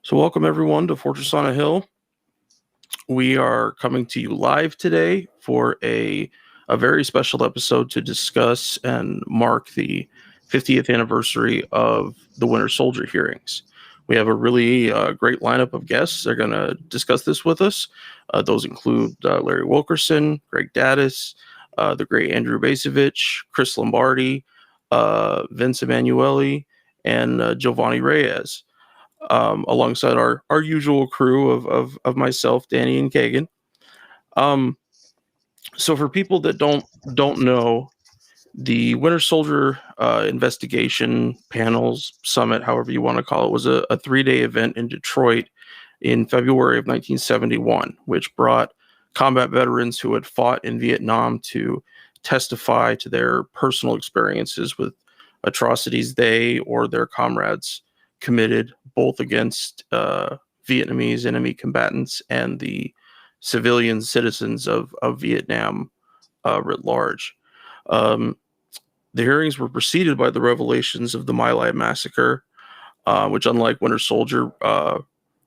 So welcome everyone to Fortress on a Hill. We are coming to you live today for a very special episode to discuss and mark the 50th anniversary of the Winter Soldier hearings. We have a really great lineup of guests. They're going to discuss this with us. Those include Larry Wilkerson, Greg Daddis, the great Andrew Basevich, Chris Lombardi, Vince Emanuele, and Jovanni Reyes. Alongside our usual crew of myself, Danny, and Kagan. So for people that don't know, the Winter Soldier investigation panels summit, however you want to call it, was a 3-day event in Detroit in February of 1971, which brought combat veterans who had fought in Vietnam to testify to their personal experiences with atrocities they or their comrades committed, both against Vietnamese enemy combatants and the civilian citizens of Vietnam writ large. The hearings were preceded by the revelations of the My Lai massacre, which, unlike Winter Soldier,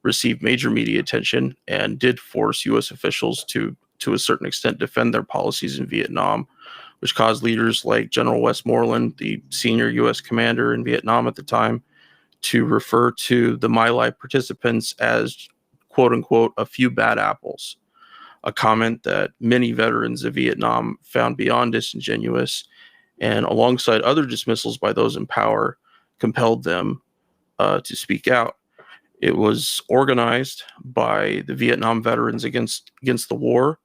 received major media attention and did force U.S. officials to a certain extent defend their policies in Vietnam, which caused leaders like General Westmoreland, the senior U.S. commander in Vietnam at the time, to refer to the My Lai participants as, quote unquote, a few bad apples, a comment that many veterans of Vietnam found beyond disingenuous, and alongside other dismissals by those in power, compelled them to speak out. It was organized by the Vietnam Veterans Against the War,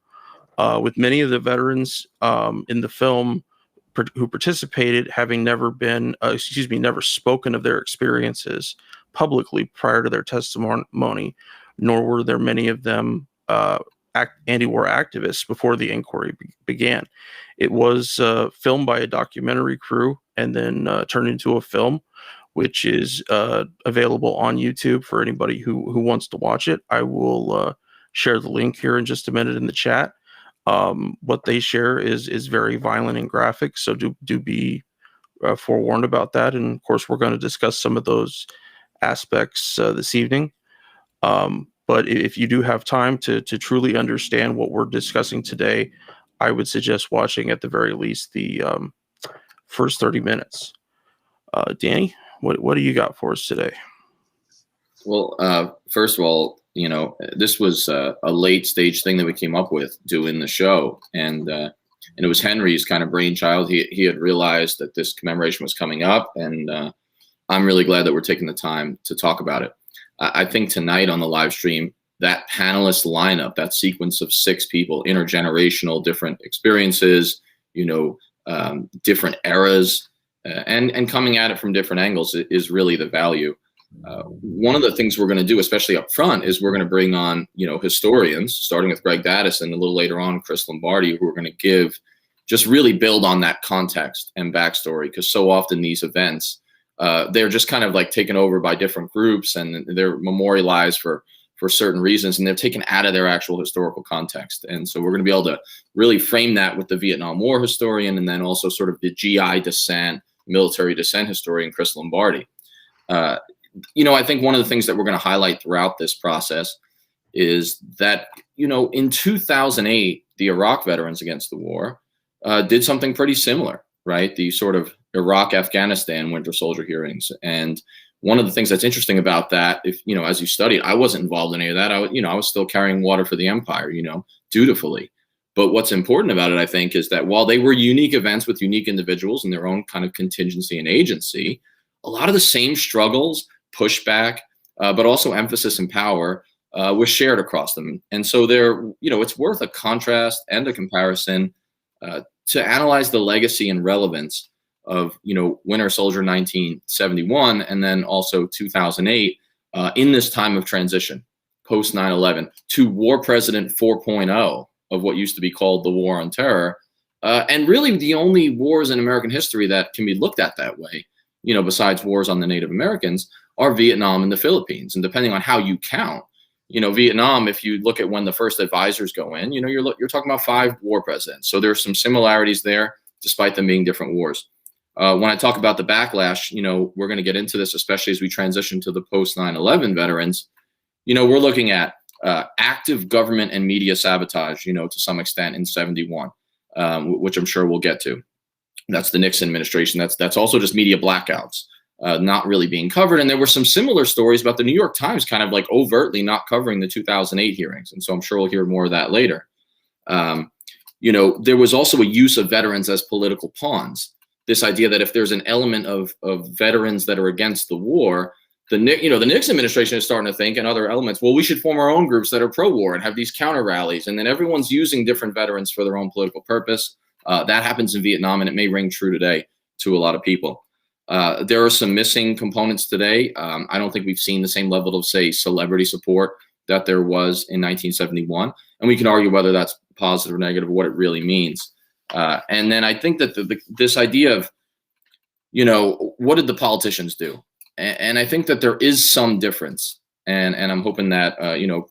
with many of the veterans in the film who participated having never spoken of their experiences publicly prior to their testimony, nor were there many of them anti-war activists before the inquiry began. It was filmed by a documentary crew and then turned into a film, which is available on YouTube for anybody who wants to watch it. I will share the link here in just a minute in the chat. What they share is very violent and graphic, so do be forewarned about that. And of course, we're going to discuss some of those aspects this evening. But if you do have time to truly understand what we're discussing today, I would suggest watching at the very least the first 30 minutes. Danny, what do you got for us today? Well, first of all, this was a late stage thing that we came up with doing the show, and it was Henry's kind of brainchild. He had realized that this commemoration was coming up, and I'm really glad that we're taking the time to talk about it. I think tonight on the live stream, that panelist lineup, that sequence of 6 people, intergenerational, different experiences, different eras, and coming at it from different angles is really the value. One of the things we're going to do, especially up front, is we're going to bring on, historians, starting with Greg Daddis and a little later on, Chris Lombardi, who are going to just really build on that context and backstory, because so often these events, they're just kind of like taken over by different groups and they're memorialized for certain reasons, and they're taken out of their actual historical context. And so we're going to be able to really frame that with the Vietnam War historian, and then also sort of the GI dissent, military dissent historian, Chris Lombardi. I think one of the things that we're going to highlight throughout this process is that, in 2008, the Iraq Veterans Against the War did something pretty similar, right? The sort of Iraq-Afghanistan Winter Soldier hearings. And one of the things that's interesting about that, as you studied, I wasn't involved in any of that. I was still carrying water for the empire, dutifully. But what's important about it, I think, is that while they were unique events with unique individuals and their own kind of contingency and agency, a lot of the same struggles, pushback, but also emphasis and power was shared across them. And so it's worth a contrast and a comparison to analyze the legacy and relevance of, Winter Soldier 1971 and then also 2008 in this time of transition, post 9/11, to War President 4.0 of what used to be called the War on Terror. And really the only wars in American history that can be looked at that way, besides wars on the Native Americans, are Vietnam and the Philippines. And depending on how you count, Vietnam, if you look at when the first advisors go in, you're talking about 5 war presidents. So there's some similarities there, despite them being different wars. When I talk about the backlash, we're going to get into this, especially as we transition to the post 9/11 veterans. we're looking at active government and media sabotage, to some extent in 71, which I'm sure we'll get to. That's the Nixon administration. That's also just media blackouts, not really being covered. And there were some similar stories about the New York Times kind of like overtly not covering the 2008 hearings. And so I'm sure we'll hear more of that later. There was also a use of veterans as political pawns. This idea that if there's an element of veterans that are against the war, the Nixon administration is starting to think, and other elements, well, we should form our own groups that are pro-war and have these counter rallies. And then everyone's using different veterans for their own political purpose. That happens in Vietnam, and it may ring true today to a lot of people. There are some missing components today. I don't think we've seen the same level of, say, celebrity support that there was in 1971. And we can argue whether that's positive or negative or what it really means. And then I think that this idea of, what did the politicians do? And I think that there is some difference. And I'm hoping that,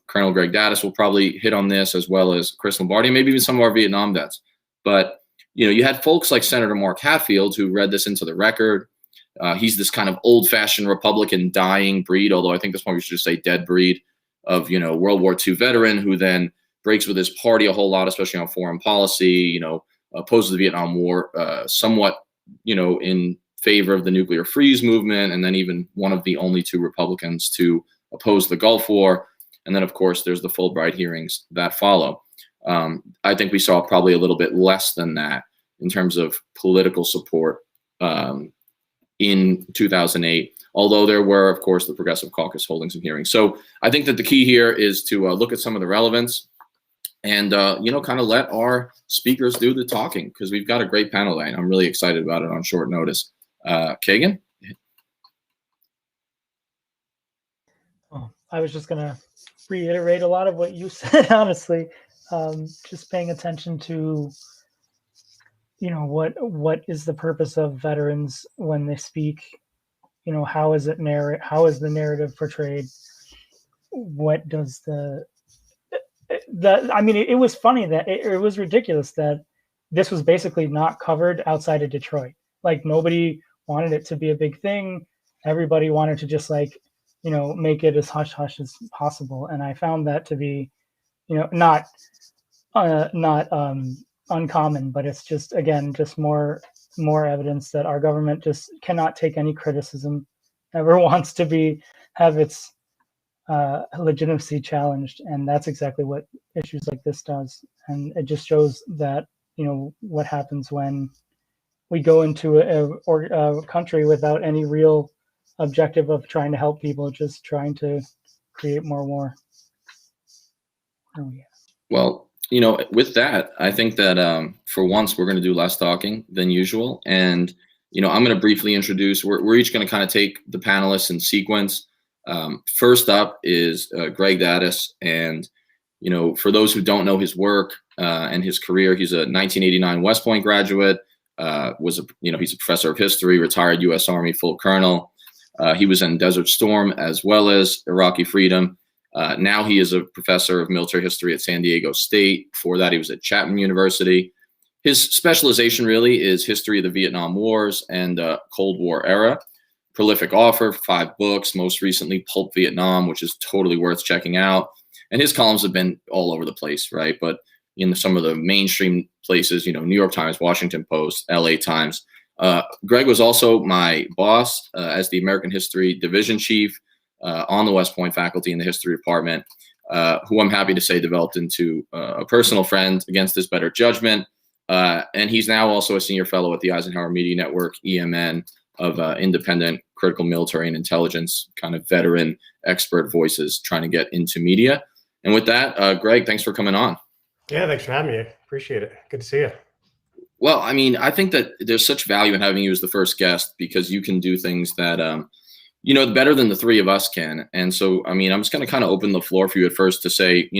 Colonel Greg Daddis will probably hit on this, as well as Chris Lombardi, and maybe even some of our Vietnam vets. But, you had folks like Senator Mark Hatfield, who read this into the record. He's this kind of old-fashioned Republican dying breed, although I think this one we should just say dead breed of, World War II veteran who then breaks with his party a whole lot, especially on foreign policy, opposes the Vietnam War, somewhat, in favor of the nuclear freeze movement, and then even one of the only two Republicans to oppose the Gulf War. And then, of course, there's the Fulbright hearings that follow. I think we saw probably a little bit less than that in terms of political support in 2008, although there were, of course, the Progressive Caucus holding some hearings. So I think that the key here is to look at some of the relevance and, kind of let our speakers do the talking, because we've got a great panel tonight. I'm really excited about it on short notice. Kagan? Oh, I was just going to reiterate a lot of what you said, honestly. Just paying attention to, what is the purpose of veterans when they speak? How is the narrative portrayed? What does it was funny that it was ridiculous that this was basically not covered outside of Detroit. Like, nobody wanted it to be a big thing. Everybody wanted to just make it as hush hush as possible. And I found that to be, not uncommon, but it's just, again, just more evidence that our government just cannot take any criticism, never wants to have its legitimacy challenged. And that's exactly what issues like this does. And it just shows that, what happens when we go into a country without any real objective of trying to help people, just trying to create more war. Oh, yeah. Well, with that, I think that for once we're going to do less talking than usual. And, I'm going to briefly introduce, we're each going to kind of take the panelists in sequence. First up is Greg Daddis. And, for those who don't know his work and his career, he's a 1989 West Point graduate, he's a professor of history, retired U.S. Army full colonel. He was in Desert Storm as well as Iraqi Freedom. Now he is a professor of military history at San Diego State. Before that, he was at Chapman University. His specialization really is history of the Vietnam Wars and Cold War era. Prolific author, 5 books, most recently Pulp Vietnam, which is totally worth checking out. And his columns have been all over the place, right? But in some of the mainstream places, New York Times, Washington Post, LA Times. Greg was also my boss as the American History Division Chief on the West Point faculty in the History Department, who I'm happy to say developed into a personal friend against his better judgment. And he's now also a senior fellow at the Eisenhower Media Network, EMN, of independent critical military and intelligence kind of veteran expert voices trying to get into media. And with that, Greg, thanks for coming on. Yeah, thanks for having me. Appreciate it. Good to see you. Well, I think that there's such value in having you as the first guest, because you can do things that, better than the three of us can. And so, I'm just going to kind of open the floor for you at first to say,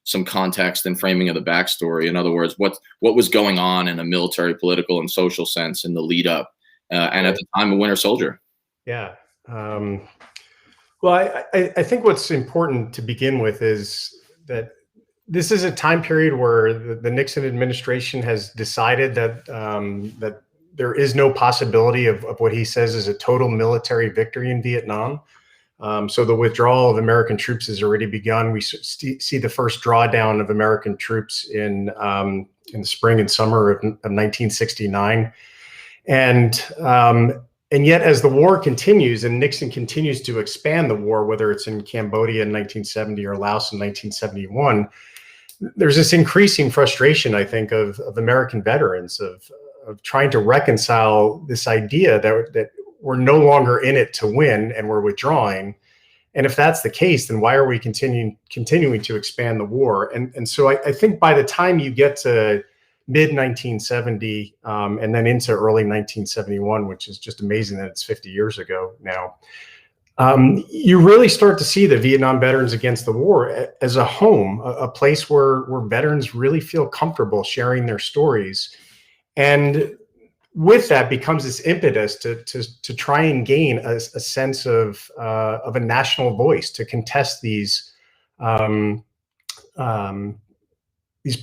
some context and framing of the backstory. In other words, what was going on in a military, political, and social sense in the lead up and at the time of Winter Soldier. Yeah. Well, I think what's important to begin with is that this is a time period where the Nixon administration has decided that that there is no possibility of what he says is a total military victory in Vietnam. So the withdrawal of American troops has already begun. We see the first drawdown of American troops in the spring and summer of 1969. And yet, as the war continues and Nixon continues to expand the war, whether it's in Cambodia in 1970 or Laos in 1971, there's this increasing frustration, I think, of American veterans of trying to reconcile this idea that we're no longer in it to win and we're withdrawing. And if that's the case, then why are we continuing to expand the war? And so I think by the time you get to mid 1970 and then into early 1971, which is just amazing that it's 50 years ago now, you really start to see the Vietnam Veterans Against the War as a home, a place where veterans really feel comfortable sharing their stories. And with that becomes this impetus to try and gain a sense of a national voice, to contest these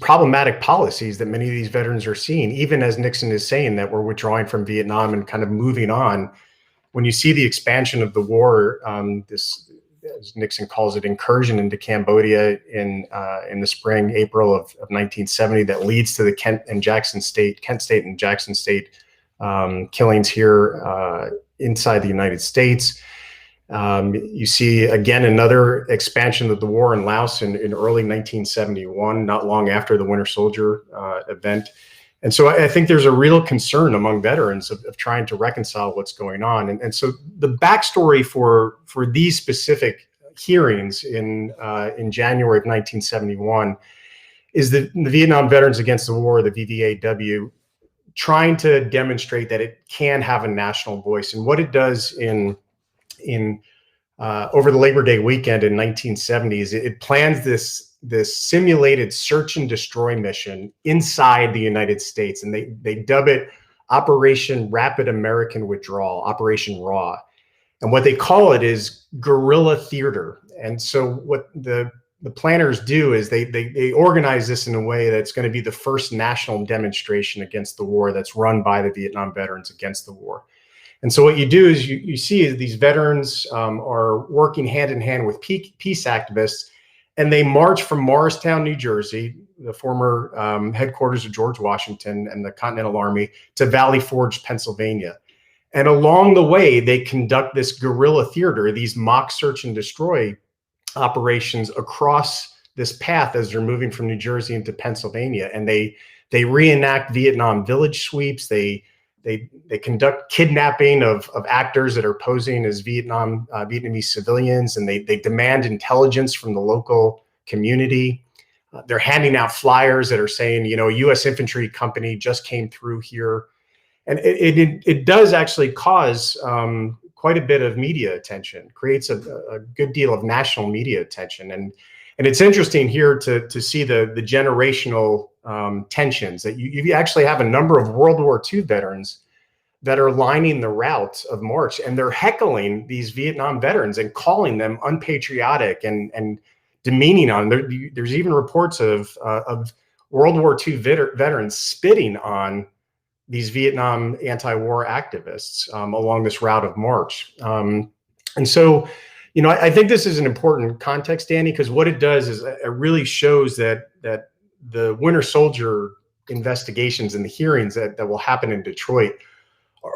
problematic policies that many of these veterans are seeing, even as Nixon is saying that we're withdrawing from Vietnam and kind of moving on. When you see the expansion of the war, this, as Nixon calls it, incursion into Cambodia in the spring, April of 1970, that leads to the Kent State and Jackson State killings here inside the United States. You see, again, another expansion of the war in Laos in early 1971, not long after the Winter Soldier event. And so I think there's a real concern among veterans of trying to reconcile what's going on. And so the backstory for these specific hearings in January of 1971 is that the Vietnam Veterans Against the War, the VVAW, trying to demonstrate that it can have a national voice. And what it does over the Labor Day weekend in 1970 is it plans this simulated search and destroy mission inside the United States, and they dub it Operation Rapid American Withdrawal, Operation RAW. And what they call it is guerrilla theater. And so what the planners do is they organize this in a way that's going to be the first national demonstration against the war that's run by the Vietnam Veterans Against the War. And so what you do is you see these veterans are working hand in hand with peace activists, and they march from Morristown, New Jersey, the former headquarters of George Washington and the Continental Army, to Valley Forge, Pennsylvania. And along the way, they conduct this guerrilla theater, these mock search and destroy operations across this path as they're moving from New Jersey into Pennsylvania. And they reenact Vietnam village sweeps. They conduct kidnapping of actors that are posing as Vietnamese civilians, and they demand intelligence from the local community. They're handing out flyers that are saying, a U.S. infantry company just came through here. And it does actually cause quite a bit of media attention, creates a good deal of national media attention. And it's interesting here to see the generational tensions that you actually have a number of World War II veterans that are lining the route of march, and they're heckling these Vietnam veterans and calling them unpatriotic and demeaning on them. There's even reports of World War II veterans spitting on these Vietnam anti-war activists along this route of march. And so, I think this is an important context, Danny, because what it does is it really shows that the Winter Soldier investigations and the hearings that will happen in Detroit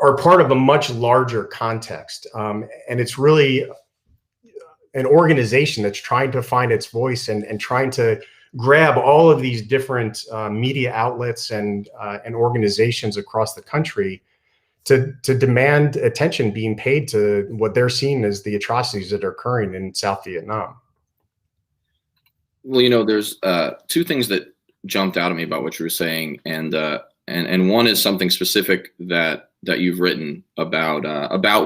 are part of a much larger context. And it's really an organization that's trying to find its voice and trying to grab all of these different media outlets and organizations across the country to demand attention being paid to what they're seeing as the atrocities that are occurring in South Vietnam. Well, there's two things that jumped out at me about what you were saying, and one is something specific that you've written about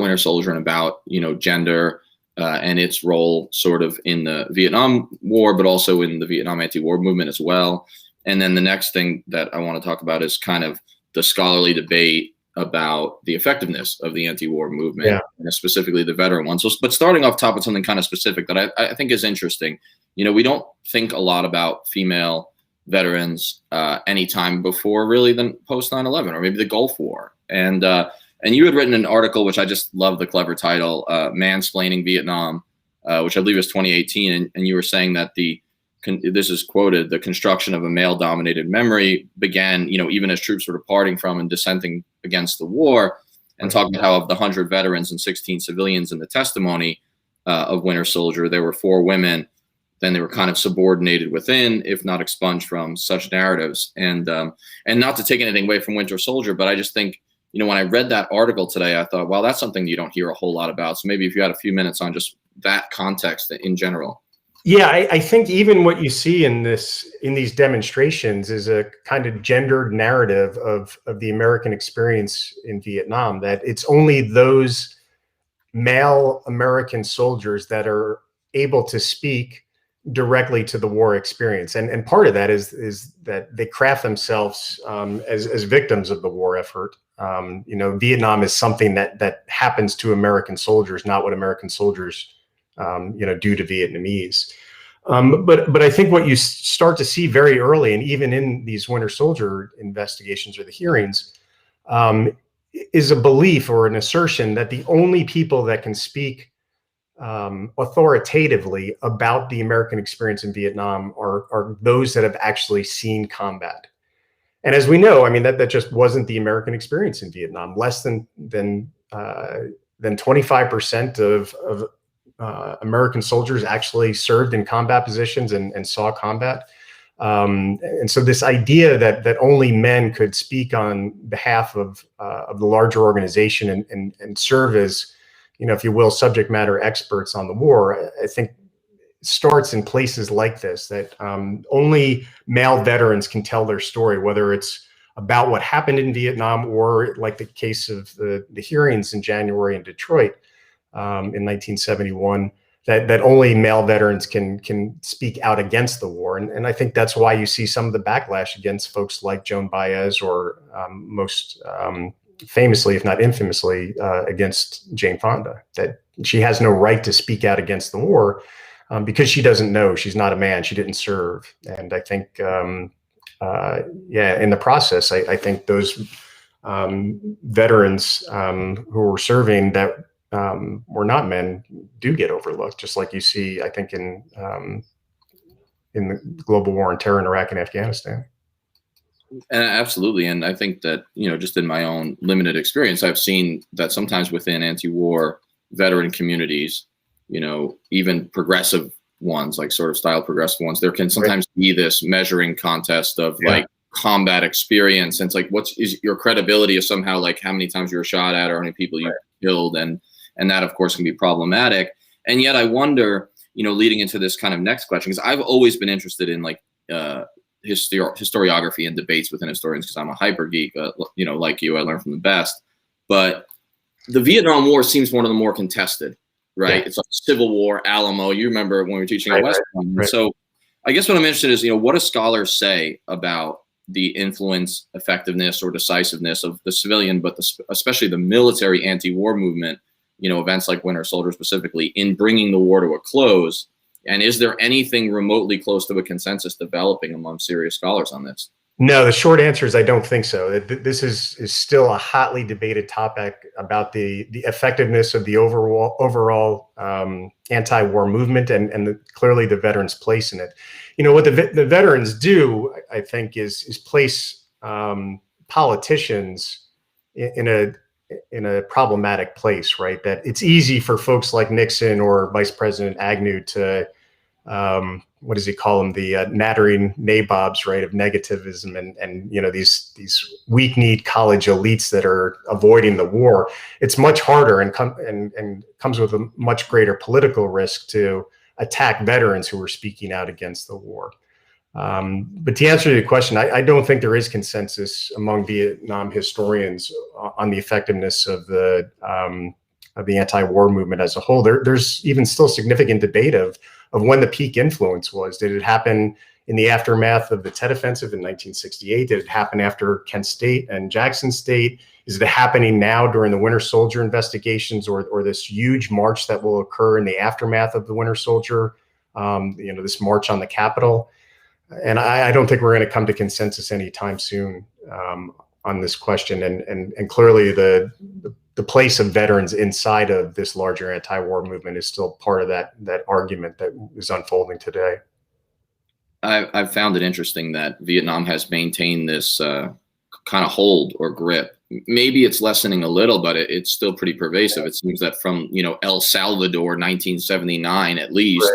Winter Soldier and about gender and its role sort of in the Vietnam War, but also in the Vietnam anti-war movement as well. And then the next thing that I want to talk about is kind of the scholarly debate about the effectiveness of the anti-war movement, and specifically the veteran one. So, but starting off top with something kind of specific that I think is interesting. We don't think a lot about female any time before really than post 9/11 or maybe the Gulf War. And And you had written an article, which I just love the clever title, Mansplaining Vietnam, which I believe was 2018. And you were saying that this is quoted, the construction of a male-dominated memory began, even as troops were departing from and dissenting against the war, and talking about how of the 100 veterans and 16 civilians in the testimony of Winter Soldier, there were 4 women. Then they were kind of subordinated within, if not expunged from such narratives. And not to take anything away from Winter Soldier, but I just think, when I read that article today, I thought, well, that's something you don't hear a whole lot about. So maybe if you had a few minutes on just that context in general. Yeah, I think even what you see in these demonstrations is a kind of gendered narrative of the American experience in Vietnam, that it's only those male American soldiers that are able to speak directly to the war experience. And part of that is that they craft themselves as victims of the war effort. Vietnam is something that happens to American soldiers, not what American soldiers do to Vietnamese. But I think what you start to see very early, and even in these Winter Soldier investigations or the hearings, is a belief or an assertion that the only people that can speak authoritatively about the American experience in Vietnam are those that have actually seen combat. And as we know, I mean, that just wasn't the American experience in Vietnam. Less than 25% of American soldiers actually served in combat positions and saw combat. And so this idea that only men could speak on behalf of the larger organization and serve as, if you will, subject matter experts on the war, I think starts in places like this, that only male veterans can tell their story, whether it's about what happened in Vietnam or like the case of the hearings in January in Detroit in 1971, that only male veterans can speak out against the war. And I think that's why you see some of the backlash against folks like Joan Baez, or most famously, if not infamously, against Jane Fonda, that she has no right to speak out against the war because she doesn't know. She's not a man. She didn't serve. And I think, in the process, I think those veterans who were serving that were not men do get overlooked, just like you see, I think, in the global war on terror in Iraq and Afghanistan. Absolutely. And I think that, just in my own limited experience, I've seen that sometimes within anti-war veteran communities, even progressive ones, like sort of style progressive ones, there can sometimes be this measuring contest of like combat experience. And it's like, is your credibility is somehow like how many times you were shot at or how many people you killed. And that, of course, can be problematic. And yet I wonder, leading into this kind of next question, because I've always been interested in like historiography and debates within historians, because I'm a hyper geek, like you, I learn from the best. But the Vietnam War seems one of the more contested, right? Yeah. It's like Civil War, Alamo. You remember when we were teaching at West Point. Right. So I guess what I'm interested in is, what do scholars say about the influence, effectiveness, or decisiveness of the civilian, but especially the military anti-war movement, events like Winter Soldier specifically, in bringing the war to a close? And is there anything remotely close to a consensus developing among serious scholars on this? No, the short answer is I don't think so. This is still a hotly debated topic about the effectiveness of the overall anti-war movement and clearly the veterans' place in it. What the veterans do, I think, is place politicians in a problematic place, right? That it's easy for folks like Nixon or Vice President Agnew to, what does he call them? The nattering nabobs, right, of negativism and these weak-kneed college elites that are avoiding the war. It's much harder and comes with a much greater political risk to attack veterans who are speaking out against the war. But to answer your question, I don't think there is consensus among Vietnam historians on the effectiveness of the anti-war movement as a whole. There's even still significant debate of when the peak influence was. Did it happen in the aftermath of the Tet Offensive in 1968? Did it happen after Kent State and Jackson State? Is it happening now during the Winter Soldier investigations, or this huge march that will occur in the aftermath of the Winter Soldier? This march on the Capitol. And I don't think we're going to come to consensus anytime soon this question, and clearly the place of veterans inside of this larger anti-war movement is still part of that argument that is unfolding today. I've found it interesting that Vietnam has maintained this kind of hold or grip. Maybe it's lessening a little, but it's still pretty pervasive. It seems that from, El Salvador, 1979, at least,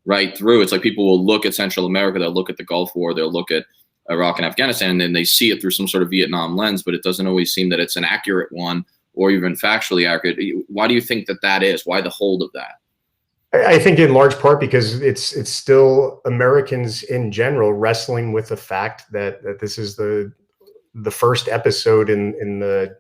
right through, it's like people will look at Central America, they'll look at the Gulf War, they'll look at Iraq and Afghanistan, and then they see it through some sort of Vietnam lens, but it doesn't always seem that it's an accurate one or even factually accurate. Why do you think that is? Why the hold of that? I think in large part because it's still Americans in general wrestling with the fact that this is the first episode in the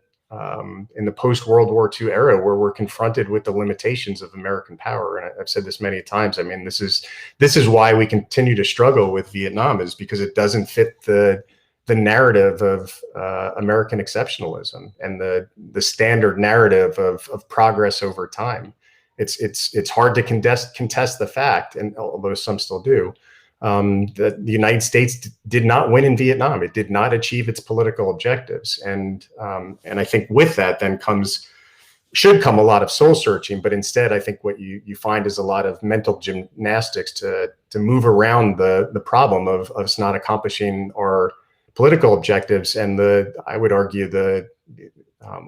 post-World War II era where we're confronted with the limitations of American power. And I've said this many times. I mean, this is why we continue to struggle with Vietnam, is because it doesn't fit the narrative of American exceptionalism and the standard narrative of progress over time. It's hard to contest the fact, and although some still do, that the United States did not win in Vietnam. It did not achieve its political objectives, and I think with that then should come a lot of soul searching. But instead, I think what you find is a lot of mental gymnastics to move around the problem of us not accomplishing our political objectives, and I would argue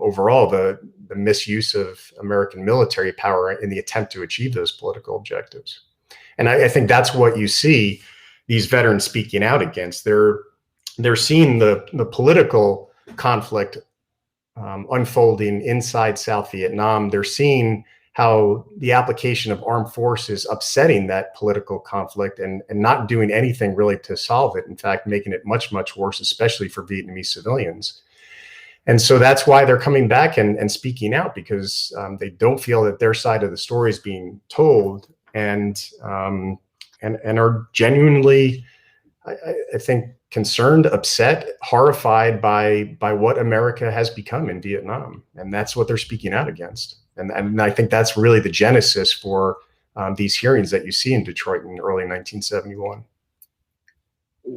overall the misuse of American military power in the attempt to achieve those political objectives. And I think that's what you see these veterans speaking out against. They're seeing the political conflict unfolding inside South Vietnam. They're seeing how the application of armed force is upsetting that political conflict and not doing anything really to solve it. In fact, making it much, much worse, especially for Vietnamese civilians. And so that's why they're coming back and speaking out, because they don't feel that their side of the story is being told, and are genuinely, I think, concerned, upset, horrified by what America has become in Vietnam. And that's what they're speaking out against. And I think that's really the genesis for these hearings that you see in Detroit in early 1971.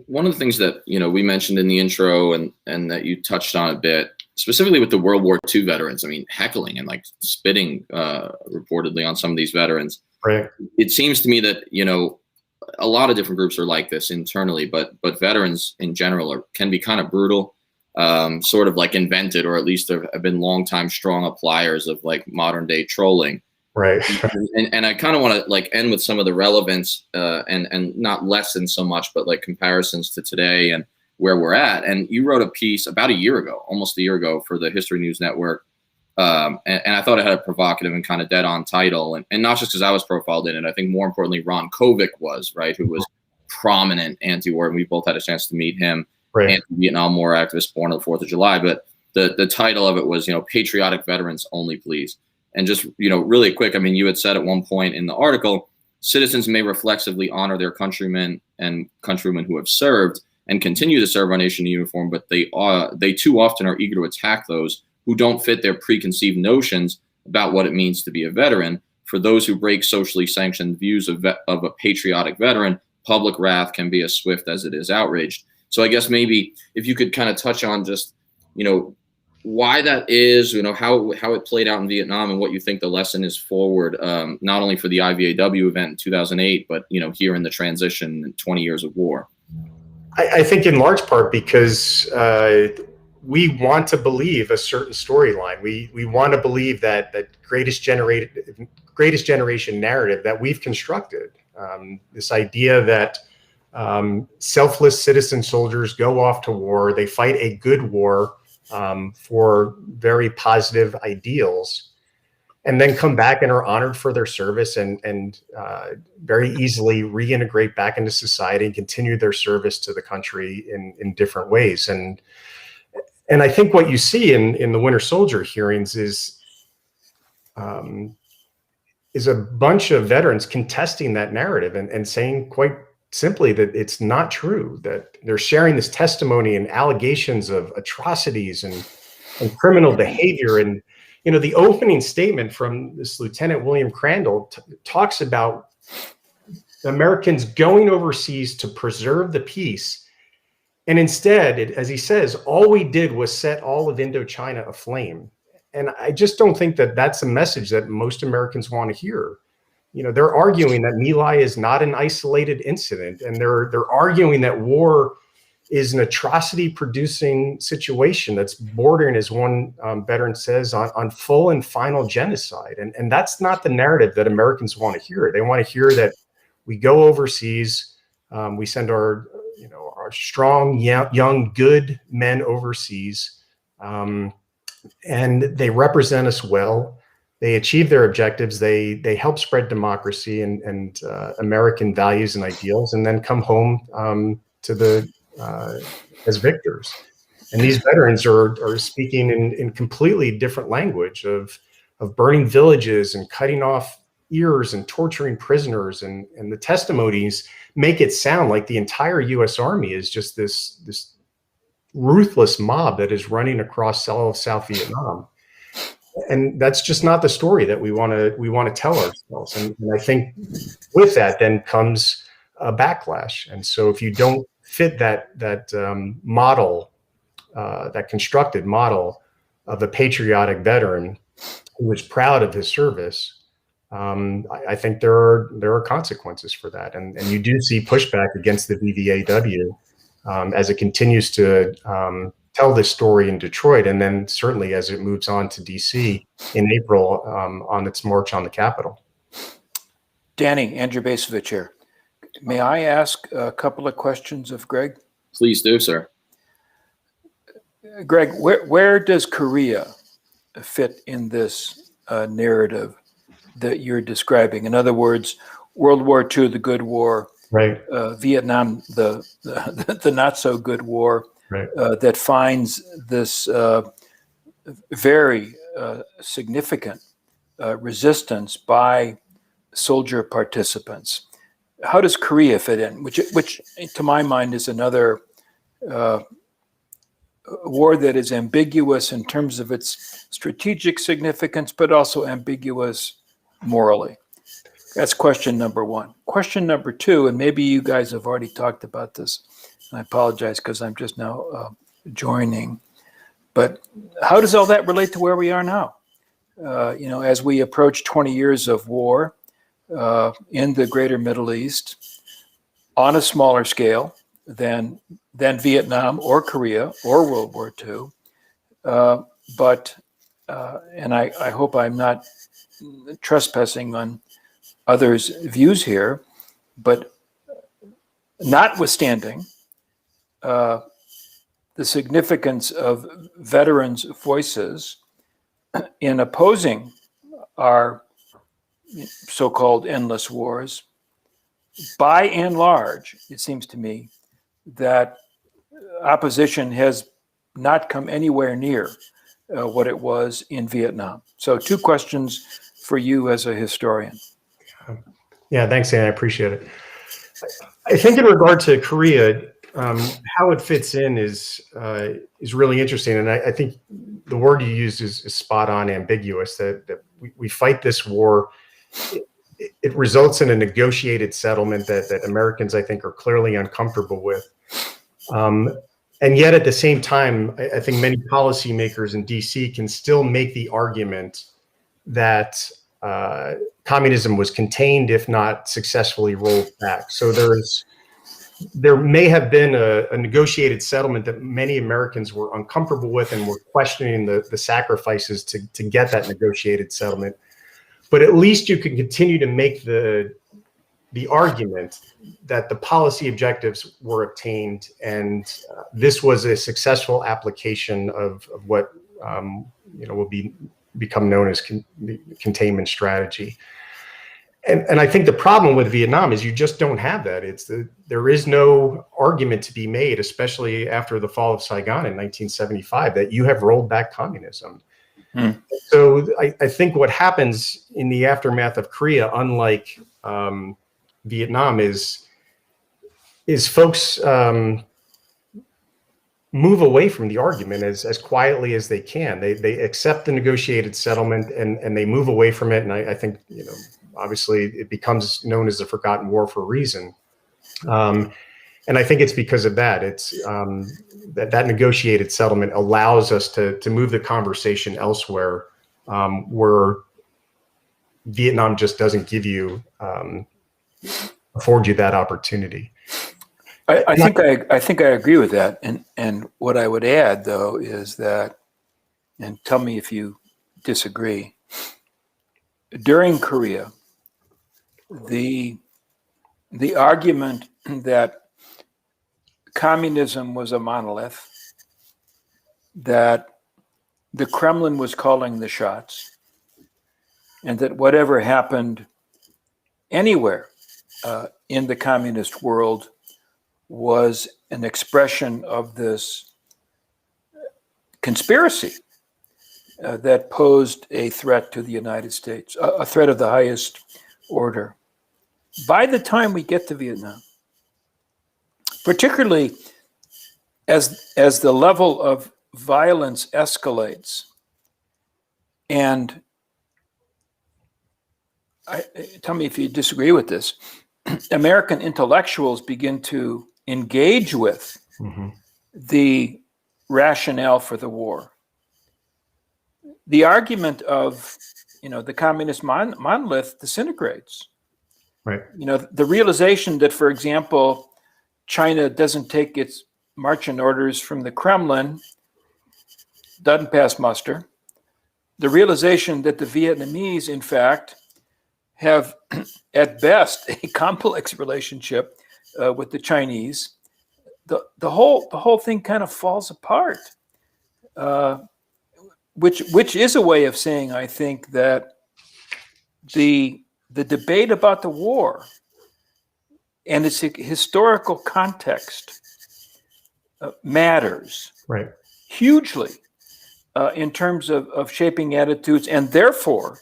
One of the things that we mentioned in the intro and that you touched on a bit, specifically with the World War II veterans, I mean, heckling and like spitting reportedly on some of these veterans. Right. It seems to me that a lot of different groups are like this internally, but veterans in general can be kind of brutal, sort of like invented, or at least have been longtime strong appliers of like modern day trolling. Right. And I kind of want to like end with some of the relevance and not lessen so much, but like comparisons to today and where we're at. And you wrote a piece about almost a year ago, for the History News Network. And I thought it had a provocative and kind of dead on title. And not just because I was profiled in it. I think more importantly, Ron Kovic was, right, who was prominent anti-war. And we both had a chance to meet him, right. Anti-Vietnam War activist born on the 4th of July. But the title of it was, Patriotic Veterans Only, Please. And just, really quick, I mean, you had said at one point in the article, citizens may reflexively honor their countrymen and countrywomen who have served and continue to serve our nation in uniform, but they too often are eager to attack those who don't fit their preconceived notions about what it means to be a veteran. For those who break socially sanctioned views of a patriotic veteran, public wrath can be as swift as it is outraged. So I guess maybe if you could kind of touch on just, why that is, how it played out in Vietnam, and what you think the lesson is forward, not only for the IVAW event in 2008, but, here in the transition in 20 years of war. I think in large part because we want to believe a certain storyline. We want to believe that greatest generation narrative that we've constructed. This idea that selfless citizen soldiers go off to war, they fight a good war for very positive ideals, and then come back and are honored for their service and very easily reintegrate back into society and continue their service to the country in different ways. And I think what you see in the Winter Soldier hearings is a bunch of veterans contesting that narrative and saying quite simply that it's not true, that they're sharing this testimony and allegations of atrocities and criminal behavior. And, the opening statement from this Lieutenant William Crandall talks about Americans going overseas to preserve the peace And instead, as he says, all we did was set all of Indochina aflame. And I just don't think that that's a message that most Americans want to hear. You know, they're arguing that My Lai is not an isolated incident, and they're arguing that war is an atrocity-producing situation that's bordering, as one veteran says, on full and final genocide. And that's not the narrative that Americans want to hear. They want to hear that we go overseas, we send our strong, young, good men overseas, and they represent us well. They achieve their objectives. They help spread democracy and American values and ideals, and then come home as victors. And these veterans are speaking in completely different language of burning villages and cutting off ears and torturing prisoners, and the testimonies make it sound like the entire U.S. Army is just this ruthless mob that is running across all of South Vietnam. And that's just not the story that we want to tell ourselves. And I think with that then comes a backlash. And so if you don't fit that model, that constructed model of a patriotic veteran who is proud of his service, I think there are consequences for that, and you do see pushback against the VVAW as it continues to tell this story in Detroit, and then certainly as it moves on to DC in April on its march on the Capitol. Danny, Andrew Basevich here. May I ask a couple of questions of Greg? Please do, sir. Greg, where does Korea fit in this narrative that you're describing? In other words, World War II, the good war, right? Vietnam, the not so good war, right? That finds this very significant resistance by soldier participants. How does Korea fit in? Which to my mind is another war that is ambiguous in terms of its strategic significance, but also ambiguous morally. That's question number one. Question number two, and maybe you guys have already talked about this, and I apologize because I'm just now joining, but how does all that relate to where we are now? As we approach 20 years of war in the greater Middle East on a smaller scale than Vietnam or Korea or World War II, and I hope I'm not trespassing on others' views here, but notwithstanding the significance of veterans' voices in opposing our so-called endless wars, by and large, it seems to me that opposition has not come anywhere near what it was in Vietnam. So 2 questions for you as a historian. Yeah, thanks, Ann. I appreciate it. I think in regard to Korea, how it fits in is really interesting, and I think the word you used is spot on, ambiguous. That we fight this war. It results in a negotiated settlement that Americans, I think, are clearly uncomfortable with. And yet at the same time, I think many policymakers in DC can still make the argument that communism was contained, if not successfully rolled back. So there may have been a negotiated settlement that many Americans were uncomfortable with and were questioning the sacrifices to get that negotiated settlement. But at least you can continue to make the argument that the policy objectives were obtained, and this was a successful application of what will become known as the containment strategy. And I think the problem with Vietnam is you just don't have that. There is no argument to be made, especially after the fall of Saigon in 1975, that you have rolled back communism. So I think what happens in the aftermath of Korea, unlike Vietnam, is folks move away from the argument as quietly as they can. They accept the negotiated settlement and they move away from it. And I think, obviously it becomes known as the Forgotten War for a reason. And I think it's because of that. It's that negotiated settlement allows us to move the conversation elsewhere, where Vietnam just doesn't give you afford you that opportunity. I think I agree with that. And what I would add, though, is that, and tell me if you disagree, during Korea, the argument that communism was a monolith, that the Kremlin was calling the shots, and that whatever happened anywhere in the communist world was an expression of this conspiracy that posed a threat to the United States, a threat of the highest order. By the time we get to Vietnam, particularly as the level of violence escalates, and tell me if you disagree with this, American intellectuals begin to engage with the rationale for the war. The argument of, the communist monolith disintegrates. Right. The realization that, for example, China doesn't take its marching orders from the Kremlin doesn't pass muster. The realization that the Vietnamese, in fact, have at best a complex relationship with the Chinese, the whole thing kind of falls apart. Which is a way of saying, I think, that the debate about the war and its historical context matters hugely in terms of shaping attitudes, and therefore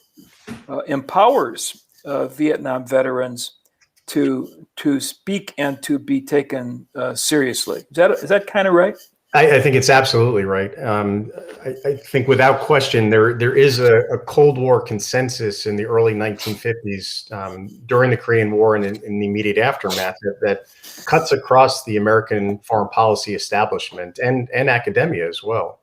empowers Vietnam veterans to speak and to be taken seriously. Is that kind of right? I think it's absolutely right. I think without question, there is a Cold War consensus in the early 1950s during the Korean War and in the immediate aftermath that cuts across the American foreign policy establishment and academia as well.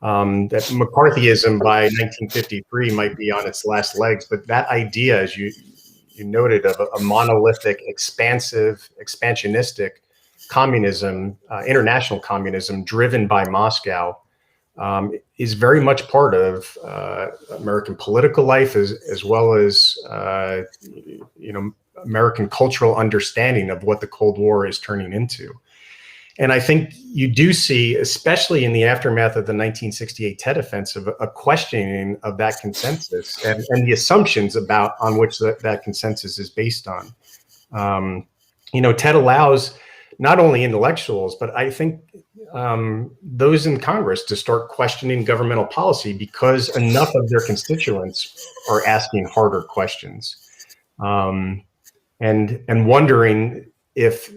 That McCarthyism by 1953 might be on its last legs, but that idea, as you noted, of a monolithic, expansionistic communism, international communism driven by Moscow, is very much part of American political life as well as American cultural understanding of what the Cold War is turning into. And I think you do see, especially in the aftermath of the 1968 Tet Offensive, a questioning of that consensus and the assumptions on which that consensus is based on. Tet allows not only intellectuals, but I think those in Congress to start questioning governmental policy because enough of their constituents are asking harder questions and wondering if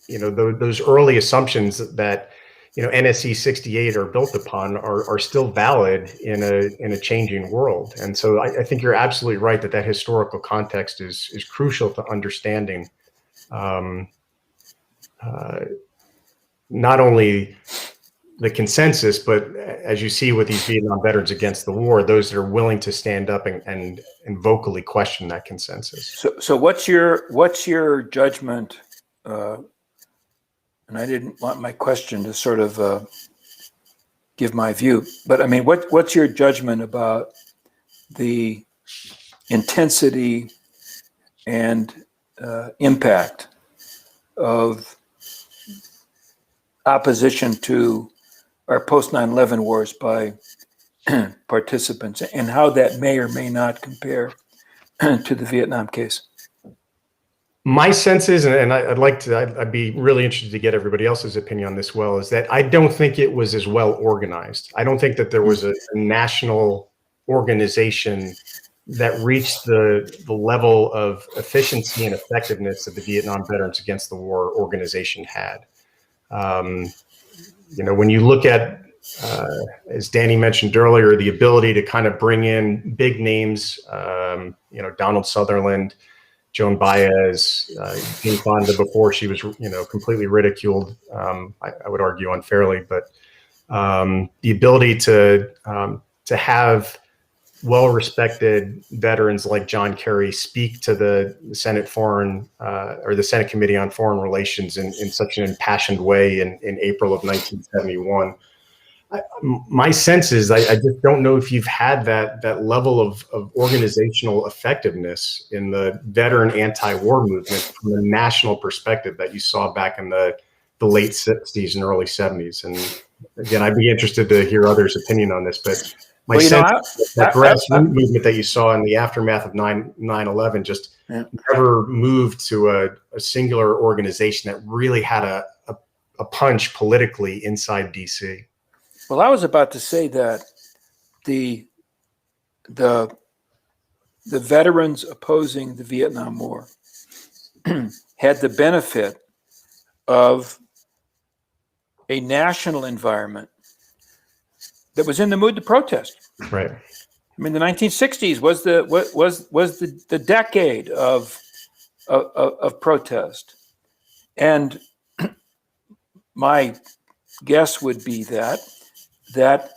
those early assumptions that NSC 68 are built upon are still valid in a changing world. And so I think you're absolutely right that historical context is crucial to understanding not only the consensus, but as you see with these Vietnam veterans against the war, those that are willing to stand up and vocally question that consensus. So what's your judgment? And I didn't want my question to sort of give my view, but I mean, what's your judgment about the intensity and impact of opposition to our post 9/11 wars by participants, and how that may or may not compare to the Vietnam case? My sense is, and I'd be really interested to get everybody else's opinion on this, is that I don't think it was as well organized. I don't think that there was a national organization that reached the level of efficiency and effectiveness that the Vietnam Veterans Against the War organization had. When you look at, as Danny mentioned earlier, the ability to kind of bring in big names, Donald Sutherland, Joan Baez, Jane Fonda before she was, completely ridiculed. I would argue unfairly, but the ability to have well-respected veterans like John Kerry speak to the Senate Foreign or the Senate Committee on Foreign Relations in such an impassioned way in April of 1971. My sense is I just don't know if you've had that level of organizational effectiveness in the veteran anti-war movement from a national perspective that you saw back in the late 60s and early 70s. And again, I'd be interested to hear others' opinion on this, but my sense is that grassroots movement that you saw in the aftermath of 9/11 just never moved to a singular organization that really had a punch politically inside DC. Well, I was about to say that the veterans opposing the Vietnam War had the benefit of a national environment that was in the mood to protest. Right. I mean, the 1960s was the decade of protest, and my guess would be that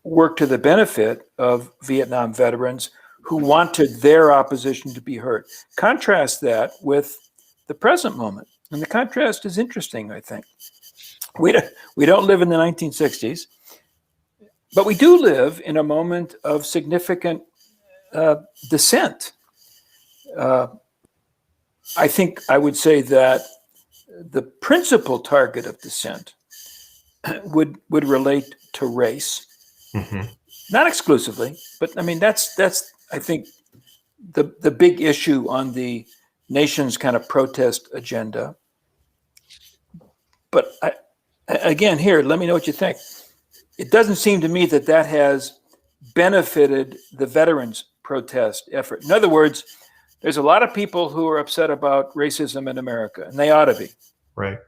worked to the benefit of Vietnam veterans who wanted their opposition to be heard. Contrast that with the present moment, and the contrast is interesting. I think we don't live in the 1960s. But we do live in a moment of significant dissent. I think I would say that the principal target of dissent would relate to race, not exclusively, but I mean that's I think the big issue on the nation's kind of protest agenda. But again, here, let me know what you think. It doesn't seem to me that has benefited the veterans' protest effort. In other words, there's a lot of people who are upset about racism in America, and they ought to be. Right.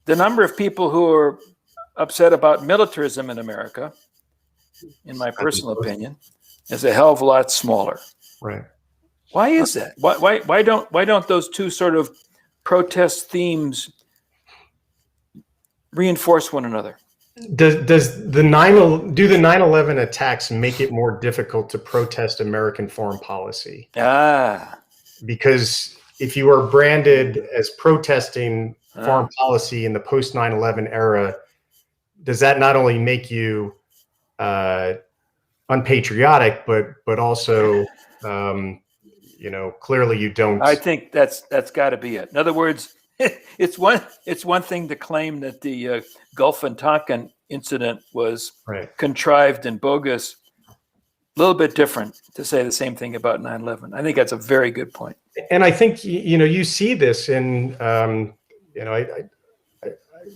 The number of people who are upset about militarism in America, in my personal opinion, is a hell of a lot smaller. Right. Why is that? Why don't those two sort of protest themes reinforce one another? Do the 9/11 attacks make it more difficult to protest American foreign policy? Because if you are branded as protesting foreign policy in the post 9/11 era, does that not only make you unpatriotic, but also clearly you don't? I think that's got to be it. In other words, it's one thing to claim that the Gulf and Tonkin incident was contrived and bogus. A little bit different to say the same thing about 9/11. I think that's a very good point. And I think you see this in I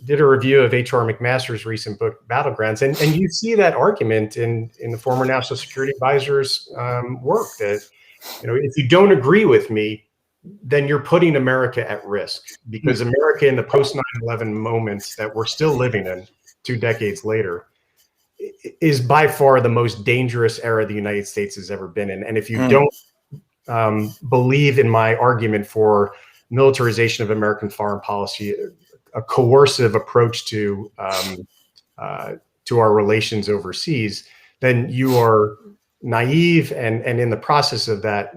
did a review of H.R. McMaster's recent book Battlegrounds, and you see that argument in the former National Security Advisor's work that if you don't agree with me, then you're putting America at risk, because America in the post 9/11 moments that we're still living in 2 decades later is by far the most dangerous era the United States has ever been in. And if you don't believe in my argument for militarization of American foreign policy, a coercive approach to our relations overseas, then you are naive, and in the process of that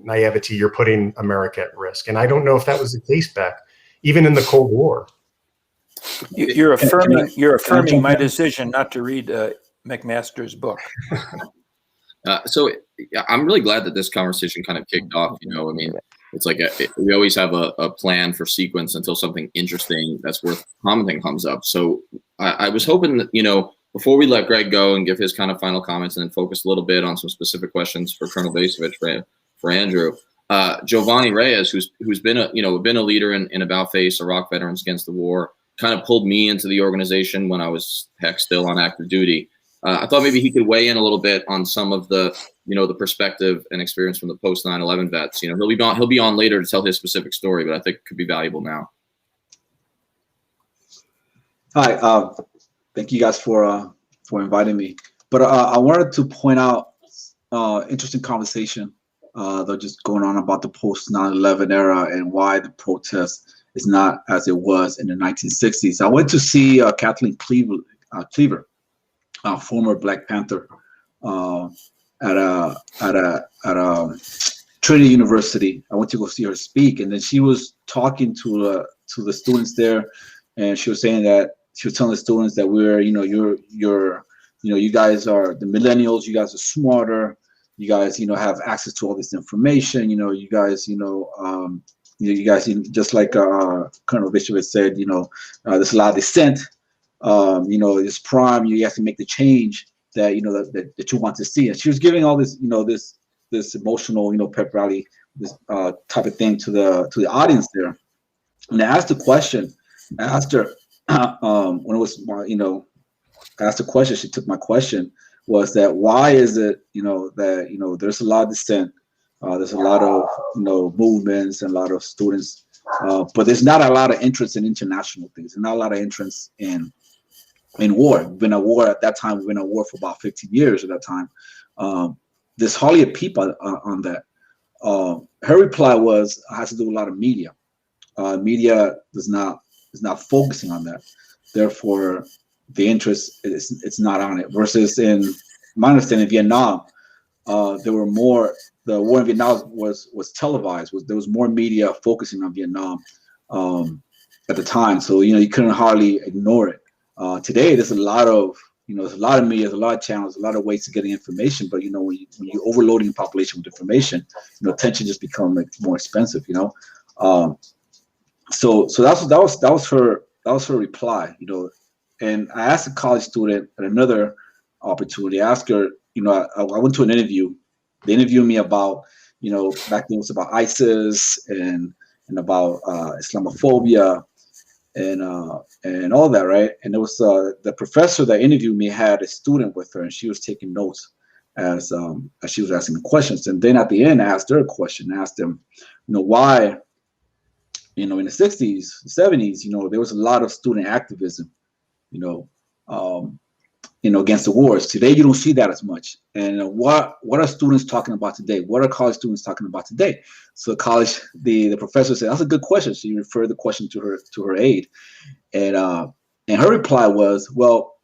naivety, you're putting America at risk. And I don't know if that was the case back even in the Cold War. You're affirming my decision not to read McMaster's book. So I'm really glad that this conversation kind of kicked off. I mean, it's like we always have a plan for sequence until something interesting that's worth commenting comes up. So I was hoping that, before we let Greg go and give his kind of final comments and then focus a little bit on some specific questions for Colonel Basevich for Andrew, Jovanni Reyes, who's been a leader in About Face, Iraq Veterans Against the War, kind of pulled me into the organization when I was still on active duty. I thought maybe he could weigh in a little bit on some of the perspective and experience from the post 9/11 vets. He'll be on later to tell his specific story, but I think it could be valuable now. Hi, thank you guys for inviting me. But I wanted to point out interesting conversation they're just going on about the post 9/11 era and why the protest is not as it was in the 1960s. I went to see Kathleen Cleaver, former Black Panther, at Trinity University. I went to go see her speak, and then she was talking to the students there, and she was saying that she was telling the students that you guys are the millennials. You guys are smarter. You guys, have access to all this information. You guys, just like Colonel Bishop has said, there's a lot of dissent. This prime, you have to make the change that that you want to see. And she was giving all this, this emotional, pep rally, this type of thing to the audience there. And I asked the question. I asked her when it was, I asked the question. She took my question. Was that why is it that there's a lot of dissent, there's a lot of movements and a lot of students, but there's not a lot of interest in international things. There's not a lot of interest in war. We've been at war at that time. We've been at war for about 15 years at that time. There's hardly a peep on that. Her reply has to do with a lot of media. Media is not focusing on that. Therefore, the interest it's not on it. Versus in my understanding, Vietnam, there were more. The war in Vietnam was televised. There was more media focusing on Vietnam at the time. So you couldn't hardly ignore it. Today, there's a lot of there's a lot of media, there's a lot of channels, a lot of ways to getting information. But when you're overloading the population with information, attention just becomes more expensive. So that was her reply. And I asked a college student at another opportunity. I asked her, I went to an interview. They interviewed me about, back then it was about ISIS and about Islamophobia and all that, right? And it was the professor that interviewed me had a student with her, and she was taking notes as she was asking me questions. And then at the end, I asked her a question. I asked them, why, in the 60s, 70s, there was a lot of student activism. Against the wars. Today, you don't see that as much. And what are students talking about today? What are college students talking about today? So the professor said, that's a good question. So you refer the question to her aide. And her reply was, well,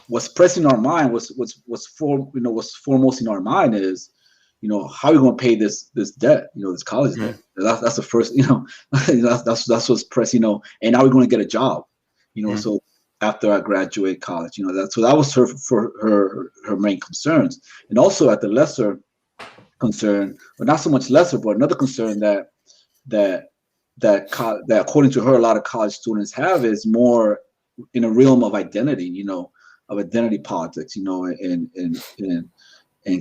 what's pressing our mind, what's foremost in our mind is, how are we going to pay this debt, this college debt? That's the first, that's what's pressing, and now we're going to get a job, so after I graduate college, that was her main concerns. And also at the lesser concern, but not so much lesser, but another concern that according to her, a lot of college students have is more in a realm of identity, of identity politics, in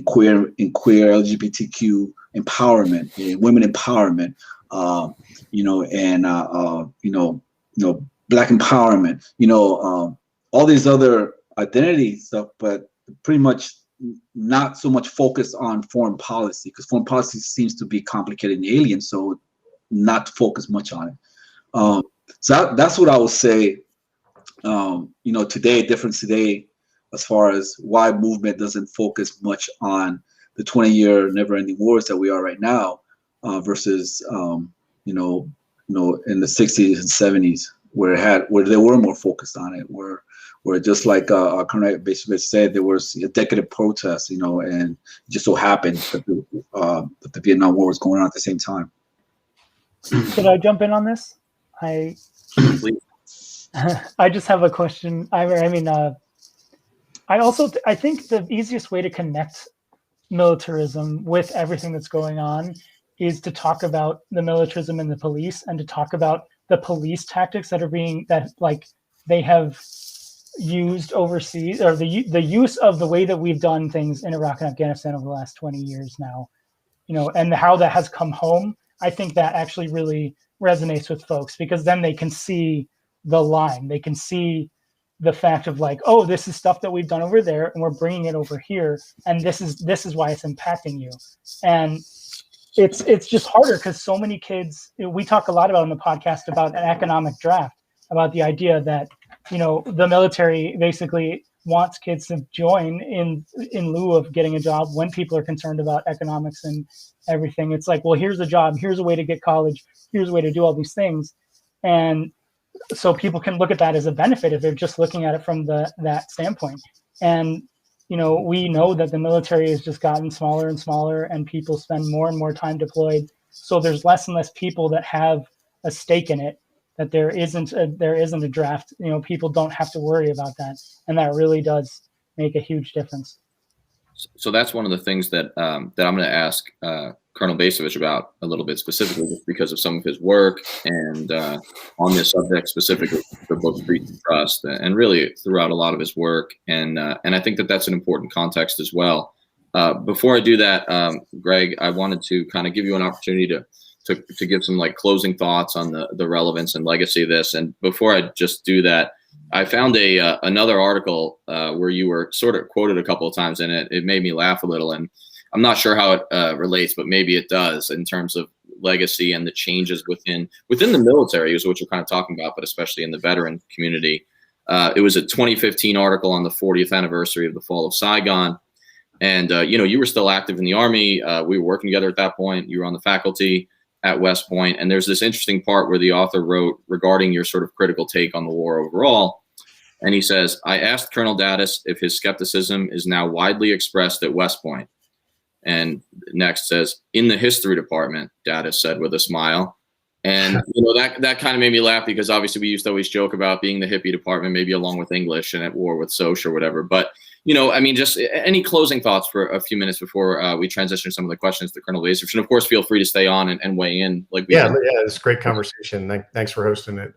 queer LGBTQ empowerment, women empowerment, Black empowerment, all these other identity stuff, but pretty much not so much focused on foreign policy, because foreign policy seems to be complicated and alien, so not to focus much on it. So that's what I would say. Difference today, as far as why movement doesn't focus much on the 20-year never-ending wars that we are right now, versus in the 60s and 70s. Where they were more focused on it, where just like Colonel Basevich said, there was a decade of protests, and it just so happened that the Vietnam War was going on at the same time. Could I jump in on this? I just have a question. I think the easiest way to connect militarism with everything that's going on is to talk about the militarism in the police, and to talk about the police tactics that they have used overseas, or the use of the way that we've done things in Iraq and Afghanistan over the last 20 years now, and how that has come home. I think that actually really resonates with folks, because then they can see the line. They can see the fact of oh, this is stuff that we've done over there, and we're bringing it over here, and this is why it's impacting you. And it's just harder because so many kids, we talk a lot about on the podcast about an economic draft, about the idea that, the military basically wants kids to join in lieu of getting a job when people are concerned about economics and everything. It's like, well, here's a job, here's a way to get college, here's a way to do all these things. And so people can look at that as a benefit if they're just looking at it from that standpoint. And, we know that the military has just gotten smaller and smaller, and people spend more and more time deployed. So there's less and less people that have a stake in it, that there isn't a draft. People don't have to worry about that. And that really does make a huge difference. So that's one of the things that I'm going to ask Colonel Basevich about a little bit specifically, just because of some of his work and on this subject, specifically the book Freedom and Trust, and really throughout a lot of his work. And I think that that's an important context as well. Before I do that, Greg, I wanted to kind of give you an opportunity to give some like closing thoughts on the relevance and legacy of this. And before I just do that, I found another article where you were sort of quoted a couple of times in it. It made me laugh a little, and I'm not sure how it relates, but maybe it does in terms of legacy and the changes within the military, is what you're kind of talking about, but especially in the veteran community. It was a 2015 article on the 40th anniversary of the fall of Saigon. And, you were still active in the Army. We were working together at that point. You were on the faculty at West Point. And there's this interesting part where the author wrote regarding your sort of critical take on the war overall. And he says, I asked Colonel Daddis if his skepticism is now widely expressed at West Point. And next says, in the history department, Daddis said with a smile. And, that kind of made me laugh, because obviously we used to always joke about being the hippie department, maybe along with English and at war with Soch or whatever. But, just any closing thoughts for a few minutes before we transition some of the questions to Colonel Basevich. And of course, feel free to stay on and weigh in. It's a great conversation. Thanks for hosting it.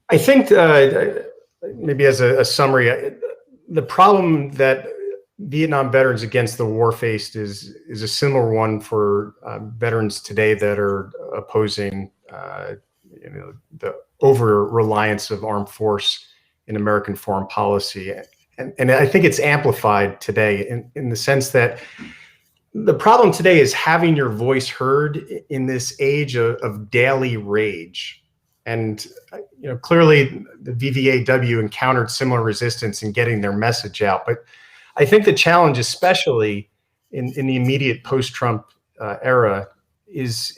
I think maybe as a summary, the problem that Vietnam veterans against the war faced is a similar one for veterans today that are opposing the over-reliance of armed force in American foreign policy. And I think it's amplified today in the sense that the problem today is having your voice heard in this age of daily rage. And clearly the VVAW encountered similar resistance in getting their message out. But I think the challenge, especially in the immediate post-Trump era, is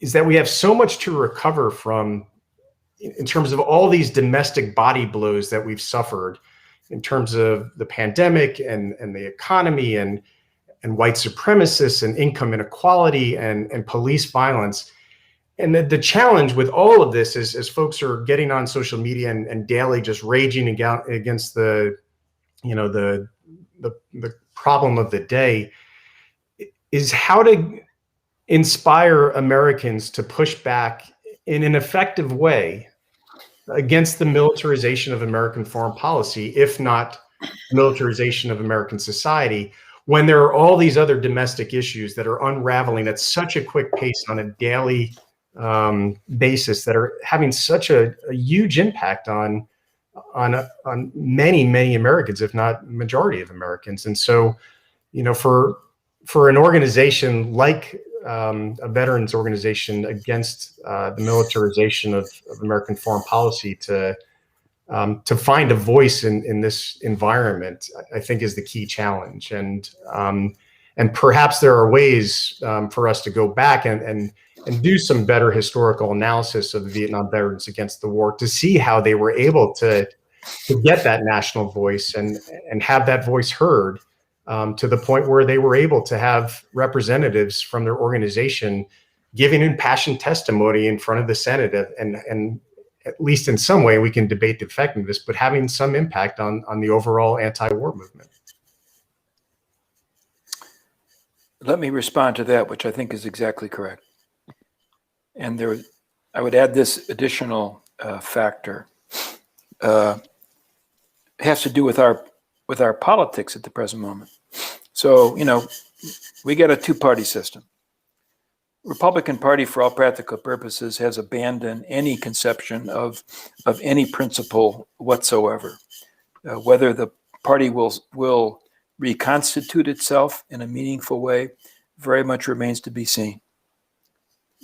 that we have so much to recover from in terms of all these domestic body blows that we've suffered, in terms of the pandemic and the economy and white supremacists and income inequality and police violence. And the challenge with all of this is, as folks are getting on social media and daily just raging against the problem of the day, is how to inspire Americans to push back in an effective way against the militarization of American foreign policy, if not militarization of American society, when there are all these other domestic issues that are unraveling at such a quick pace on a daily basis, that are having such a huge impact on many Americans, if not majority of Americans. And so, for an organization like a veterans organization against the militarization of American foreign policy to find a voice in this environment, I think is the key challenge. And perhaps there are ways for us to go back and do some better historical analysis of the Vietnam veterans against the war, to see how they were able to get that national voice and have that voice heard, to the point where they were able to have representatives from their organization giving impassioned testimony in front of the Senate, and at least in some way we can debate the effectiveness, but having some impact on the overall anti-war movement. Let me respond to that, which I think is exactly correct. And I would add this additional factor. It has to do with our politics at the present moment. So, we get a two-party system. Republican Party, for all practical purposes, has abandoned any conception of any principle whatsoever. Whether the party will reconstitute itself in a meaningful way very much remains to be seen.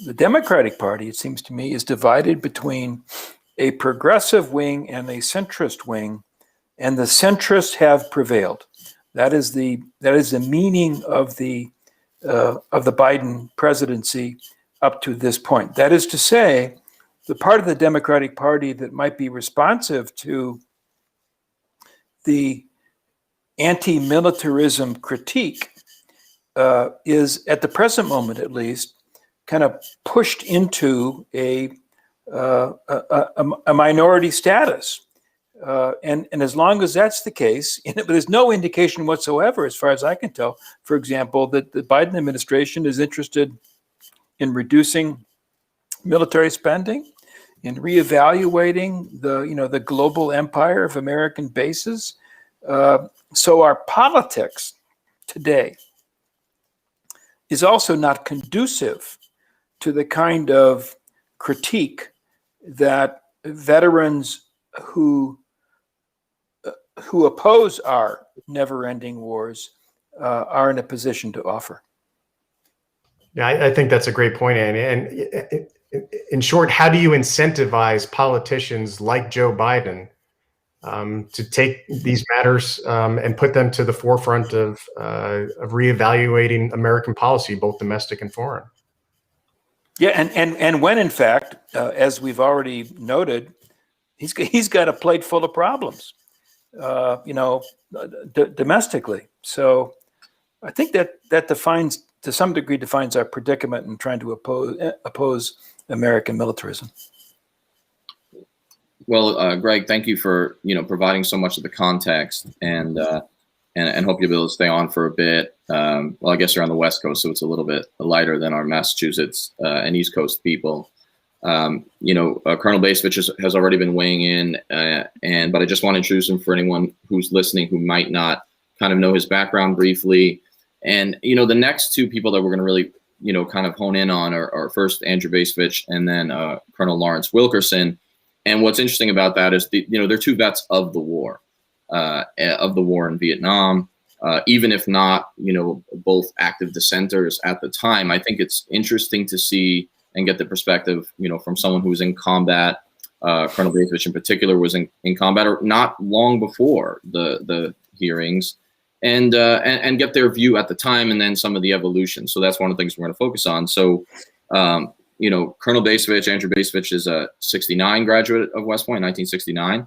The Democratic Party, it seems to me, is divided between a progressive wing and a centrist wing and the centrists have prevailed. That is the meaning of the Biden presidency up to this point. That is to say, the part of the Democratic Party that might be responsive to the anti-militarism critique is, at the present moment at least, kind of pushed into a minority status. And as long as that's the case, but there's no indication whatsoever, as far as I can tell, for example, that the Biden administration is interested in reducing military spending, in reevaluating the global empire of American bases. So our politics today is also not conducive to the kind of critique that veterans who oppose our never-ending wars are in a position to offer. Yeah, I think that's a great point, Annie. And in short, how do you incentivize politicians like Joe Biden to take these matters and put them to the forefront of reevaluating American policy, both domestic and foreign? Yeah, and when in fact, as we've already noted, he's got a plate full of problems, domestically. So I think that defines, to some degree, defines our predicament in trying to oppose American militarism. Well, Greg, thank you for providing so much of the context, and hope you'll be able to stay on for a bit. Well, I guess you're on the West Coast, so it's a little bit lighter than our Massachusetts and East Coast people. Colonel Basevich has already been weighing in, but I just want to introduce him for anyone who's listening who might not kind of know his background briefly. And the next two people that we're going to really kind of hone in on are first Andrew Basevich and then Colonel Lawrence Wilkerson. And what's interesting about that is they're two vets of the war in Vietnam. Even if not, both active dissenters at the time, I think it's interesting to see and get the perspective, from someone who was in combat. Colonel Basevich in particular was in combat or not long before the hearings, and get their view at the time, and then some of the evolution. So that's one of the things we're going to focus on. So, Colonel Basevich, Andrew Basevich, is a 69 graduate of West Point, 1969.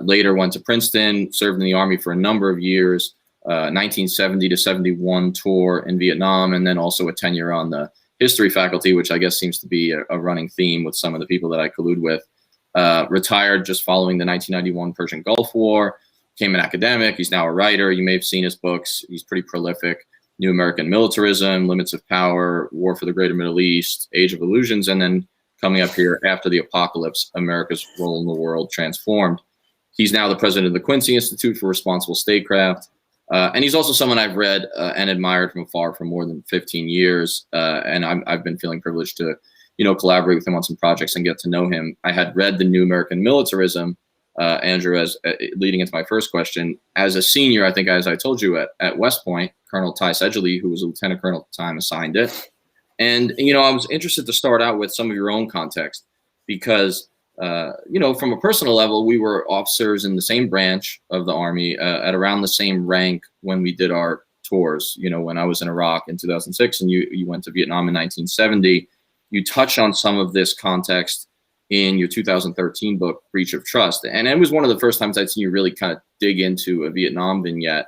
Later went to Princeton, served in the Army for a number of years, 1970 to 71 tour in Vietnam, and then also a tenure on the history faculty, which I guess seems to be a running theme with some of the people that I collude with. Retired just following the 1991 Persian Gulf War, became an academic. He's now a writer. You may have seen his books. He's pretty prolific. New American Militarism, Limits of Power, War for the Greater Middle East, Age of Illusions, and then coming up here, After the Apocalypse, America's Role in the World Transformed. He's now the president of the Quincy Institute for Responsible Statecraft. And he's also someone I've read and admired from afar for more than 15 years. And I've been feeling privileged to, collaborate with him on some projects and get to know him. I had read The New American Militarism, Andrew, as leading into my first question. As a senior, I think, as I told you, at West Point, Colonel Ty Sedgley, who was a lieutenant colonel at the time, assigned it. And, I was interested to start out with some of your own context because, from a personal level, we were officers in the same branch of the Army at around the same rank when we did our tours. When I was in Iraq in 2006 and you went to Vietnam in 1970, you touch on some of this context in your 2013 book, Breach of Trust. And it was one of the first times I'd seen you really kind of dig into a Vietnam vignette.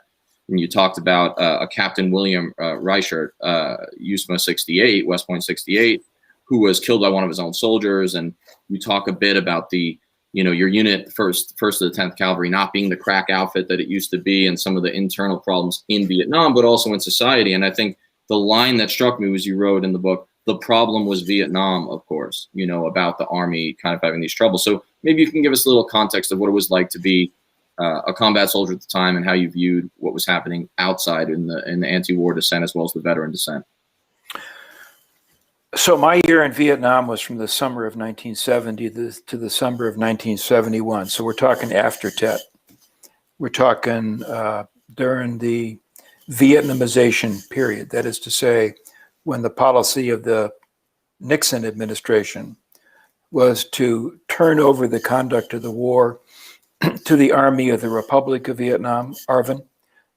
And you talked about a Captain William Reichert, USMA 68, West Point 68, who was killed by one of his own soldiers. And you talk a bit about the, your unit, first of the 10th Cavalry, not being the crack outfit that it used to be, and some of the internal problems in Vietnam, but also in society. And I think the line that struck me was you wrote in the book, the problem was Vietnam, of course, about the Army kind of having these troubles. So maybe you can give us a little context of what it was like to be a combat soldier at the time and how you viewed what was happening outside in the anti-war dissent as well as the veteran dissent. So my year in Vietnam was from the summer of 1970 to the summer of 1971. So we're talking after Tet. We're talking during the Vietnamization period. That is to say, when the policy of the Nixon administration was to turn over the conduct of the war to the Army of the Republic of Vietnam, ARVN,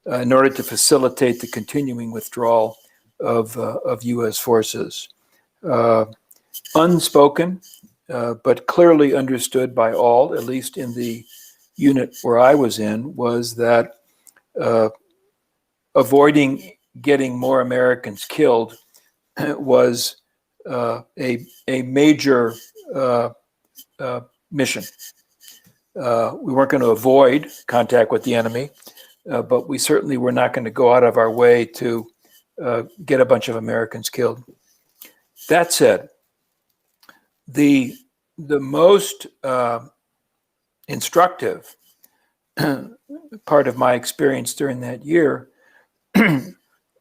in order to facilitate the continuing withdrawal of U.S. forces. Unspoken, but clearly understood by all, at least in the unit where I was in, was that avoiding getting more Americans killed was a major mission. We weren't going to avoid contact with the enemy, but we certainly were not going to go out of our way to get a bunch of Americans killed. That said, the most instructive part of my experience during that year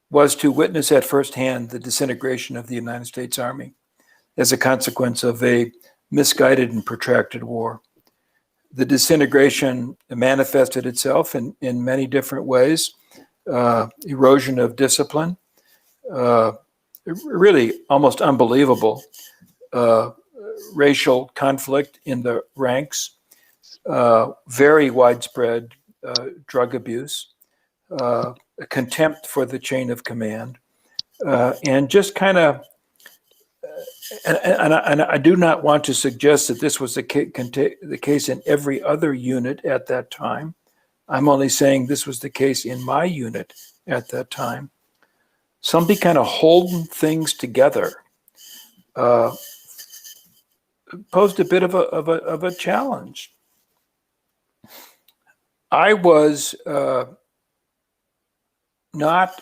was to witness at firsthand the disintegration of the United States Army as a consequence of a misguided and protracted war. The disintegration manifested itself in many different ways. Erosion of discipline, really almost unbelievable. Racial conflict in the ranks, very widespread drug abuse, a contempt for the chain of command, and just kind of, and I do not want to suggest that this was the case in every other unit at that time. I'm only saying this was the case in my unit at that time. Somebody kind of holding things together posed a bit of a challenge. I was not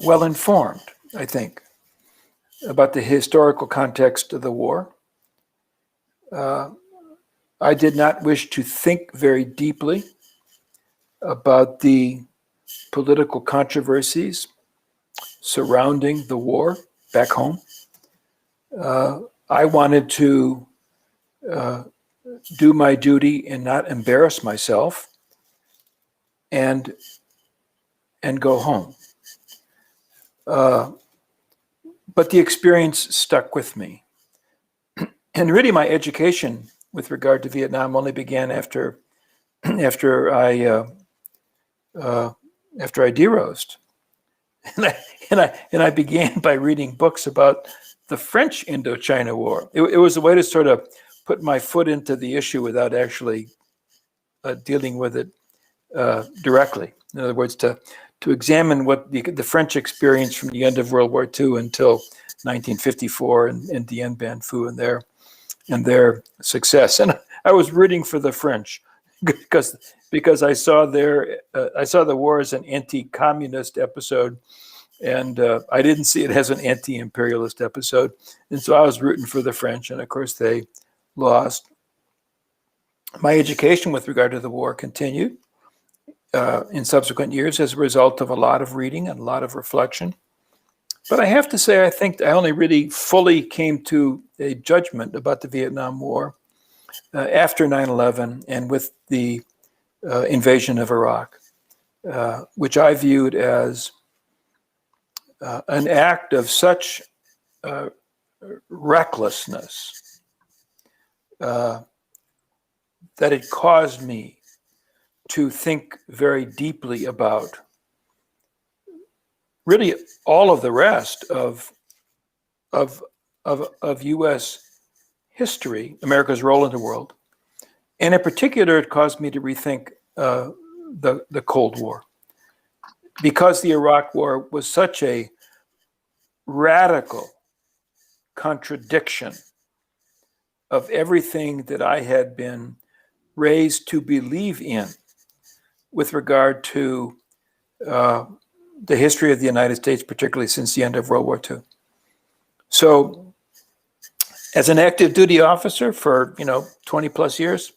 well informed, I think, about the historical context of the war. I did not wish to think very deeply about the political controversies surrounding the war back home. I wanted to do my duty and not embarrass myself and go home. But the experience stuck with me. And really my education with regard to Vietnam only began after I derosed. And I began by reading books about the French Indochina War. It was a way to sort of put my foot into the issue without actually dealing with it directly. In other words, to examine what the French experience from the end of World War II until 1954 and Dien Bien Phu and their success. And I was rooting for the French because I saw the war as an anti-communist episode, and I didn't see it as an anti-imperialist episode. And so I was rooting for the French, and of course they lost. My education with regard to the war continued in subsequent years as a result of a lot of reading and a lot of reflection. But I have to say, I think I only really fully came to a judgment about the Vietnam War after 9/11 and with the invasion of Iraq, which I viewed as an act of such recklessness that it caused me to think very deeply about really all of the rest of U.S. history, America's role in the world. And in particular, it caused me to rethink the Cold War, because the Iraq War was such a radical contradiction of everything that I had been raised to believe in with regard to the history of the United States, particularly since the end of World War II. So as an active duty officer for 20 plus years,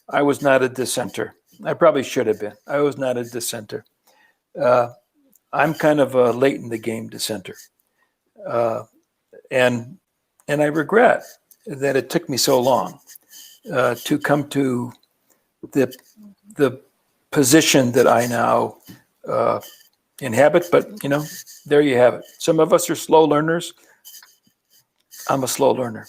I was not a dissenter. I probably should have been. I was not a dissenter. I'm kind of a late in the game dissenter. And I regret that it took me so long to come to the position that I now inhabit. But, there you have it. Some of us are slow learners. I'm a slow learner.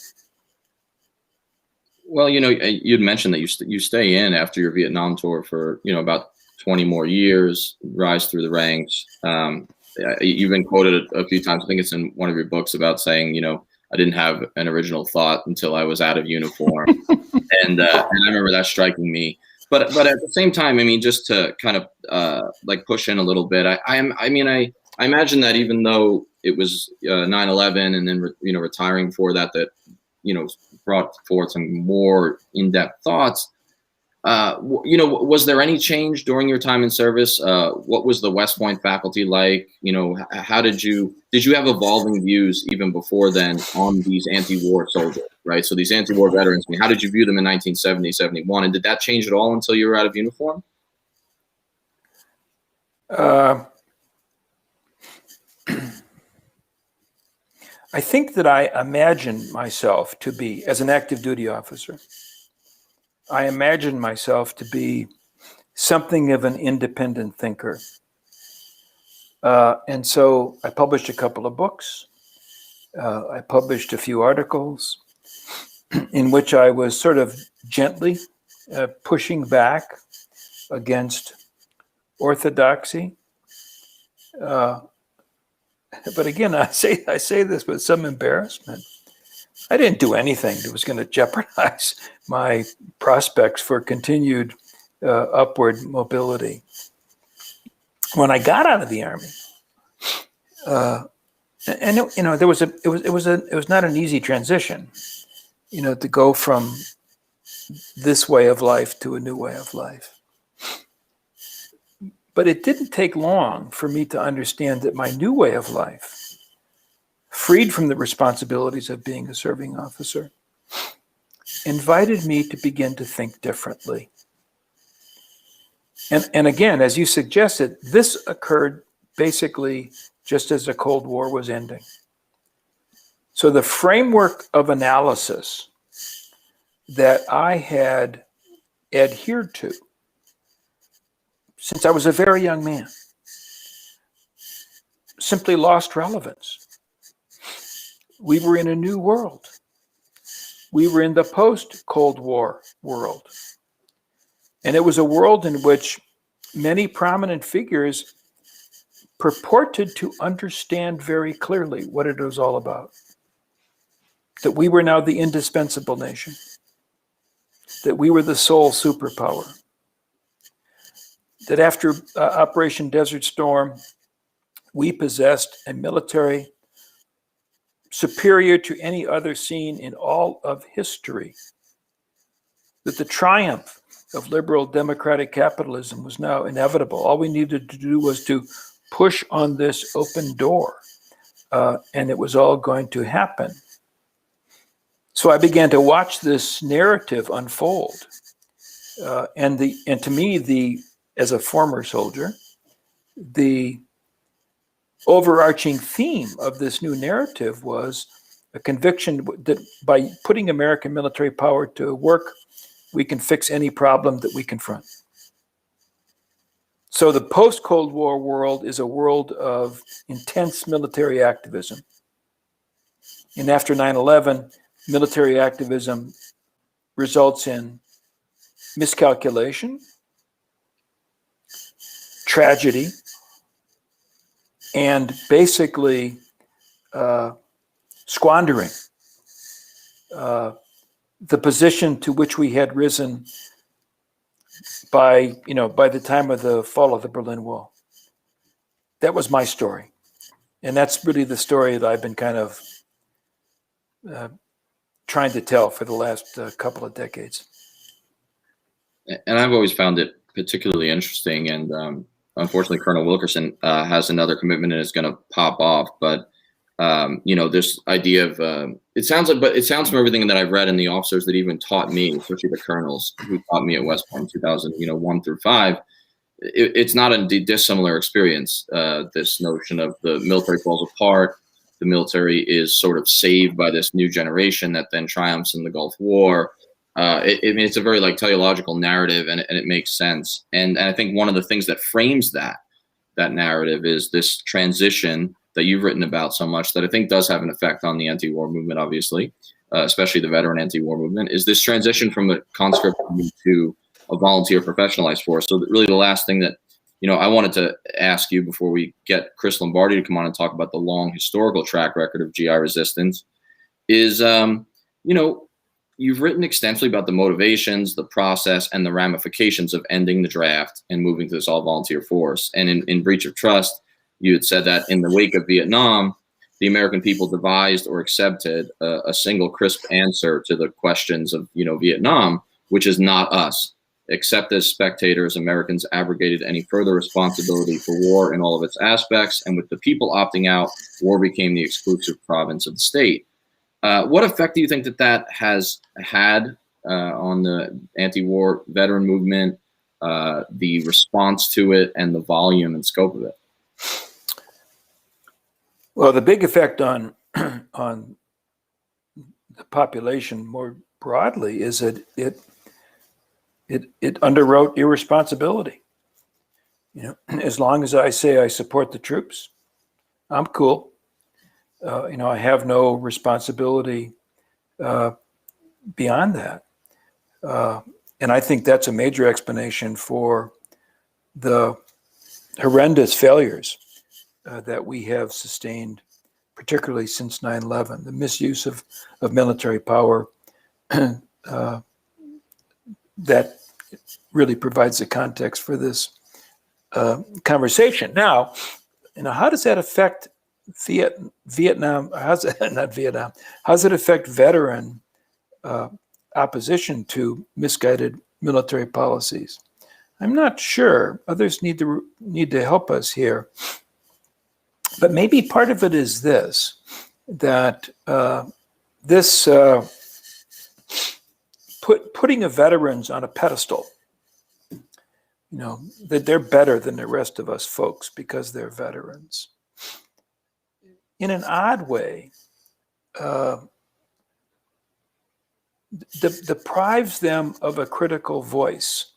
Well, you'd mentioned that you stay in after your Vietnam tour for, about 20 more years, rise through the ranks. You've been quoted a few times. I think it's in one of your books about saying, I didn't have an original thought until I was out of uniform. and I remember that striking me. But at the same time, I mean, just to kind of like push in a little bit, I imagine that even though it was 9/11 and then retiring for that brought forth some more in-depth thoughts. Was there any change during your time in service? What was the West Point faculty like? How did you have evolving views even before then on these anti-war soldiers, right? So these anti-war veterans, how did you view them in 1970, 71? And did that change at all until you were out of uniform? I think that I imagine myself to be, as an active duty officer, I imagine myself to be something of an independent thinker. And so I published a couple of books. I published a few articles in which I was sort of gently pushing back against orthodoxy. But again, I say this with some embarrassment. I didn't do anything that was going to jeopardize my prospects for continued upward mobility. When I got out of the Army, it was not an easy transition, to go from this way of life to a new way of life. But it didn't take long for me to understand that my new way of life, freed from the responsibilities of being a serving officer, invited me to begin to think differently. And again, as you suggested, this occurred basically just as the Cold War was ending. So the framework of analysis that I had adhered to since I was a very young man simply lost relevance. We were in a new world. We were in the post-Cold War world. And it was a world in which many prominent figures purported to understand very clearly what it was all about. That we were now the indispensable nation. That we were the sole superpower. That after Operation Desert Storm, we possessed a military superior to any other seen in all of history. That the triumph of liberal democratic capitalism was now inevitable. All we needed to do was to push on this open door, and it was all going to happen. So I began to watch this narrative unfold, and to me, as a former soldier, the overarching theme of this new narrative was a conviction that by putting American military power to work, we can fix any problem that we confront. So the post-Cold War world is a world of intense military activism. And after 9/11, military activism results in miscalculation, tragedy, and basically squandering the position to which we had risen by the time of the fall of the Berlin Wall. That was my story. And that's really the story that I've been kind of trying to tell for the last couple of decades. And I've always found it particularly interesting. And unfortunately, Colonel Wilkerson has another commitment and is going to pop off. But this idea of it sounds from everything that I've read in the officers that even taught me, especially the colonels who taught me at West Point 2001 through 5. It's not a dissimilar experience. This notion of the military falls apart, the military is sort of saved by this new generation that then triumphs in the Gulf War. It's a very teleological narrative, and it makes sense. And I think one of the things that frames that narrative is this transition that you've written about so much that I think does have an effect on the anti-war movement, obviously, especially the veteran anti-war movement, is this transition from a conscript to a volunteer professionalized force. So really the last thing that, I wanted to ask you before we get Chris Lombardi to come on and talk about the long historical track record of GI resistance is, you've written extensively about the motivations, the process, and the ramifications of ending the draft and moving to this all-volunteer force. And in Breach of Trust, you had said that in the wake of Vietnam, the American people devised or accepted a single crisp answer to the questions of, Vietnam, which is not us. Except as spectators, Americans abrogated any further responsibility for war in all of its aspects, and with the people opting out, war became the exclusive province of the state. What effect do you think that has had on the anti-war veteran movement, the response to it, and the volume and scope of it? Well, the big effect on on the population more broadly is that it underwrote irresponsibility. As long as I say I support the troops, I'm cool. I have no responsibility beyond that. And I think that's a major explanation for the horrendous failures that we have sustained, particularly since 9/11, the misuse of military power that really provides the context for this conversation. Now, how does that affect Vietnam? Not Vietnam. How does it affect veteran opposition to misguided military policies? I'm not sure. Others need to help us here. But maybe part of it is this, that putting the veterans on a pedestal, that they're better than the rest of us folks because they're veterans, in an odd way, deprives them of a critical voice.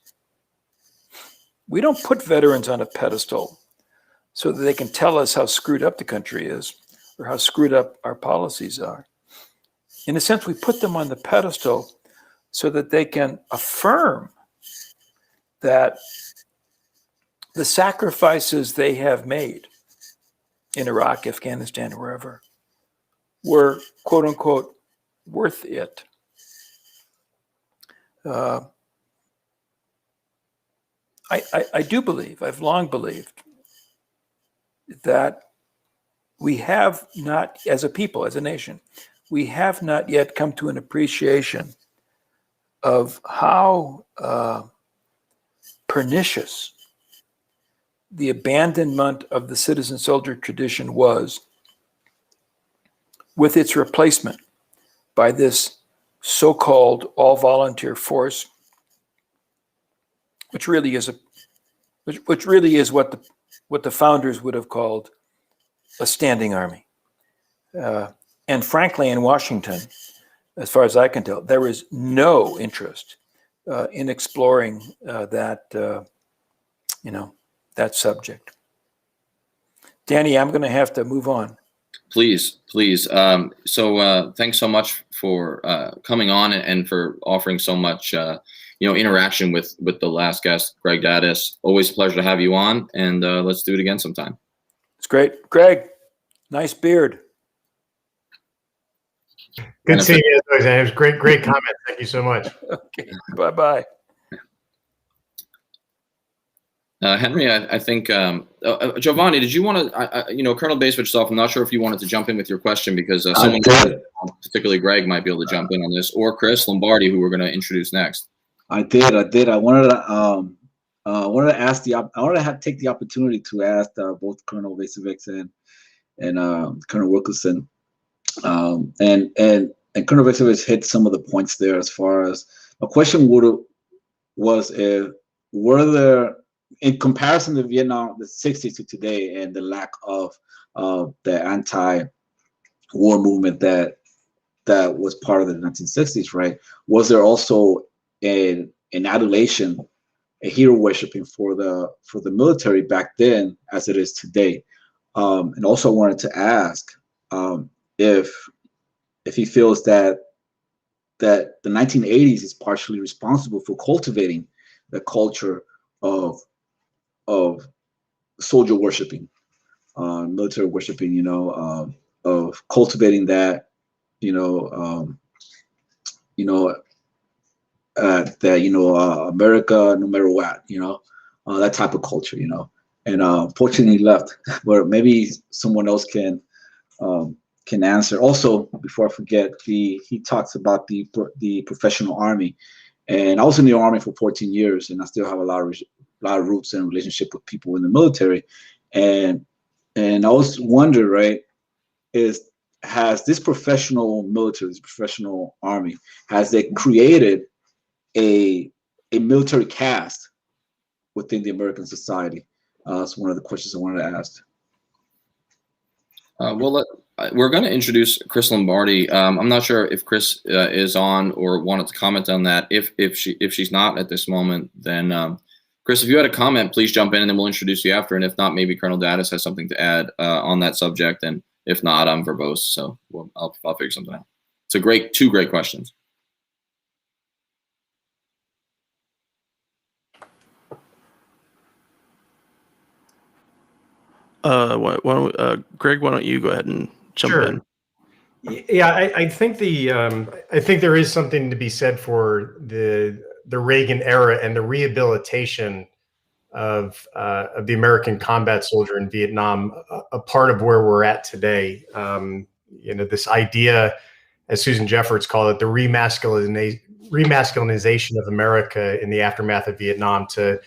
We don't put veterans on a pedestal so that they can tell us how screwed up the country is or how screwed up our policies are. In a sense, we put them on the pedestal so that they can affirm that the sacrifices they have made in Iraq, Afghanistan, or wherever were, quote unquote, worth it. I do believe, I've long believed, that we have not, as a people, as a nation, we have not yet come to an appreciation of how pernicious the abandonment of the citizen soldier tradition was, with its replacement by this so-called all-volunteer force, which really is what the founders would have called a standing army. And frankly, in Washington, as far as I can tell, there is no interest in exploring that subject. Danny, I'm going to have to move on. Please. So thanks so much for coming on and for offering so much interaction with the last guest, Greg Daddis. Always a pleasure to have you on, and let's do it again sometime. It's great. Greg, nice beard. Good seeing you. It was great comment. Thank you so much. Okay, bye-bye. Henry, I think, Jovanni, did you want to, Colonel Basevich stuff, I'm not sure if you wanted to jump in with your question, because someone, particularly Greg, might be able to jump in on this, or Chris Lombardi, who we're going to introduce next. I did. I wanted to take the opportunity to ask both Colonel Basevich and Colonel Wilkerson, and Colonel Basevich hit some of the points there. As far as my question was, were there, in comparison to Vietnam, the 60s to today, and the lack of the anti-war movement that was part of the 1960s, right? Was there also an adulation, a hero worshiping for the military back then as it is today? And also, I wanted to ask if he feels that that the 1980s is partially responsible for cultivating the culture of soldier worshiping, military worshiping, of cultivating that, America, no matter what, that type of culture, and fortunately left, but maybe someone else can answer. Also, before I forget, he talks about the professional army, and I was in the army for 14 years, and I still have a lot of roots and relationship with people in the military, and I always wonder, right, has this professional military, this professional army, has they created a military caste within the American society? That's one of the questions I wanted to ask. We're going to introduce Chris Lombardi. I'm not sure if Chris is on or wanted to comment on that. If she's not at this moment, then Chris, if you had a comment, please jump in, and then we'll introduce you after. And if not, maybe Colonel Daddis has something to add on that subject. And if not, I'm verbose, so I'll figure something out. It's two great questions. Greg, why don't you go ahead and jump in? Yeah, I think I think there is something to be said for the Reagan era and the rehabilitation of the American combat soldier in Vietnam, a part of where we're at today. This idea, as Susan Jeffords called it, the remasculinization of America in the aftermath of Vietnam, to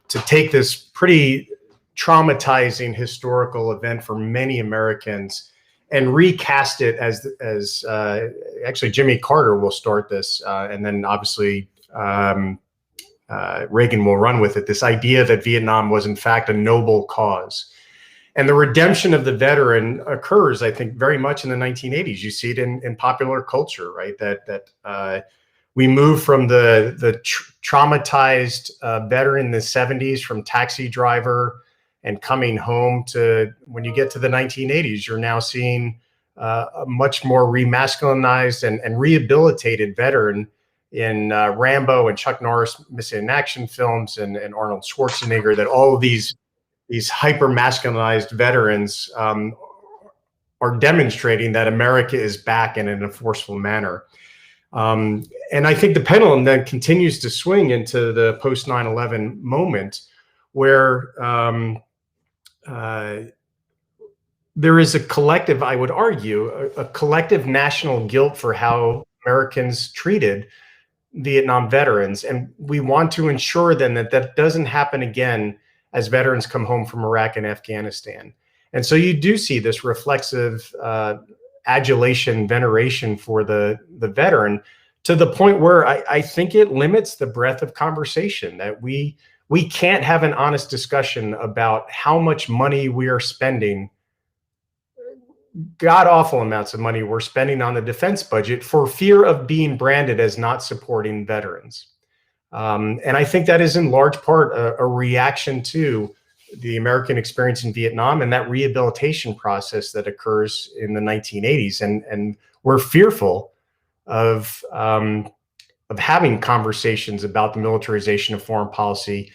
take this pretty traumatizing historical event for many Americans and recast it as actually Jimmy Carter will start this, and then obviously Reagan will run with it. This idea that Vietnam was in fact a noble cause, and the redemption of the veteran occurs, I think, very much in the 1980s. You see it in popular culture, right? That we move from the traumatized veteran in the 70s, from Taxi Driver and Coming Home, to when you get to the 1980s, you're now seeing a much more remasculinized and rehabilitated veteran in Rambo and Chuck Norris Missing in Action films, and Arnold Schwarzenegger, that all of these hyper masculinized veterans are demonstrating that America is back in a forceful manner. And I think the pendulum then continues to swing into the post 9/11 moment, where there is a collective, I would argue, a collective national guilt for how Americans treated Vietnam veterans. And we want to ensure then that doesn't happen again as veterans come home from Iraq and Afghanistan. And so you do see this reflexive adulation, veneration for the veteran, to the point where I think it limits the breadth of conversation, that we can't have an honest discussion about how much money we are spending, god awful amounts of money we're spending on the defense budget, for fear of being branded as not supporting veterans. And I think that is in large part a reaction to the American experience in Vietnam and that rehabilitation process that occurs in the 1980s. And we're fearful of having conversations about the militarization of foreign policy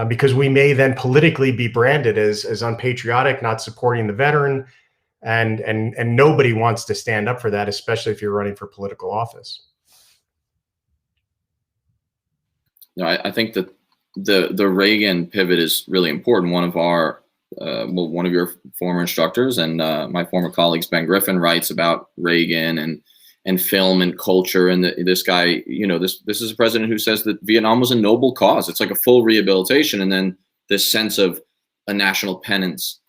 because we may then politically be branded as unpatriotic, not supporting the veteran, and nobody wants to stand up for that, especially if you're running for political office. No, I think that the Reagan pivot is really important. One of your former instructors and my former colleagues, Ben Griffin, writes about Reagan and film and culture. And this guy, this is a president who says that Vietnam was a noble cause. It's like a full rehabilitation, and then this sense of a national penance.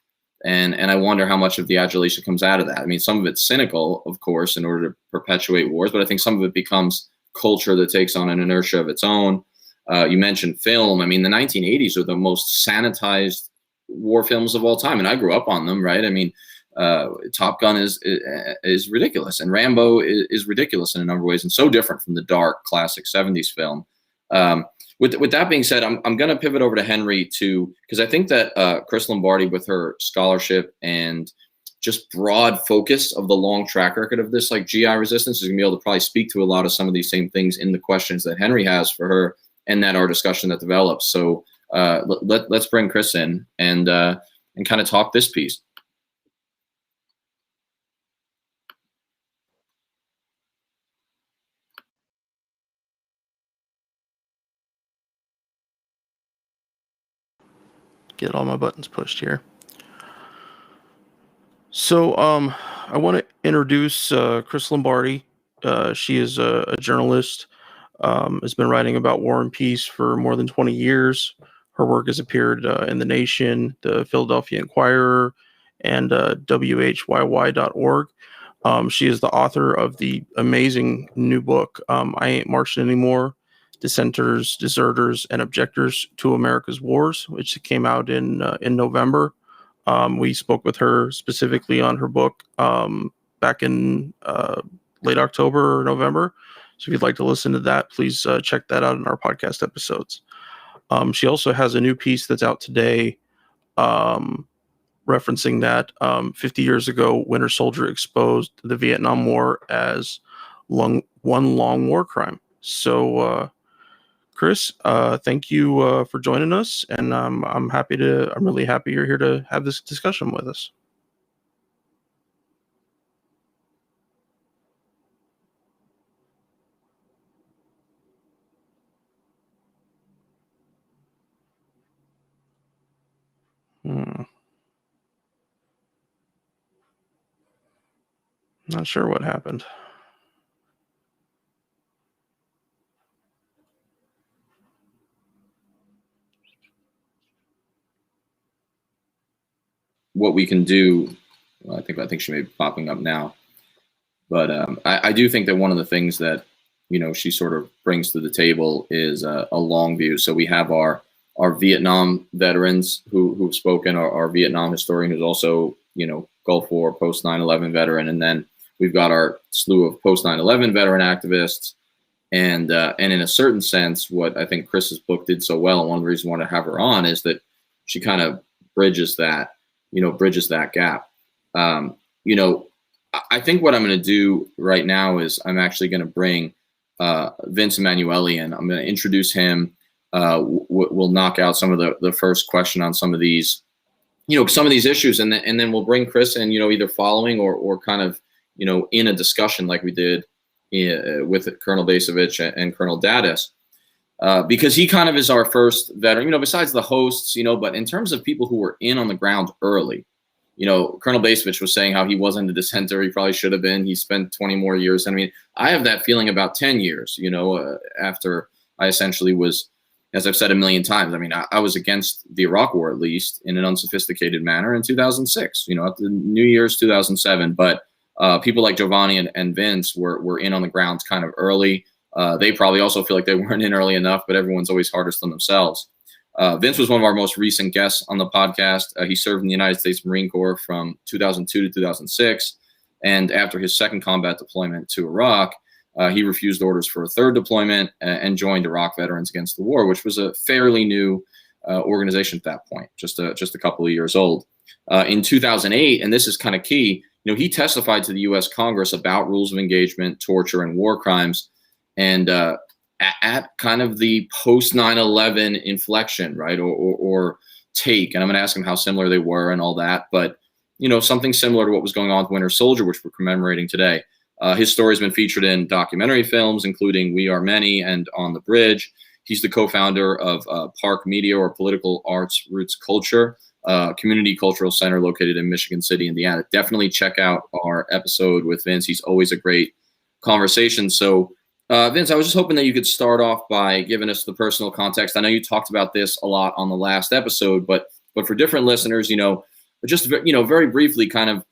And I wonder how much of the adulation comes out of that. I mean, some of it's cynical, of course, in order to perpetuate wars, but I think some of it becomes culture that takes on an inertia of its own. You mentioned film. I mean, the 1980s are the most sanitized war films of all time, and I grew up on them, right? I mean, Top Gun is ridiculous, and Rambo is ridiculous in a number of ways, and so different from the dark classic 70s film. With that being said, I'm going to pivot over to Henry because I think that Chris Lombardi, with her scholarship and just broad focus of the long track record of this like GI resistance is gonna be able to probably speak to a lot of some of these same things in the questions that Henry has for her and that our discussion that develops. So let's bring Chris in and kind of talk this piece. Get all my buttons pushed here. So I want to introduce Chris Lombardi. She is a journalist, has been writing about war and peace for more than 20 years. Her work has appeared in The Nation, the Philadelphia Inquirer, and WHYY.org. She is the author of the amazing new book, I Ain't Marching Anymore, Dissenters, Deserters, and Objectors to America's Wars, which came out in November. We spoke with her specifically on her book back in late October or November. So if you'd like to listen to that, please check that out in our podcast episodes. She also has a new piece that's out today referencing that 50 years ago, Winter Soldier exposed the Vietnam War as one long war crime. So, Chris, thank you for joining us, and I'm really happy you're here to have this discussion with us. Not sure what happened. What we can do, well, I think she may be popping up now, but I do think that one of the things that she sort of brings to the table is a long view. So we have our Vietnam veterans who've spoken, our Vietnam historian who's also Gulf War post 9/11 veteran, and then we've got our slew of post 9/11 veteran activists, and in a certain sense, what I think Chris's book did so well, and one of the reasons I want to have her on is that she kind of bridges that gap. I think what I'm going to do right now is I'm actually going to bring Vince Emanuele in. I'm going to introduce him. We'll knock out some of the first question on some of these, some of these issues, and then we'll bring Chris in, either following or kind of, in a discussion like we did with Colonel Basevich and Colonel Daddis. Because he kind of is our first veteran, besides the hosts, but in terms of people who were in on the ground early, Colonel Basevich was saying how he wasn't a dissenter. He probably should have been. He spent 20 more years. I mean, I have that feeling about 10 years, after I essentially was, as I've said a million times, I mean, I was against the Iraq War, at least in an unsophisticated manner in 2006, at the New Year's 2007. But people like Jovanni and Vince were in on the ground kind of early. They probably also feel like they weren't in early enough, but everyone's always hardest on themselves. Vince was one of our most recent guests on the podcast. He served in the United States Marine Corps from 2002 to 2006. And after his second combat deployment to Iraq, he refused orders for a third deployment and joined Iraq Veterans Against the War, which was a fairly new organization at that point, just a couple of years old. In 2008, and this is kind of key, he testified to the U.S. Congress about rules of engagement, torture, and war crimes. And at kind of the post 9/11 inflection, right, or take, and I'm going to ask him how similar they were and all that, but something similar to what was going on with Winter Soldier, which we're commemorating today. His story has been featured in documentary films, including We Are Many and On the Bridge. He's the co-founder of Park Media, or Political Arts Roots Culture, community cultural center located in Michigan City, Indiana. Definitely check out our episode with Vince. He's always a great conversation. So Vince, I was just hoping that you could start off by giving us the personal context. I know you talked about this a lot on the last episode, but for different listeners, just very briefly, kind of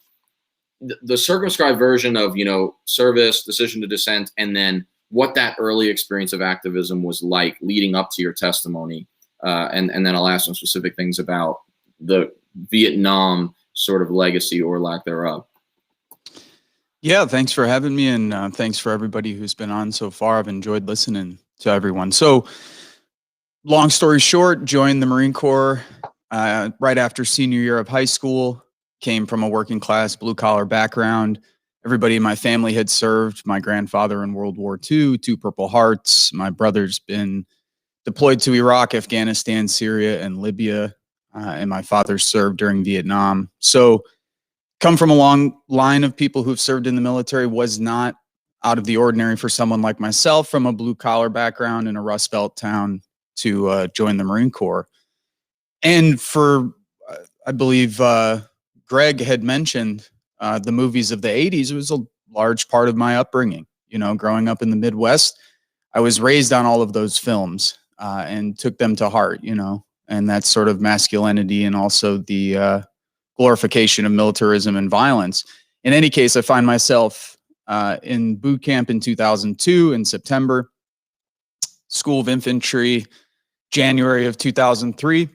the circumscribed version of service, decision to dissent, and then what that early experience of activism was like leading up to your testimony, and then I'll ask some specific things about the Vietnam sort of legacy or lack thereof. Yeah, thanks for having me, and thanks for everybody who's been on so far. I've enjoyed listening to everyone. So, long story short, joined the Marine Corps right after senior year of high school, came from a working class, blue collar background. Everybody in my family had served. My grandfather in World War II, 2 Purple Hearts. My brother's been deployed to Iraq, Afghanistan, Syria, and Libya. And my father served during Vietnam. So come from a long line of people who've served in the military. Was not out of the ordinary for someone like myself from a blue collar background in a Rust Belt town to join the Marine Corps. And for, I believe Greg had mentioned the movies of the 80s. It was a large part of my upbringing. You know, growing up in the Midwest, I was raised on all of those films and took them to heart, you know, and that sort of masculinity and also the glorification of militarism and violence. In any case, I find myself in boot camp in 2002 in September, School of Infantry, January of 2003.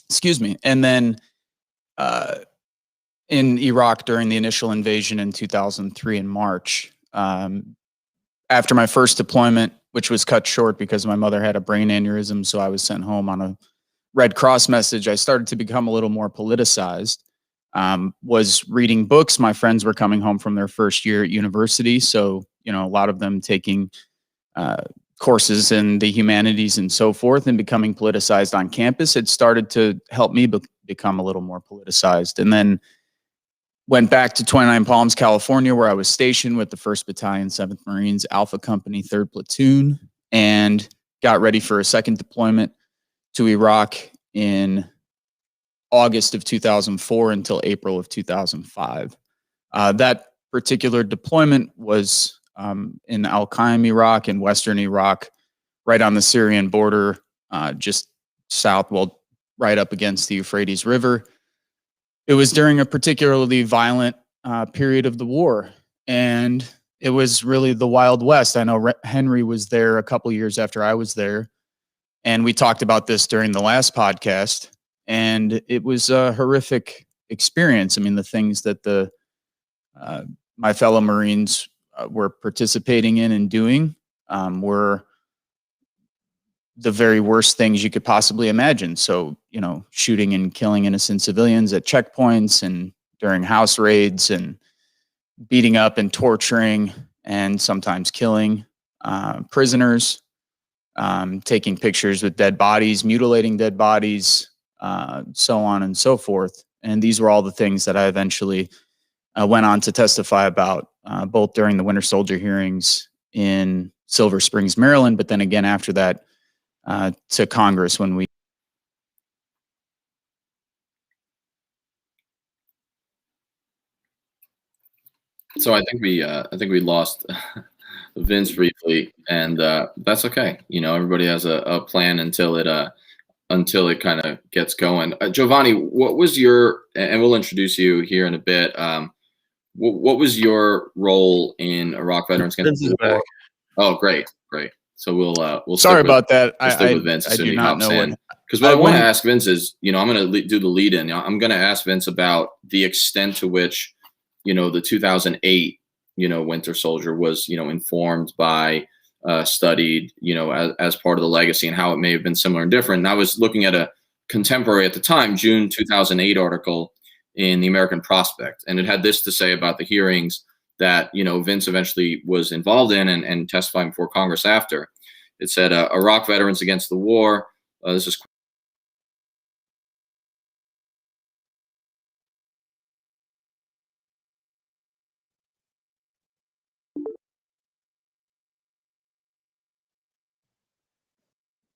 Excuse me. And then in Iraq during the initial invasion in 2003 in March. After my first deployment, which was cut short because my mother had a brain aneurysm, so I was sent home on a Red Cross message, I started to become a little more politicized. Was reading books. My friends were coming home from their first year at university, so you know, a lot of them taking courses in the humanities and so forth, and becoming politicized on campus. It started to help me become a little more politicized, and then went back to 29 Palms, California, where I was stationed with the 1st Battalion, 7th Marines, Alpha Company, 3rd Platoon, and got ready for a second deployment to Iraq in August of 2004 until April of 2005. That particular deployment was in Al-Qaim, Iraq, in Western Iraq, right on the Syrian border, just south, well, right up against the Euphrates River. It was during a particularly violent period of the war, and it was really the Wild West. I know Henry was there a couple years after I was there, and we talked about this during the last podcast, and it was a horrific experience. I mean, the things that my fellow Marines were participating in and doing were the very worst things you could possibly imagine. So, you know, shooting and killing innocent civilians at checkpoints and during house raids, and beating up and torturing and sometimes killing prisoners, taking pictures with dead bodies, mutilating dead bodies, so on and so forth. And these were all the things that I eventually went on to testify about, both during the Winter Soldier hearings in Silver Springs, Maryland, but then again after that, to Congress when we. So I think we lost Vince briefly, and that's okay. You know, everybody has a plan until it kind of gets going. Jovanni, what was your, and we'll introduce you here in a bit. What was your role in Iraq Veterans Against the War? Oh, great. So we'll Sorry about that. We'll stick with Vince as soon as he hops in. Because what I want to ask Vince is, you know, I'm going to do the lead in. I'm going to ask Vince about the extent to which, you know, the 2008, you know, Winter Soldier was, you know, informed by, studied, you know, as part of the legacy, and how it may have been similar and different. And I was looking at a contemporary at the time, June 2008 article in the American Prospect, and it had this to say about the hearings that, you know, Vince eventually was involved in and testifying before Congress after. It said, Iraq Veterans Against the War. This is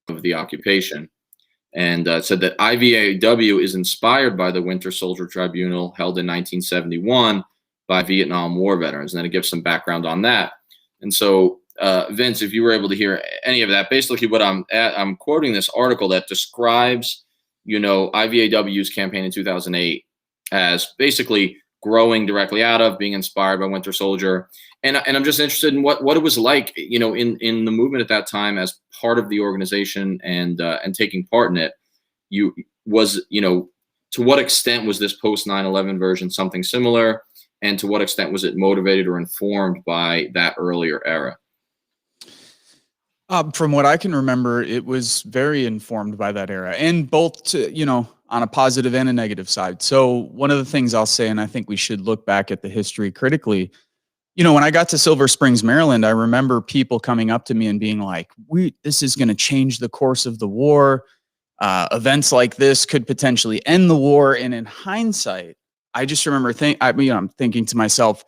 of the occupation. And said that IVAW is inspired by the Winter Soldier Tribunal held in 1971 by Vietnam War veterans. And then it gives some background on that. And so, Vince, if you were able to hear any of that, basically what I'm quoting this article that describes, you know, IVAW's campaign in 2008 as basically growing directly out of, being inspired by Winter Soldier. And I'm just interested in what it was like, you know, in the movement at that time as part of the organization and taking part in it. You know, to what extent was this post 9/11 version something similar, and to what extent was it motivated or informed by that earlier era? From what I can remember, it was very informed by that era, and both on a positive and a negative side. So one of the things I'll say, and I think we should look back at the history critically, when I got to Silver Springs, Maryland, I remember people coming up to me and being like, this is going to change the course of the war. Events like this could potentially end the war. And in hindsight, I just remember I'm thinking to myself,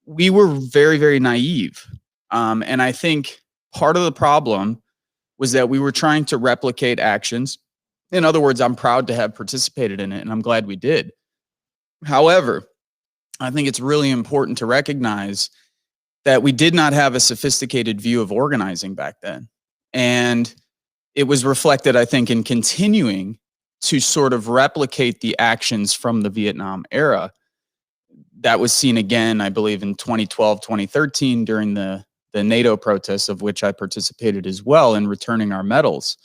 we were very, very naive. And I think part of the problem was that we were trying to replicate actions. In other words, I'm proud to have participated in it, and I'm glad we did. However, I think it's really important to recognize that we did not have a sophisticated view of organizing back then. And it was reflected, I think, in continuing to sort of replicate the actions from the Vietnam era. That was seen again, I believe, in 2012, 2013 during the NATO protests, of which I participated as well, in returning our medals.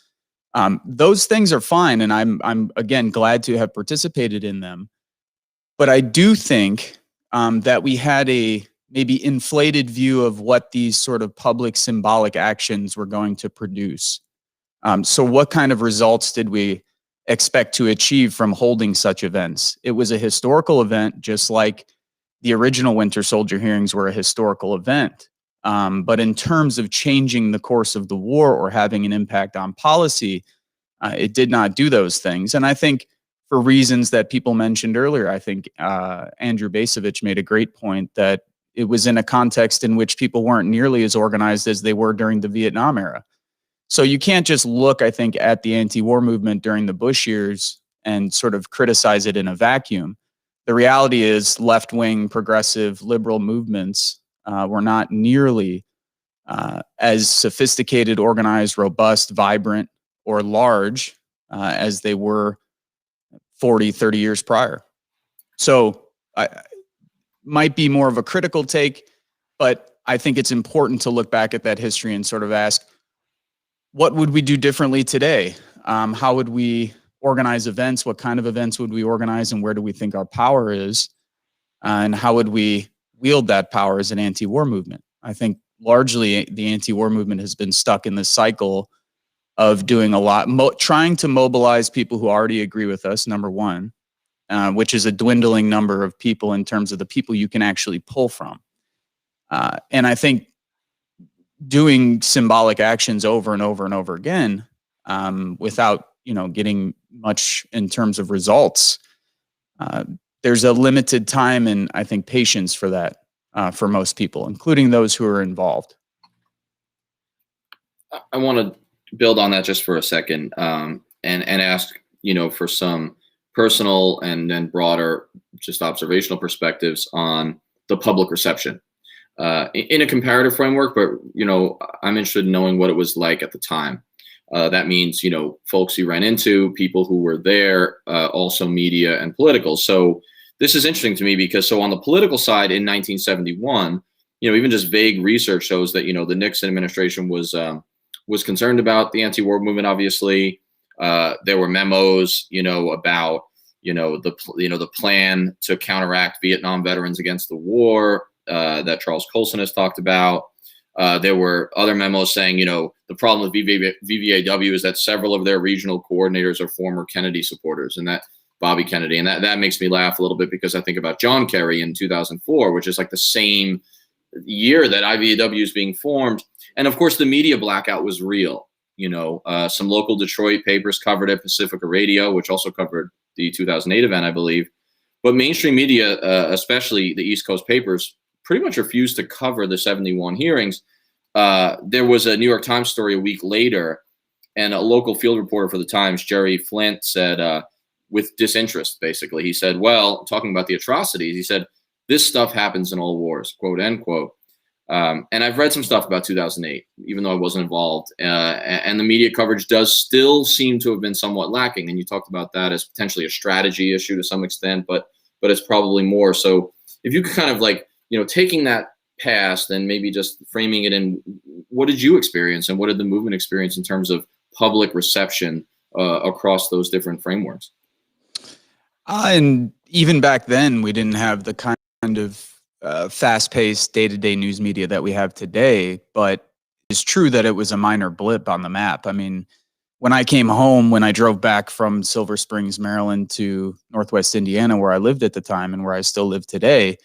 Those things are fine, and I'm again glad to have participated in them. But I do think that we had a maybe inflated view of what these sort of public symbolic actions were going to produce. So what kind of results did we expect to achieve from holding such events? It was a historical event, just like the original Winter Soldier hearings were a historical event. But in terms of changing the course of the war or having an impact on policy, it did not do those things. And I think for reasons that people mentioned earlier, I think Andrew Basevich made a great point that it was in a context in which people weren't nearly as organized as they were during the Vietnam era. So you can't just look, I think, at the anti-war movement during the Bush years and sort of criticize it in a vacuum. The reality is left-wing, progressive, liberal movements were not nearly as sophisticated, organized, robust, vibrant, or large as they were 40, 30 years prior. So might be more of a critical take, but I think it's important to look back at that history and sort of ask, what would we do differently today? How would we organize events? What kind of events would we organize, and where do we think our power is? And how would we wield that power as an anti-war movement? I think largely the anti-war movement has been stuck in this cycle of doing a lot, trying to mobilize people who already agree with us, number one, which is a dwindling number of people in terms of the people you can actually pull from. And I think doing symbolic actions over and over and over again without getting much in terms of results, there's a limited time and I think patience for that for most people, including those who are involved. I want to build on that just for a second and ask, for some personal and then broader, just observational perspectives on the public reception in a comparative framework. But, I'm interested in knowing what it was like at the time. That means, folks you ran into, people who were there, also media and political. So this is interesting to me because on the political side in 1971, even just vague research shows that, the Nixon administration was concerned about the anti-war movement. Obviously, there were memos, about, the plan to counteract Vietnam veterans against the war that Charles Colson has talked about. There were other memos saying, the problem with VVAW is that several of their regional coordinators are former Kennedy supporters, and that Bobby Kennedy. And that makes me laugh a little bit because I think about John Kerry in 2004, which is like the same year that IVAW is being formed. And of course, the media blackout was real. Some local Detroit papers covered it, Pacifica Radio, which also covered the 2008 event, I believe. But mainstream media, especially the East Coast papers, pretty much refused to cover the 71 hearings. There was a New York Times story a week later, and a local field reporter for the Times, Jerry Flint, said, with disinterest, basically, he said, well, talking about the atrocities, he said, this stuff happens in all wars, quote, end quote. And I've read some stuff about 2008, even though I wasn't involved. And the media coverage does still seem to have been somewhat lacking. And you talked about that as potentially a strategy issue to some extent, but it's probably more. So if you could kind of taking that past and maybe just framing it in, what did you experience and what did the movement experience in terms of public reception across those different frameworks? And even back then, we didn't have the kind of fast-paced day-to-day news media that we have today. But is true that it was a minor blip on the map. I mean, when I came home, when I drove back from Silver Springs, Maryland to Northwest Indiana, where I lived at the time and where I still live today,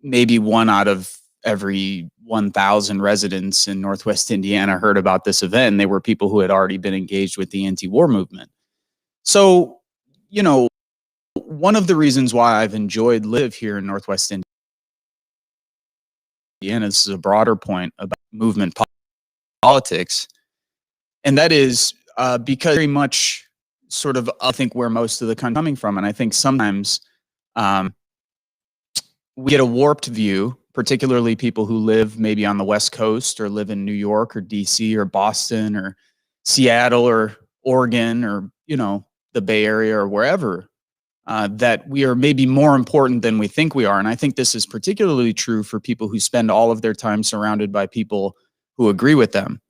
maybe 1 out of every 1,000 residents in Northwest Indiana heard about this event. And they were people who had already been engaged with the anti-war movement. So, you know, one of the reasons why I've enjoyed live here in Northwest Indiana, this is a broader point about movement politics, and that is because very much sort of, I think, where most of the country is coming from. And I think sometimes we get a warped view, particularly people who live maybe on the West Coast or live in New York or DC or Boston or Seattle or Oregon or, you know, the Bay Area or wherever, that we are maybe more important than we think we are. And I think this is particularly true for people who spend all of their time surrounded by people who agree with them.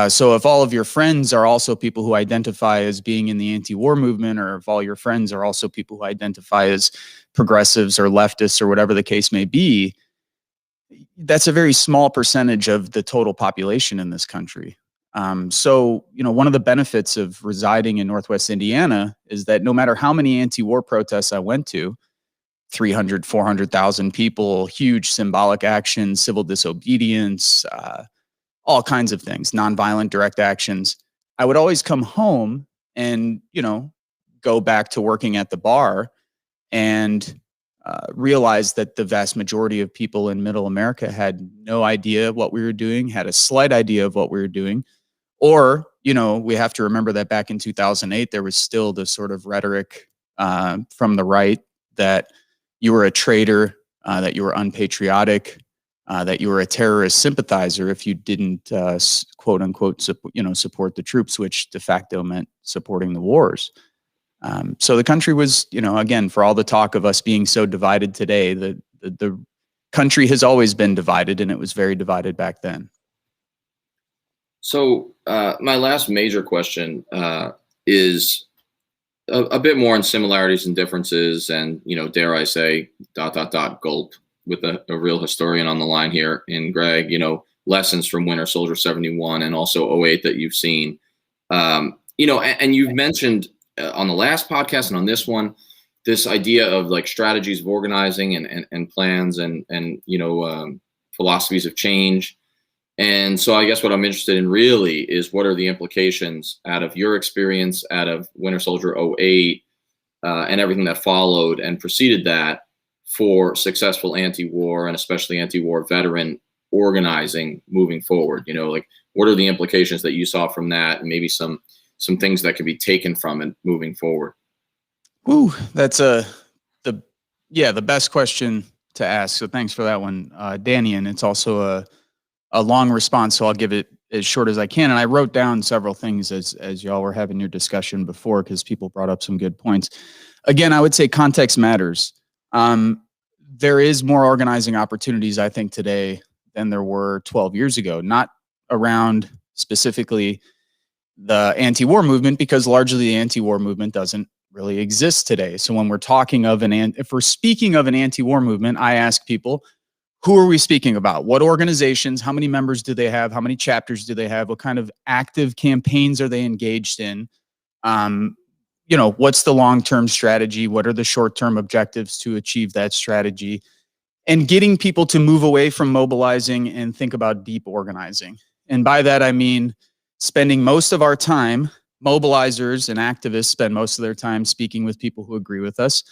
So if all of your friends are also people who identify as being in the anti-war movement, or if all your friends are also people who identify as progressives or leftists or whatever the case may be, that's a very small percentage of the total population in this country. So, you know, one of the benefits of residing in Northwest Indiana is that no matter how many anti-war protests I went to, 300, 400,000 people, huge symbolic action, civil disobedience, all kinds of things, nonviolent direct actions, I would always come home and, you know, go back to working at the bar and realize that the vast majority of people in middle America had no idea what we were doing, had a slight idea of what we were doing. Or, you know, we have to remember that back in 2008, there was still the sort of rhetoric from the right that you were a traitor, that you were unpatriotic, that you were a terrorist sympathizer if you didn't, quote unquote, support the troops, which de facto meant supporting the wars. So the country was, you know, again, for all the talk of us being so divided today, the country has always been divided, and it was very divided back then. So my last major question is a bit more on similarities and differences, and, you know, dare I say, ... gulp, with a real historian on the line here in Greg, you know, lessons from Winter Soldier 71 and also 08 that you've seen. You know, and you've mentioned on the last podcast and on this one, this idea of like strategies of organizing and plans and you know, philosophies of change. And so I guess what I'm interested in really is what are the implications out of your experience, out of Winter Soldier 08, and everything that followed and preceded that for successful anti-war and especially anti-war veteran organizing moving forward. You know, like what are the implications that you saw from that, and maybe some things that could be taken from it moving forward? Ooh, that's the best question to ask. So thanks for that one, Danny. And it's also a long response, so I'll give it as short as I can. And I wrote down several things as y'all were having your discussion before, because people brought up some good points. Again, I would say context matters. There is more organizing opportunities, I think, today than there were 12 years ago, not around specifically the anti-war movement, because largely the anti-war movement doesn't really exist today. So when we're talking of if we're speaking of an anti-war movement, I ask people, who are we speaking about? What organizations? How many members do they have? How many chapters do they have? What kind of active campaigns are they engaged in? You know, what's the long-term strategy? What are the short-term objectives to achieve that strategy? And getting people to move away from mobilizing and think about deep organizing. And by that, I mean spending most of our time, mobilizers and activists spend most of their time speaking with people who agree with us.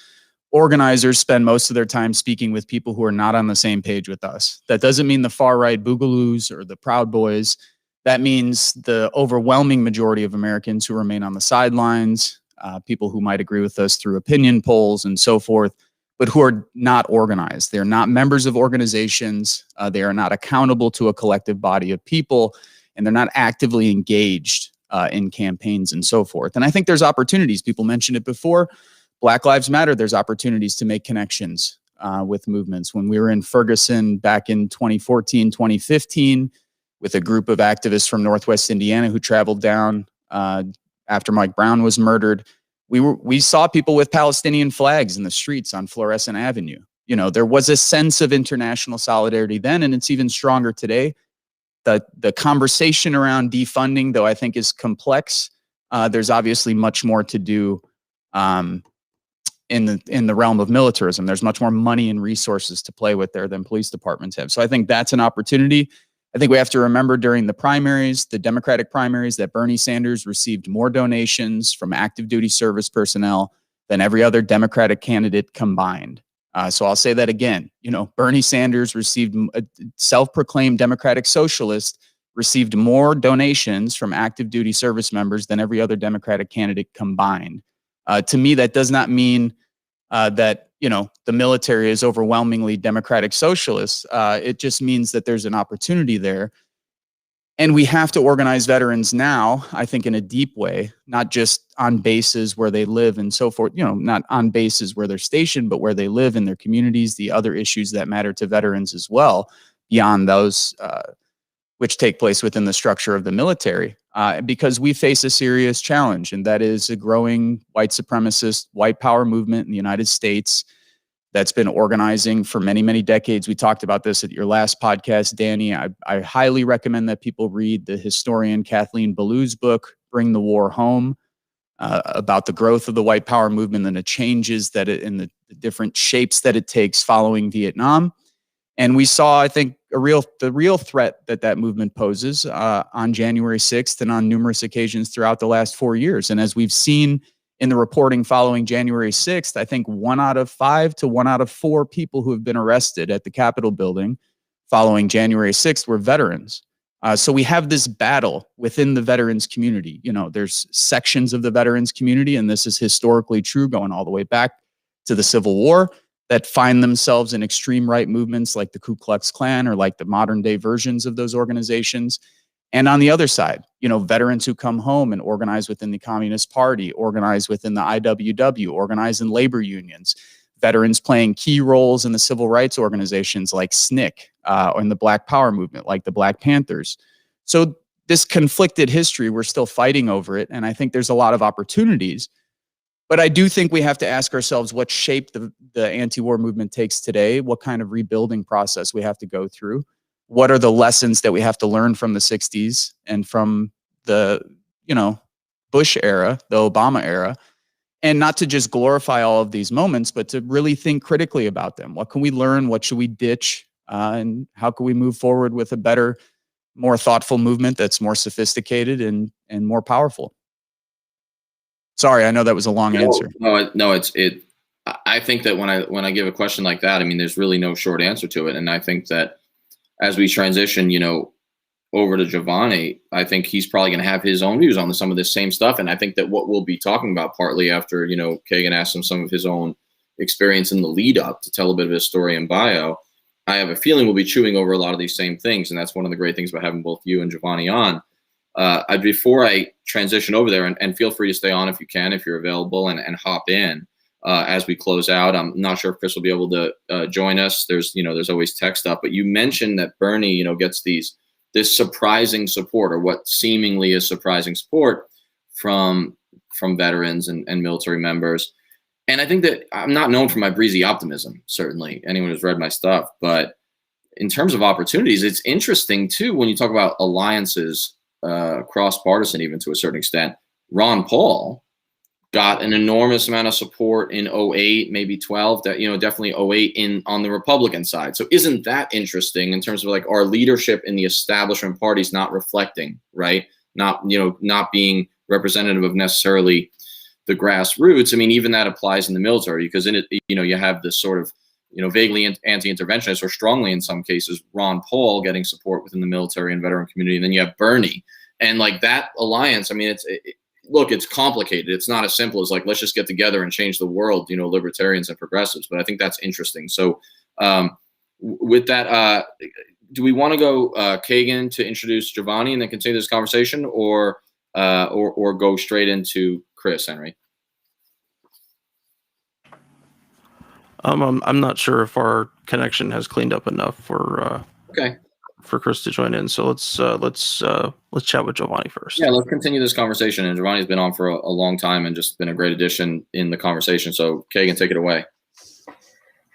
Organizers spend most of their time speaking with people who are not on the same page with us. That doesn't mean the far-right Boogaloos or the Proud Boys. That means the overwhelming majority of Americans who remain on the sidelines, people who might agree with us through opinion polls and so forth, but who are not organized. They're not members of organizations. They are not accountable to a collective body of people, and they're not actively engaged in campaigns and so forth. And I think there's opportunities. People mentioned it before. Black Lives Matter, there's opportunities to make connections with movements. When we were in Ferguson back in 2014, 2015, with a group of activists from Northwest Indiana who traveled down after Mike Brown was murdered, we saw people with Palestinian flags in the streets on Florissant Avenue. You know, there was a sense of international solidarity then, and it's even stronger today. the conversation around defunding, though I think is complex, there's obviously much more to do in the realm of militarism. There's much more money and resources to play with there than police departments have. So I think that's an opportunity. I think we have to remember during the primaries, the Democratic primaries, that Bernie Sanders received more donations from active duty service personnel than every other Democratic candidate combined. So I'll say that again. Bernie Sanders received, a self-proclaimed Democratic socialist, received more donations from active duty service members than every other Democratic candidate combined. To me, that does not mean that the military is overwhelmingly Democratic socialists. It just means that there's an opportunity there. And we have to organize veterans now, I think, in a deep way, not just on bases where they live and so forth, not on bases where they're stationed, but where they live in their communities, the other issues that matter to veterans as well, beyond those which take place within the structure of the military, because we face a serious challenge, and that is a growing white supremacist, white power movement in the United States that's been organizing for many, many decades. We talked about this at your last podcast, Danny. I highly recommend that people read the historian Kathleen Ballou's book, Bring the War Home, about the growth of the white power movement and the changes that in the different shapes that it takes following Vietnam. And we saw, I think, the real threat that movement poses on January 6th and on numerous occasions throughout the last 4 years. And as we've seen in the reporting following January 6th, I think 1 out of 5 to 1 out of 4 people who have been arrested at the Capitol building following January 6th were veterans. So we have this battle within the veterans community. There's sections of the veterans community, and this is historically true going all the way back to the Civil War, that find themselves in extreme right movements like the Ku Klux Klan or like the modern day versions of those organizations. And on the other side, veterans who come home and organize within the Communist Party, organize within the IWW, organize in labor unions, veterans playing key roles in the civil rights organizations like SNCC, or in the Black Power movement like the Black Panthers. So this conflicted history, we're still fighting over it. And I think there's a lot of opportunities. But I do think we have to ask ourselves what shape the anti-war movement takes today, what kind of rebuilding process we have to go through, what are the lessons that we have to learn from the 60s and from the, Bush era, the Obama era, and not to just glorify all of these moments, but to really think critically about them. What can we learn? What should we ditch? And how can we move forward with a better, more thoughtful movement that's more sophisticated and more powerful? Sorry, I know that was a long answer. No, I think that when I give a question like that, there's really no short answer to it. And I think that as we transition, over to Jovanni, I think he's probably going to have his own views on some of this same stuff. And I think that what we'll be talking about partly after, Kagan asked him some of his own experience in the lead up to tell a bit of his story and bio, I have a feeling we'll be chewing over a lot of these same things. And that's one of the great things about having both you and Jovanni on. Before I transition over there, and feel free to stay on if you can, if you're available, and hop in as we close out. I'm not sure if Chris will be able to join us. There's always tech stuff, but you mentioned that Bernie, gets this surprising support, or what seemingly is surprising support from veterans and military members. And I think that I'm not known for my breezy optimism, certainly, anyone who's read my stuff, but in terms of opportunities, it's interesting too, when you talk about alliances, cross-partisan even to a certain extent. Ron Paul got an enormous amount of support in 08, maybe 12, that, definitely 08 on the Republican side. So isn't that interesting in terms of like our leadership in the establishment parties not reflecting, right? Not being representative of necessarily the grassroots. Even that applies in the military, because in it, you have this sort of, vaguely anti-interventionist, or strongly in some cases, Ron Paul getting support within the military and veteran community. And then you have Bernie, and like that alliance. It's complicated. It's not as simple as like, let's just get together and change the world, libertarians and progressives. But I think that's interesting. So with that, do we want to go Kagan to introduce Jovanni and then continue this conversation, or go straight into Chris, Henry? I'm not sure if our connection has cleaned up enough for Chris to join in. So let's chat with Jovanni first. Yeah, let's continue this conversation. And Jovanni's been on for a long time and just been a great addition in the conversation. So Kagan, take it away.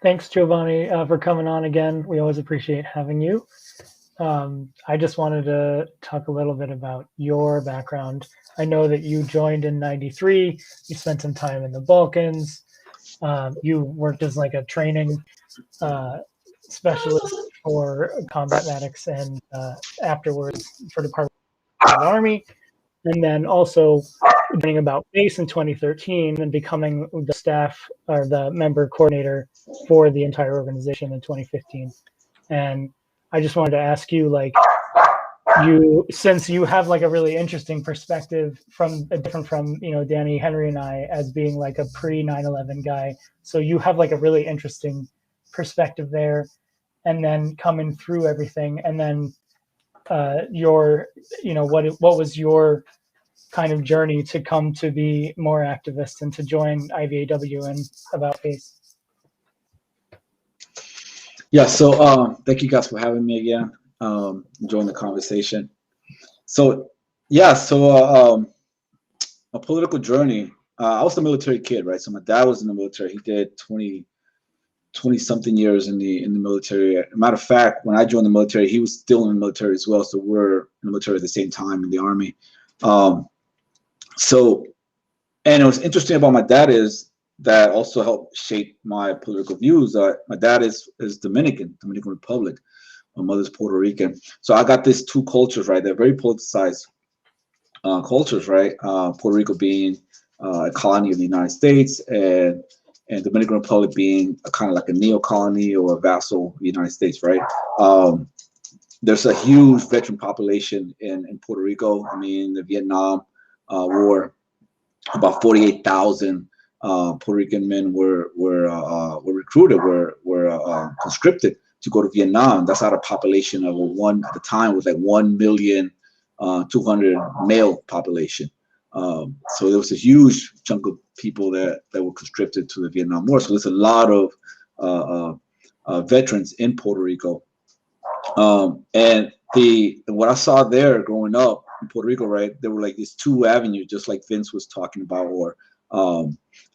Thanks, Jovanni, for coming on again. We always appreciate having you. I just wanted to talk a little bit about your background. I know that you joined in '93. You spent some time in the Balkans. You worked as like a training specialist for combat medics, and afterwards for Department of the Army, and then also learning about BASE in 2013 and becoming the staff or the member coordinator for the entire organization in 2015. And I just wanted to ask you, like, since you have like a really interesting perspective from different from, you know, Danny, Henry, and I, as being like a pre 9/11 guy, so you have like a really interesting perspective there, and then coming through everything, and then your, you know, what was your kind of journey to come to be more activist and to join IVAW and about BASE? Yeah, so thank you guys for having me again. Enjoying the conversation. So yeah, so a political journey. I was a military kid, right? So my dad was in the military. He did 20 something years in the military. As a matter of fact, when I joined the military, he was still in the military as well. So we're in the military at the same time in the Army. So, and it was interesting about my dad is that also helped shape my political views. My dad is Dominican Republic. My mother's Puerto Rican. So I got these two cultures, right? They're very politicized cultures, right? Puerto Rico being a colony of the United States, and Dominican Republic being a kind of like a neo-colony or a vassal of the United States, right? There's a huge veteran population in Puerto Rico. I mean, the Vietnam War, about 48,000 Puerto Rican men were recruited, were conscripted to go to Vietnam. That's out of population of at the time was like 1,200,000 male population. So there was a huge chunk of people that were conscripted to the Vietnam War. So there's a lot of veterans in Puerto Rico. And what I saw there growing up in Puerto Rico, right, there were like these two avenues, just like Vince was talking about, or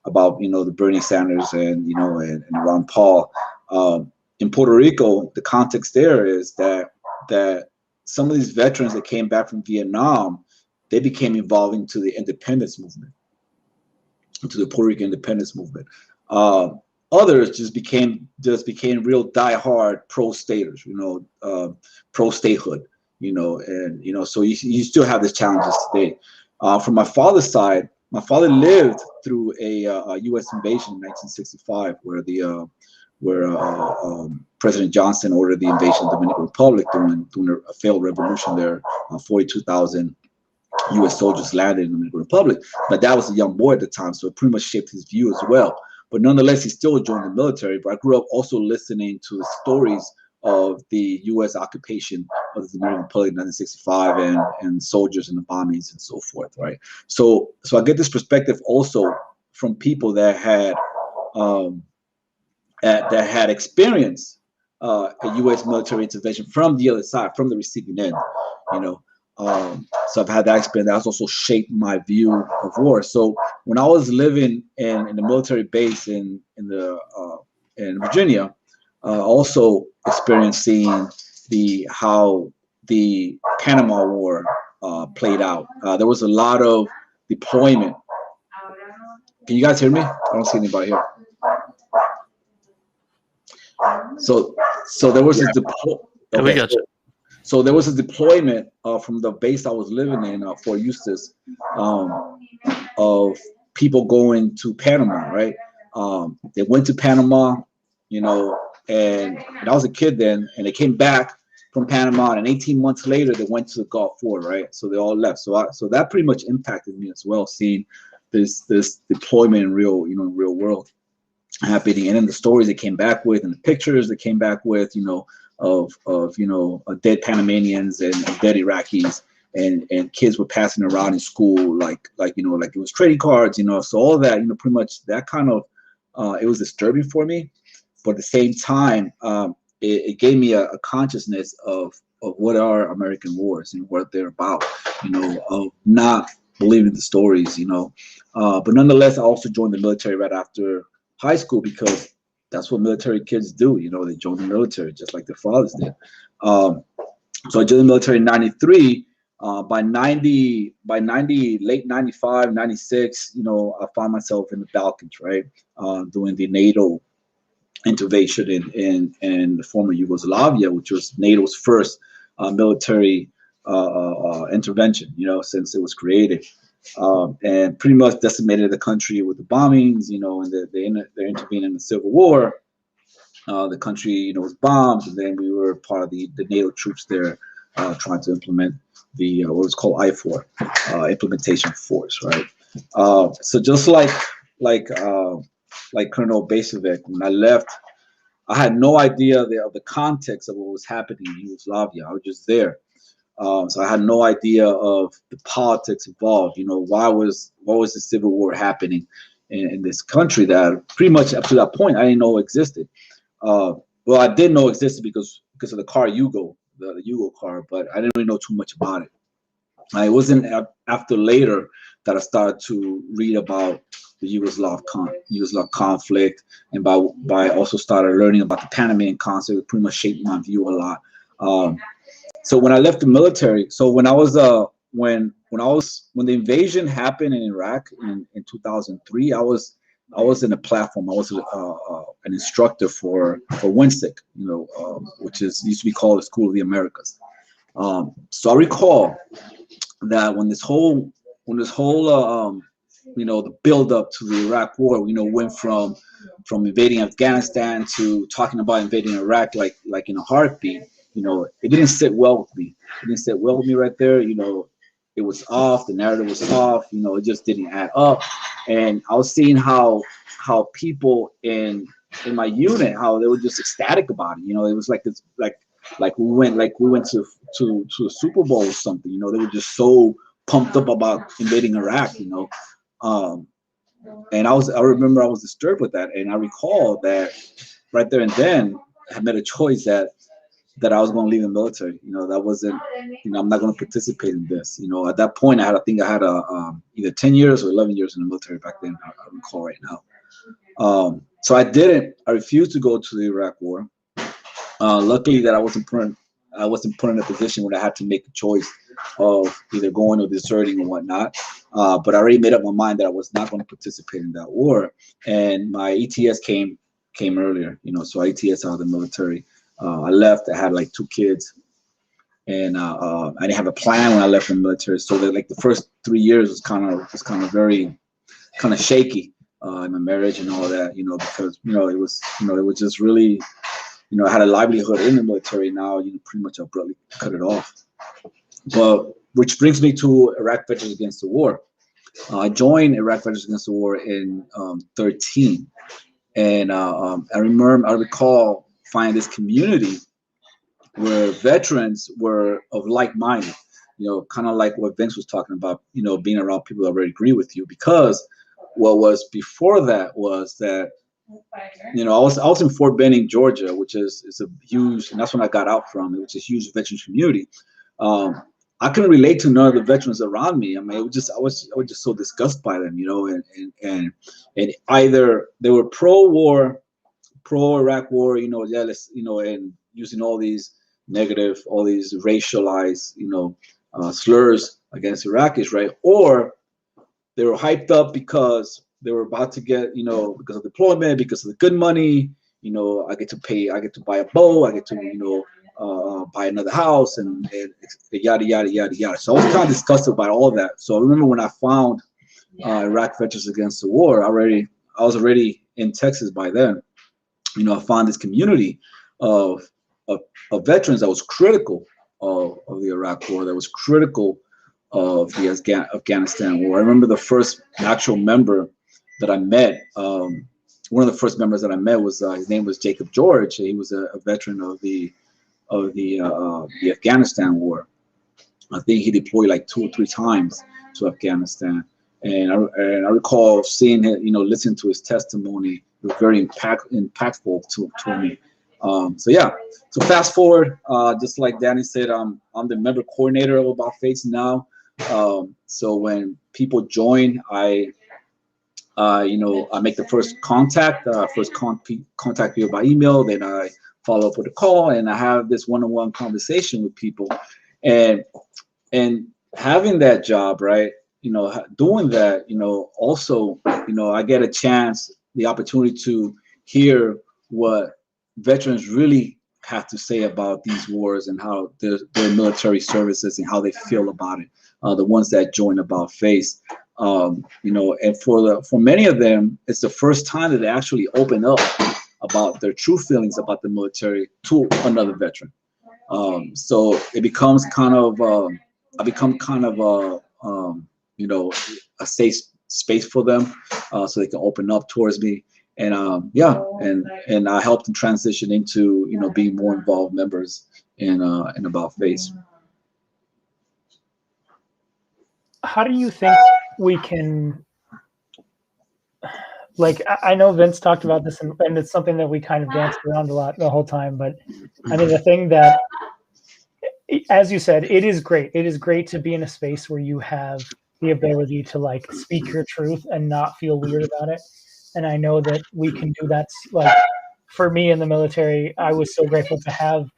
about, you know, the Bernie Sanders and, you know, and Ron Paul. In Puerto Rico, the context there is that some of these veterans that came back from Vietnam, they became involved into the independence movement, into the Puerto Rican independence movement. Others just became real diehard pro-staters, you know, pro-statehood, you know, and, you know, so you still have these challenges today. From my father's side, my father lived through a U.S. invasion in 1965, where President Johnson ordered the invasion of the Dominican Republic during a failed revolution there. 42,000 U.S. soldiers landed in the Dominican Republic. My dad was a young boy at the time, so it pretty much shaped his view as well. But nonetheless, he still joined the military. But I grew up also listening to the stories of the U.S. occupation of the Dominican Republic in 1965 and soldiers and the bombings and so forth, right? So I get this perspective also from people that had experienced a U.S. military intervention from the other side, from the receiving end, you know. So I've had that experience. That's also shaped my view of war. So when I was living in the military base in Virginia, also experiencing how the Panama War played out. There was a lot of deployment. Can you guys hear me? I don't see anybody here. So there was a deployment. Yeah, we got you. So there was a deployment from the base I was living in, Fort Eustis, of people going to Panama, right? They went to Panama, you know, and I was a kid then, and they came back from Panama, and 18 months later, they went to the Gulf War, right? So they all left. So that pretty much impacted me as well, seeing this deployment in real world happening, and then the stories they came back with, and the pictures they came back with, you know, of dead Panamanians and dead Iraqis, and kids were passing around in school like you know, like it was trading cards, you know. So all that, you know, pretty much that kind of it was disturbing for me, but at the same time, it gave me a consciousness of what are American wars and what they're about, you know, of not believing the stories, you know. But nonetheless, I also joined the military right after high school because that's what military kids do, you know. They join the military just like their fathers did. So I joined the military in 93. By 90, late 95, 96, you know, I found myself in the Balkans, right? Doing the NATO intervention in the former Yugoslavia, which was NATO's first military intervention, you know, since it was created. And pretty much decimated the country with the bombings, you know, and they intervened in the Civil War. The country, you know, was bombed, and then we were part of the NATO troops there trying to implement the what was called I4 implementation force, right? So just like Colonel Basevich, when I left, I had no idea of the context of what was happening in Yugoslavia. I was just there. So I had no idea of the politics involved. You know, why was the civil war happening in this country that pretty much up to that point I didn't know existed. Well, I did know existed because of the car Yugo, the Yugo car, but I didn't really know too much about it. It wasn't after later that I started to read about the Yugoslav conflict, and by also started learning about the Panamanian conflict. It pretty much shaped my view a lot. So when I left the military, so when the invasion happened in Iraq in 2003, I was in a platform. I was an instructor for WINSIC, you know, which used to be called the School of the Americas. So I recall that when this whole you know, the build up to the Iraq War, you know, went from invading Afghanistan to talking about invading Iraq like in a heartbeat. You know, it didn't sit well with me. It didn't sit well with me right there. You know, it was off. The narrative was off. You know, it just didn't add up. And I was seeing how people in my unit, how they were just ecstatic about it. You know, it was like this, like we went to a Super Bowl or something. You know, they were just so pumped up about invading Iraq. You know, and I remember I was disturbed with that, and I recall that right there and then I made a choice that I was going to leave the military. You know, that wasn't, you know, I'm not going to participate in this. You know, at that point, I think I had either 10 years or 11 years in the military back then. I recall right now. So I refused to go to the Iraq War. Luckily that I wasn't put in a position where I had to make a choice of either going or deserting or whatnot. But I already made up my mind that I was not going to participate in that war. And my ETS came earlier, you know, so I ETS out of the military. I left. I had like 2 kids, and I didn't have a plan when I left the military. So that like the first 3 years was kind of very shaky in my marriage and all that, you know, because it was just really, you know, I had a livelihood in the military. Now, you know, pretty much abruptly cut it off. But which brings me to Iraq Veterans Against the War. I joined Iraq Veterans Against the War in 2013, and I recall finding this community where veterans were of like-minded, you know, kind of like what Vince was talking about, you know, being around people that already agree with you. Because what was before that was that, you know, I was in Fort Benning, Georgia, which is a huge, and that's when I got out from, which is a huge veterans community. I couldn't relate to none of the veterans around me. I mean, I was just so disgusted by them, you know, and either they were pro-war, pro-Iraq war, you know, and using all these racialized, you know, slurs against Iraqis, right? Or they were hyped up because they were about to get, you know, because of deployment, because of the good money, you know, I get to buy a boat, I get to, you know, buy another house, and yada, yada, yada, yada. So I was kind of disgusted by all that. So I remember when I found Iraq Veterans Against the War, I was already in Texas by then. You know, I found this community of veterans that was critical of the Iraq War, that was critical of the Afghanistan War. I remember the first actual member that I met. One of the first members that I met was his name was Jacob George. He was a veteran of the Afghanistan War. I think he deployed like 2 or 3 times to Afghanistan, and I recall seeing him, you know, listening to his testimony. It was very impactful to me. So yeah. So fast forward, just like Danny said, I'm the member coordinator of About Faith now. So when people join, I make the first contact, contact people by email. Then I follow up with a call, and I have this one-on-one conversation with people, and having that job, right? Doing that, also, I get a chance, the opportunity to hear what veterans really have to say about these wars and how their military services and how they feel about it. The ones that join about face, and for many of them, it's the first time that they actually open up about their true feelings about the military to another veteran. So it becomes kind of, I become kind of a safe space for them, so they can open up towards me. And and I help them transition into being more involved members in about face. How do you think we can, like, I know Vince talked about this, and it's something that we kind of danced around a lot the whole time, but I mean, the thing that, as you said, it is great. It is great to be in a space where you have the ability to like speak your truth and not feel weird about it. And I know that we can do that. Like for me in the military, I was so grateful to have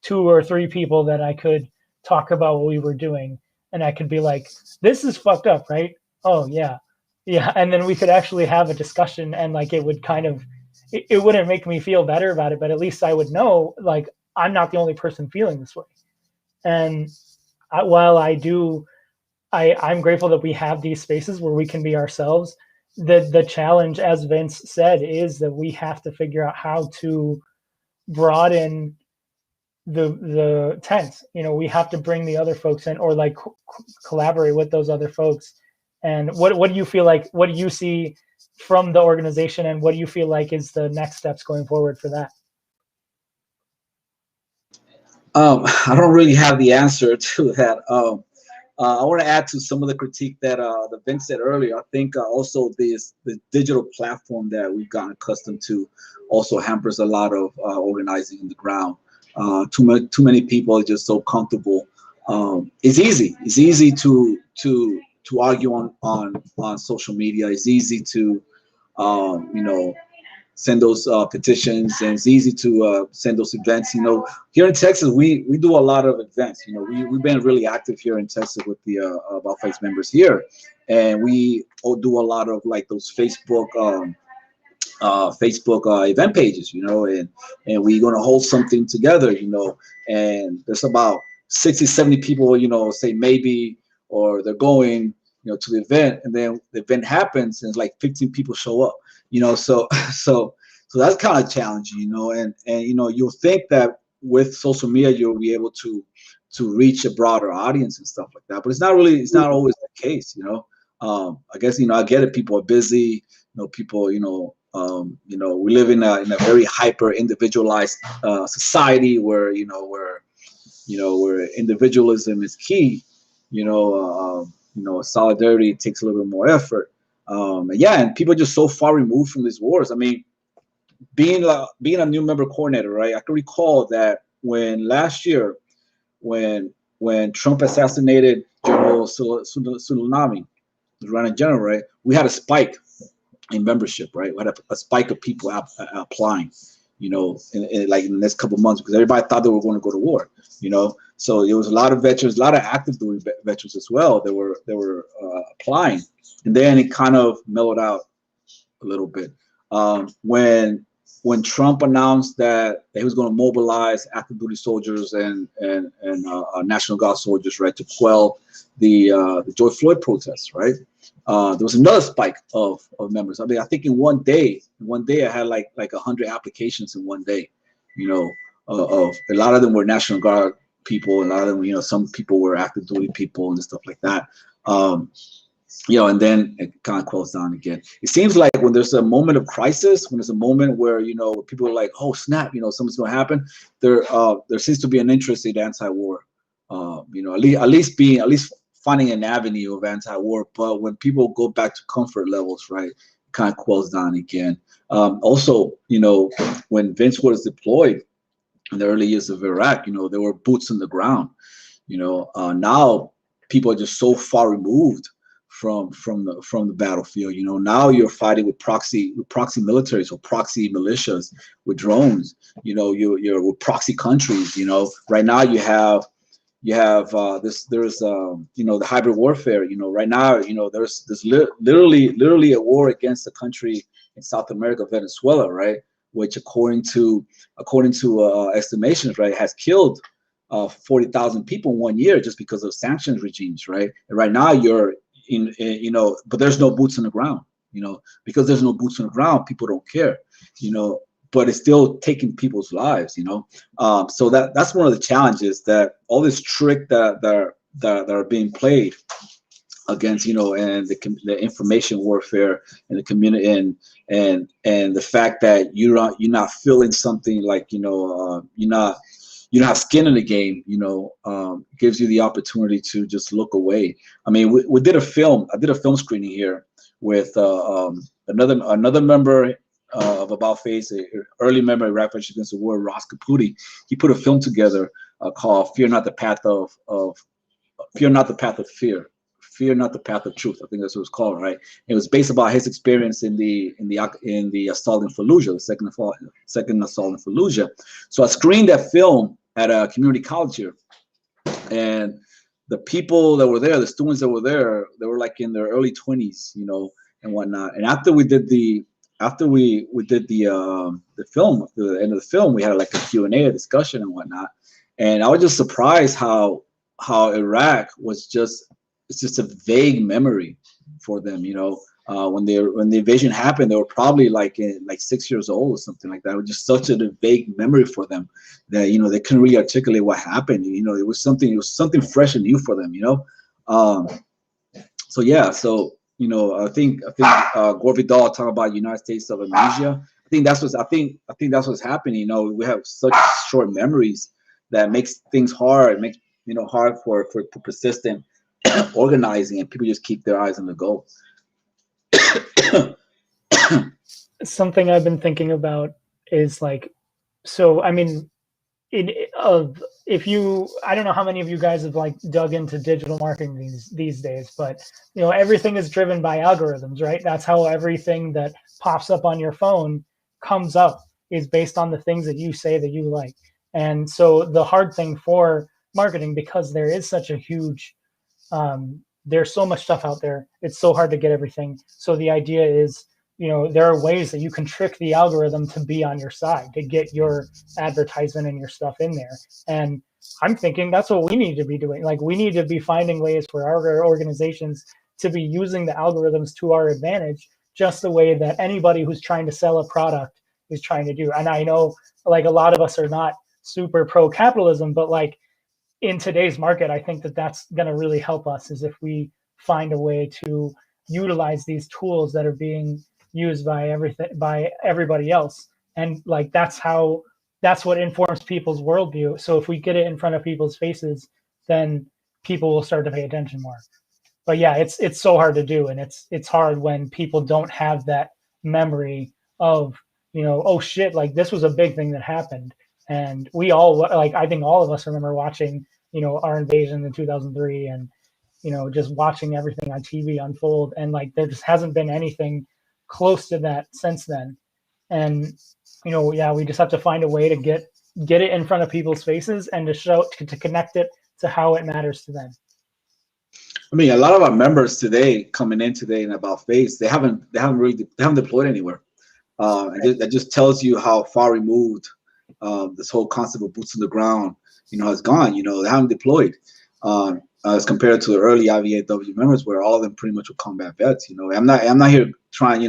2 or 3 people that I could talk about what we were doing. And I could be like, this is fucked up, right? Oh yeah. Yeah. And then we could actually have a discussion, and like, it would kind of, it wouldn't make me feel better about it, but at least I would know, like, I'm not the only person feeling this way. And while I'm grateful that we have these spaces where we can be ourselves, the challenge, as Vince said, is that we have to figure out how to broaden the tent. We have to bring the other folks in, or like collaborate with those other folks. And what do you feel like, what do you see from the organization, and what do you feel like is the next steps going forward for that? I don't really have the answer to that. I want to add to some of the critique that Vince said earlier. I think also the digital platform that we've gotten accustomed to also hampers a lot of organizing on the ground. Too many people are just so comfortable. It's easy. It's easy to argue on social media. It's easy to send those petitions, and it's easy to send those events. Here in Texas, we do a lot of events. We've been really active here in Texas with the About Face members here, and we all do a lot of like those Facebook event pages, and we're gonna hold something together, and there's about 60, 70 people, say maybe, or they're going, to the event, and then the event happens and it's like 15 people show up. So that's kind of challenging, and you'll think that with social media you'll be able to reach a broader audience and stuff like that, but it's not always the case. I guess I get it. People are busy. People. We live in a very hyper individualized society where where individualism is key. Solidarity takes a little bit more effort. And people are just so far removed from these wars. I mean, being a new member coordinator, right? I can recall that when last year, when Trump assassinated General Soleimani, the Iranian general, right? We had a spike in membership, right? We had a spike of people applying, in like in the next couple of months, because everybody thought they were going to go to war, So there was a lot of veterans, a lot of active duty veterans as well. They were applying, and then it kind of mellowed out a little bit when Trump announced that he was going to mobilize active duty soldiers and National Guard soldiers, right, to quell the George Floyd protests, right? There was another spike of members. I mean, I think in one day I had like 100 applications in one day. Of a lot of them were National Guard people, a lot of them, some people were active duty people and stuff like that. And then it kind of quells down again. It seems like when there's a moment of crisis, when there's a moment where people are like, oh snap, something's going to happen, there seems to be an interest in anti-war. At least finding an avenue of anti-war. But when people go back to comfort levels, right, it kind of quells down again. Also, when Vince was deployed in the early years of Iraq, there were boots on the ground. Now people are just so far removed the battlefield. You know, now you're fighting with proxy militaries or proxy militias with drones. You know, you're with proxy countries. You know, right now you have there's you know, the hybrid warfare. You know, right now, you know, there's literally a war against a country in South America, Venezuela, right, which according to estimations, right, has killed 40,000 people in 1 year just because of sanctions regimes, right? And right now you're in, you know, but there's no boots on the ground, you know, because there's no boots on the ground, people don't care, you know, but it's still taking people's lives, you know. So that's one of the challenges, that all this trick that are being played against, you know, and the information warfare and the community and the fact that you're not feeling something, like, you know, you don't have skin in the game, you know, gives you the opportunity to just look away. I mean, I did a film screening here with another member of About Face, an early member of Refuge Against the War, Ross Caputi. He put a film together called "Fear Not the Path of Fear." Fear Not the Path of Truth. I think that's what it's called, right? It was based about his experience in the assault in Fallujah, the second assault in Fallujah. So I screened that film at a community college here, and the people that were there, the students that were there, they were like in their early 20s, you know, and whatnot. And after we did the film, after the end of the film, we had like a Q&A, a discussion and whatnot. And I was just surprised how Iraq was it's just a vague memory for them, you know. When the invasion happened, they were probably like 6 years old or something like that. It was just such a vague memory for them that, you know, they couldn't really articulate what happened. You know, it was something fresh and new for them, you know. So yeah, so, you know, I think Gore Vidal talking about United States of amnesia. I think that's what's happening. You know, we have such short memories that makes things hard. Makes, you know, hard for persistent organizing, and people just keep their eyes on the goal. Something I've been thinking about is like, so I mean, I don't know how many of you guys have like dug into digital marketing these days, but you know, everything is driven by algorithms, right? That's how everything that pops up on your phone comes up, is based on the things that you say that you like. And so the hard thing for marketing, because there is such a huge there's so much stuff out there, it's so hard to get everything. So the idea is, you know, there are ways that you can trick the algorithm to be on your side, to get your advertisement and your stuff in there. And I'm thinking that's what we need to be doing. Like, we need to be finding ways for our organizations to be using the algorithms to our advantage, just the way that anybody who's trying to sell a product is trying to do. And I know, like, a lot of us are not super pro-capitalism, but like, in today's market, I think that that's going to really help us, is if we find a way to utilize these tools that are being used by everybody else. And like, that's what informs people's worldview. So if we get it in front of people's faces, then people will start to pay attention more. But yeah, it's so hard to do. And it's hard when people don't have that memory of, you know, oh shit, like this was a big thing that happened. And we all, like, I think all of us remember watching, you know, our invasion in 2003, and, you know, just watching everything on TV unfold. And like, there just hasn't been anything close to that since then. And, you know, yeah, we just have to find a way to get it in front of people's faces and to connect it to how it matters to them. I mean, a lot of our members coming in today in About Face, they haven't deployed anywhere. And that just tells you how far removed this whole concept of boots on the ground, you know, has gone. You know, they haven't deployed as compared to the early IVAW members, where all of them pretty much were combat vets. You know, I'm not here trying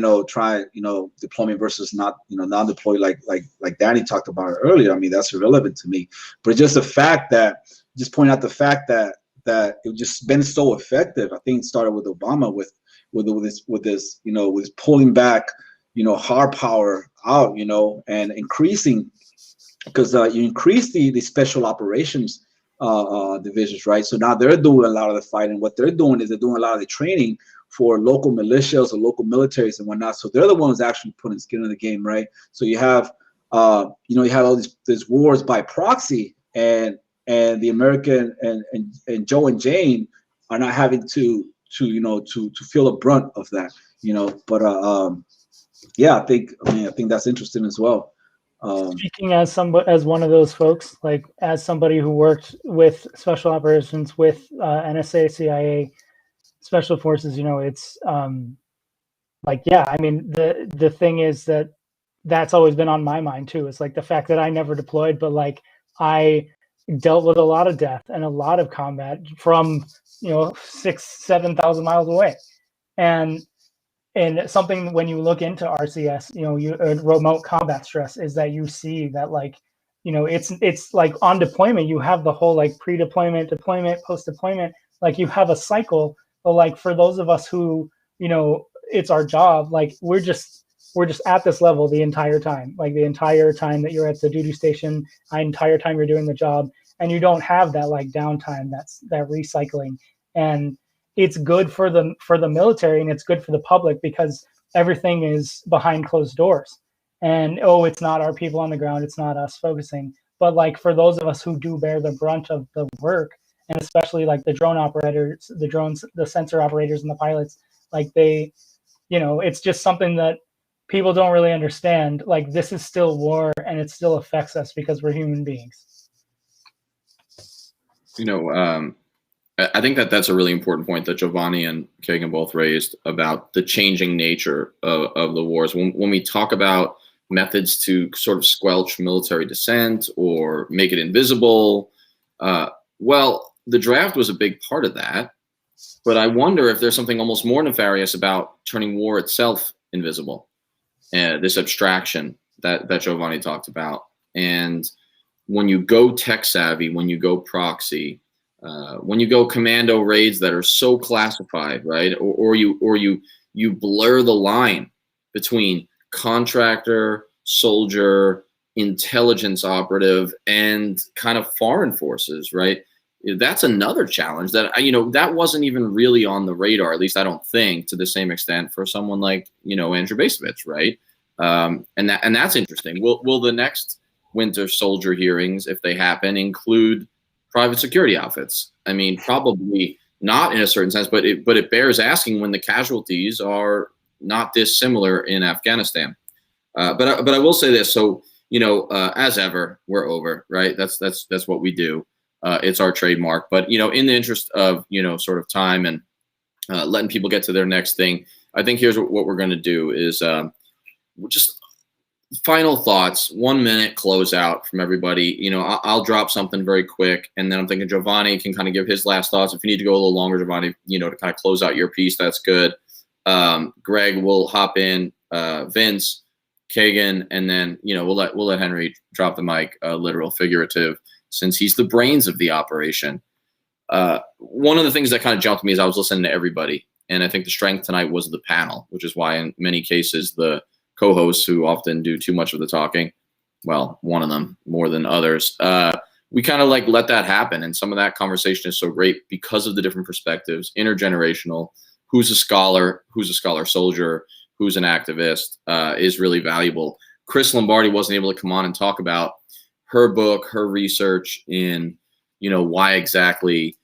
deployment versus not deployed like Danny talked about earlier. I mean, that's irrelevant to me. But just the fact that, just point out the fact that it just been so effective. I think it started with Obama with this, you know, with pulling back, you know, hard power out, you know, and increasing, because you increase the special operations divisions, right? So now they're doing a lot of the fighting. What they're doing is they're doing a lot of the training for local militias or local militaries and whatnot. So they're the ones actually putting skin in the game, right? So you have, you have all these wars by proxy, and the American and Joe and Jane are not having to to feel the brunt of that, but yeah, I think that's interesting as well. Speaking as one of those folks, like as somebody who worked with special operations with NSA, CIA, special forces, it's like, yeah, I mean, the thing is that's always been on my mind too. It's like the fact that I never deployed, but like I dealt with a lot of death and a lot of combat from 6,000-7,000 miles away, and something when you look into RCS, remote combat stress, is that you see that like it's like on deployment you have the whole like pre-deployment, deployment, post-deployment, like you have a cycle. But like for those of us who it's our job, like we're just at this level the entire time, like the entire time that you're at the duty station, the entire time you're doing the job, and you don't have that like downtime, that recycling. And it's good for the military, and it's good for the public because everything is behind closed doors, and it's not our people on the ground, it's not us focusing. But like for those of us who do bear the brunt of the work, and especially like the drone operators, the drones, the sensor operators, and the pilots, like they, it's just something that people don't really understand. Like this is still war, and it still affects us because we're human beings. I think that's a really important point that Jovanni and Kagan both raised about the changing nature of the wars. When we talk about methods to sort of squelch military dissent or make it invisible, well, the draft was a big part of that. But I wonder if there's something almost more nefarious about turning war itself invisible, this abstraction that Jovanni talked about. And when you go tech savvy, when you go proxy, when you go commando raids that are so classified, right? Or you blur the line between contractor, soldier, intelligence operative, and kind of foreign forces, right? That's another challenge that, that wasn't even really on the radar, at least I don't think, to the same extent for someone like, Andrew Basevich, right? And that's interesting. Will the next winter soldier hearings, if they happen, include private security outfits? I mean, probably not in a certain sense, but it bears asking when the casualties are not dissimilar in Afghanistan. But I will say this. So, as ever, we're over, right? That's what we do. It's our trademark. But, in the interest of, sort of time and letting people get to their next thing, I think here's what we're going to do is just final thoughts, 1 minute closeout from everybody. I'll drop something very quick, and then I'm thinking Jovanni can kind of give his last thoughts. If you need to go a little longer, Jovanni, to kind of close out your piece, that's good. Greg will hop in, Vince, Kagan, and then we'll let Henry drop the mic, literal, figurative, since he's the brains of the operation. One of the things that kind of jumped to me as I was listening to everybody, and I think the strength tonight was the panel, which is why in many cases the co-hosts, who often do too much of the talking, well, one of them more than others, we kind of like let that happen. And some of that conversation is so great because of the different perspectives, intergenerational, who's a scholar soldier, who's an activist, is really valuable. Chris Lombardi wasn't able to come on and talk about her book, her research in, why exactly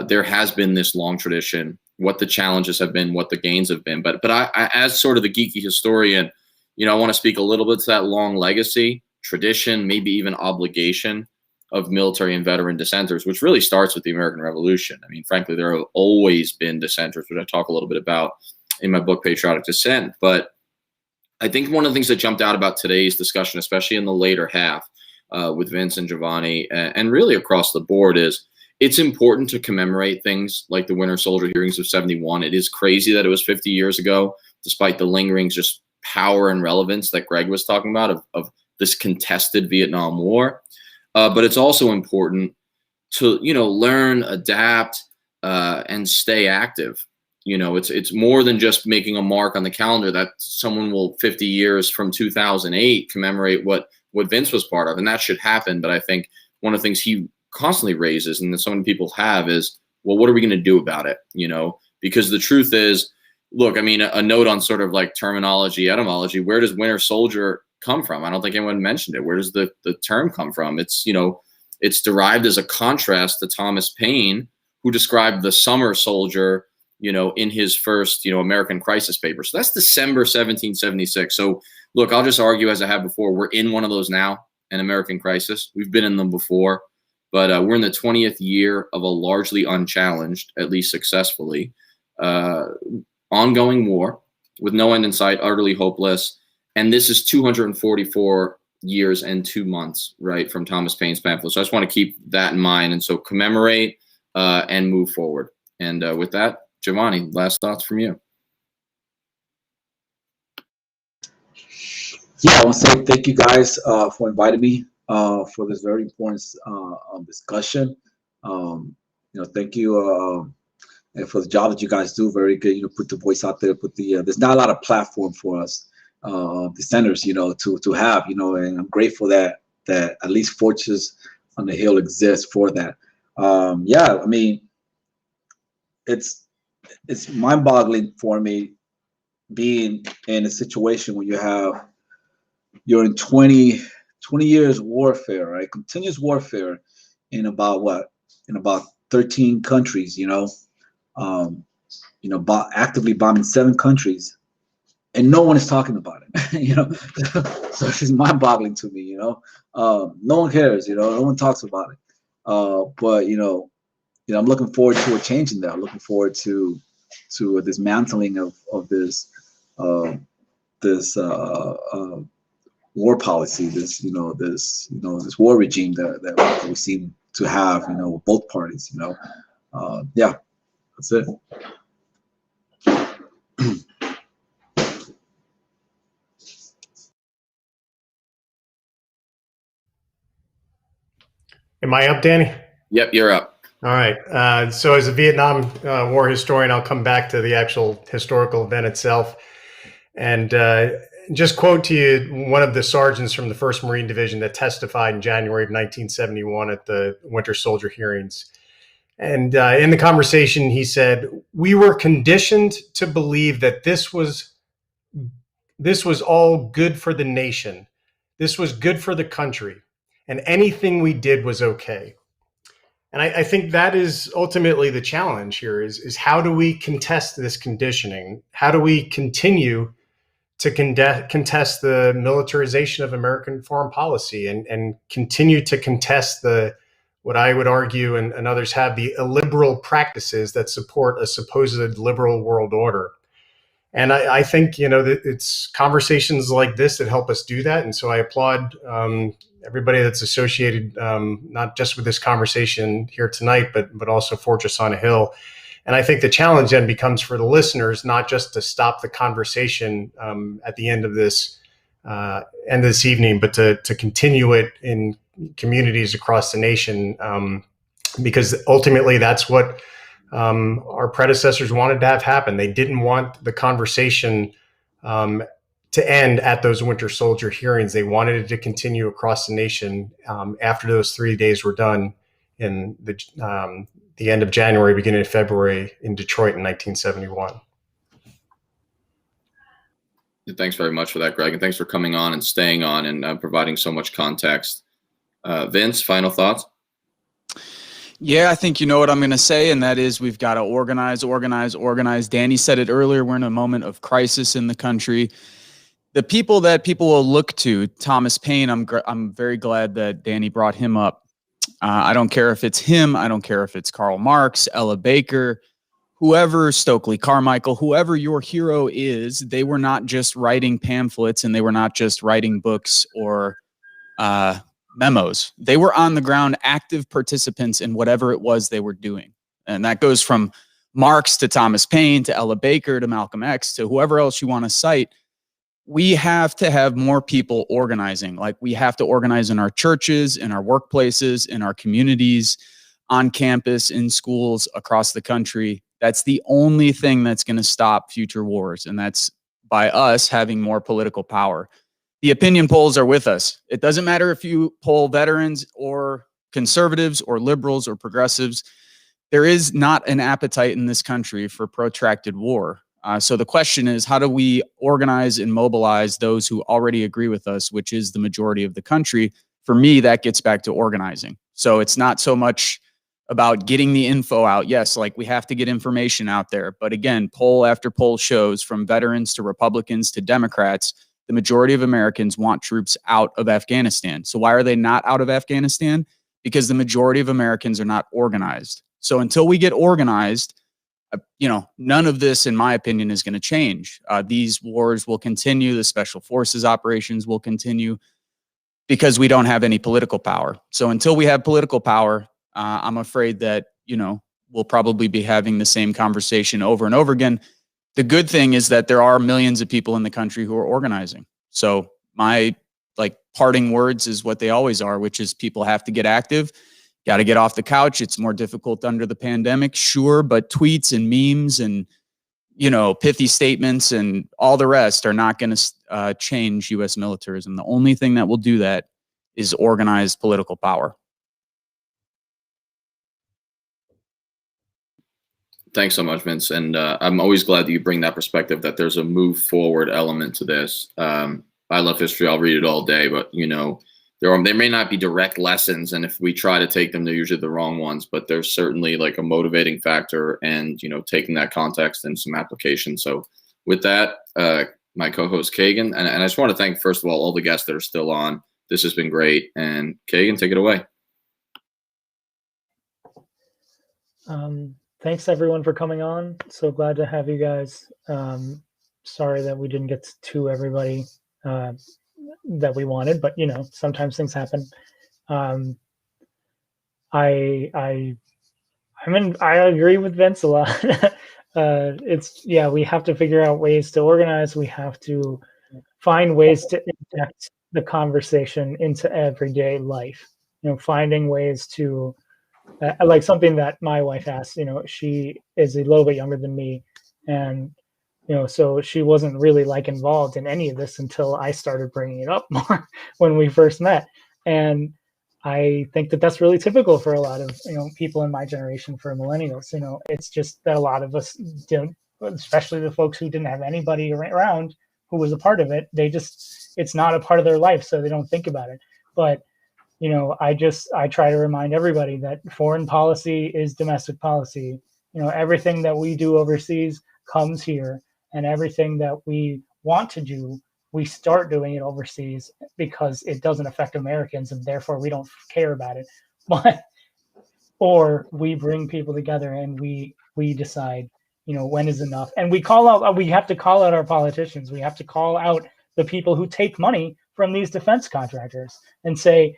there has been this long tradition, what the challenges have been, what the gains have been. But I as sort of the geeky historian, I want to speak a little bit to that long legacy, tradition, maybe even obligation of military and veteran dissenters, which really starts with the American Revolution. I mean, frankly, there have always been dissenters, which I talk a little bit about in my book, Patriotic Dissent. But I think one of the things that jumped out about today's discussion, especially in the later half with Vince and Jovanni, and really across the board, is it's important to commemorate things like the Winter Soldier hearings of '71. It is crazy that it was 50 years ago, despite the lingering just power and relevance that Greg was talking about of this contested Vietnam War. But it's also important to, learn, adapt, and stay active. It's more than just making a mark on the calendar that someone will 50 years from 2008 commemorate what Vince was part of. And that should happen. But I think one of the things he constantly raises, and that so many people have, is, well, what are we going to do about it? Because the truth is, look, I mean, a note on sort of like terminology, etymology, where does Winter Soldier come from? I don't think anyone mentioned it. Where does the term come from? It's, it's derived as a contrast to Thomas Paine, who described the summer soldier in his first, American crisis paper. So that's December 1776. So look, I'll just argue, as I have before, we're in one of those now, an American crisis. We've been in them before, but we're in the 20th year of a largely unchallenged, at least successfully, ongoing war with no end in sight, utterly hopeless. And this is 244 years and 2 months, right, from Thomas Paine's pamphlet. So I just want to keep that in mind. And so commemorate and move forward. And with that, Jovanni, last thoughts from you. Yeah, I want to say thank you guys for inviting me for this very important discussion. Thank you and for the job that you guys do. Very good. Put the voice out there. There's not a lot of platform for us dissenters, to have, and I'm grateful that at least Fortress on the Hill exists for that. Yeah, I mean, it's mind-boggling for me being in a situation where you're in 20 years warfare, right? Continuous warfare in about 13 countries, actively bombing 7 countries, and no one is talking about it. So it's mind-boggling to me, no one cares, no one talks about it. But I'm looking forward to a change in that. I'm looking forward to a dismantling of this war policy, this war regime that we seem to have, with both parties. Yeah, that's it. Am I up, Danny? Yep, you're up. All right. So as a Vietnam War historian, I'll come back to the actual historical event itself. And just quote to you one of the sergeants from the 1st Marine Division that testified in January of 1971 at the Winter Soldier hearings. And in the conversation, he said, "We were conditioned to believe that this was all good for the nation. This was good for the country. And anything we did was okay." And I think that is ultimately the challenge here is how do we contest this conditioning? How do we continue to contest the militarization of American foreign policy and continue to contest what I would argue and others have, the illiberal practices that support a supposed liberal world order? And I think, that it's conversations like this that help us do that. And so I applaud everybody that's associated, not just with this conversation here tonight, but also Fortress on a Hill. And I think the challenge then becomes for the listeners, not just to stop the conversation at the end of this evening, but to continue it in communities across the nation, because ultimately that's what our predecessors wanted to have happen. They didn't want the conversation to end at those Winter Soldier hearings. They wanted it to continue across the nation after those 3 days were done in the end of January, beginning of February in Detroit in 1971. Thanks very much for that, Greg, and thanks for coming on and staying on and providing so much context. Vince, final thoughts? Yeah, I think you know what I'm going to say, and that is we've got to organize. Danny said it earlier. We're in a moment of crisis in the country. The people that people will look to, Thomas Paine, I'm very glad that Danny brought him up. I don't care if it's him. I don't care if it's Karl Marx, Ella Baker, whoever, Stokely Carmichael, whoever your hero is. They were not just writing pamphlets and they were not just writing books or memos. They were on the ground, active participants in whatever it was they were doing. And that goes from Marx to Thomas Paine to Ella Baker to Malcolm X to whoever else you want to cite. We have to have more people organizing. Like, we have to organize in our churches, in our workplaces, in our communities, on campus, in schools across the country. That's the only thing that's going to stop future wars. And that's by us having more political power. The opinion polls are with us. It doesn't matter if you poll veterans or conservatives or liberals or progressives. There is not an appetite in this country for protracted war. So the question is, how do we organize and mobilize those who already agree with us, which is the majority of the country? For me, that gets back to organizing. So it's not so much about getting the info out. Yes, like we have to get information out there. But again, poll after poll shows, from veterans to Republicans to Democrats, the majority of Americans want troops out of Afghanistan. So why are they not out of Afghanistan? Because the majority of Americans are not organized. So until we get organized, none of this, in my opinion, is going to change. These wars will continue. The special forces operations will continue because we don't have any political power. So until we have political power, I'm afraid that, we'll probably be having the same conversation over and over again. The good thing is that there are millions of people in the country who are organizing. So my parting words is what they always are, which is people have to get active. Got to get off the couch. It's more difficult under the pandemic, sure, but tweets and memes and, pithy statements and all the rest are not going to change U.S. militarism. The only thing that will do that is organized political power. Thanks so much, Vince. And I'm always glad that you bring that perspective, that there's a move forward element to this. I love history. I'll read it all day, but there may not be direct lessons, and if we try to take them, they're usually the wrong ones, but there's certainly like a motivating factor and, taking that context and some application. So with that, my co-host Kagan, and I just want to thank, first of all the guests that are still on. This has been great. And Kagan, take it away. Thanks everyone for coming on. So glad to have you guys. Sorry that we didn't get to everybody that we wanted, but sometimes things happen. I agree with Vince a lot. We have to figure out ways to organize. We have to find ways to inject the conversation into everyday life. Finding ways to like something that my wife asked. She is a little bit younger than me, and so she wasn't really involved in any of this until I started bringing it up more when we first met. And I think that that's really typical for a lot of, people in my generation, for millennials. It's just that a lot of us don't, especially the folks who didn't have anybody around who was a part of it. It's not a part of their life, so they don't think about it. But, I try to remind everybody that foreign policy is domestic policy. Everything that we do overseas comes here. And everything that we want to do, we start doing it overseas because it doesn't affect Americans, and therefore we don't care about it. Or we bring people together and we decide, when is enough. And we have to call out our politicians. We have to call out the people who take money from these defense contractors and say,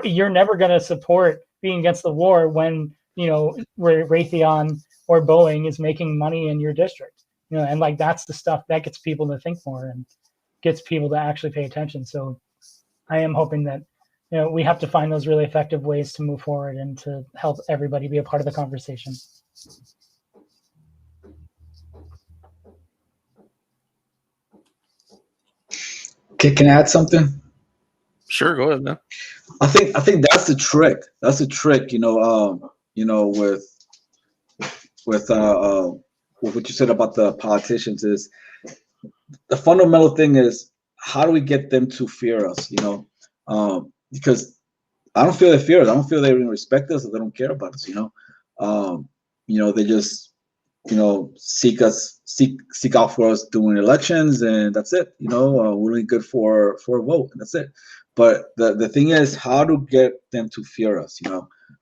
you're never going to support being against the war when, where Raytheon or Boeing is making money in your district. And that's the stuff that gets people to think more and gets people to actually pay attention. So I am hoping that, we have to find those really effective ways to move forward and to help everybody be a part of the conversation. Can I add something? Sure, go ahead, man. I think that's the trick. That's the trick, with what you said about the politicians, is the fundamental thing is, how do we get them to fear us? Because I don't feel they fear us. I don't feel they even respect us, or they don't care about us. They just seek out for us during elections, and that's it. We're really good for a vote, and that's it. But the thing is, how to get them to fear us?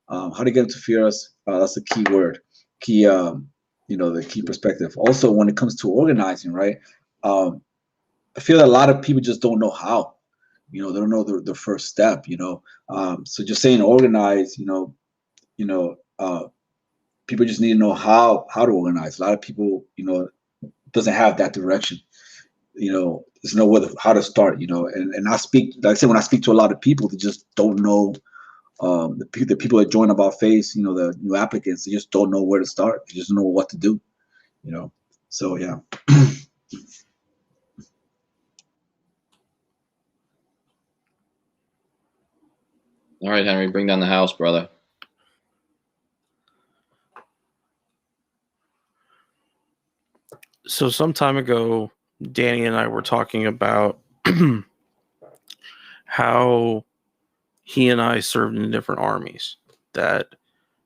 How to get them to fear us? That's the key word. The key perspective. Also, when it comes to organizing, right? I feel that a lot of people just don't know how. They don't know the first step. So just saying organize. People just need to know how to organize. A lot of people, doesn't have that direction. There's no how to start. And I speak, like I said, when I speak to a lot of people, they just don't know. The people that join About Face, the new applicants, they just don't know where to start. They just don't know what to do. So yeah. All right, Henry, bring down the house, brother. So some time ago, Danny and I were talking about how he and I served in different armies. That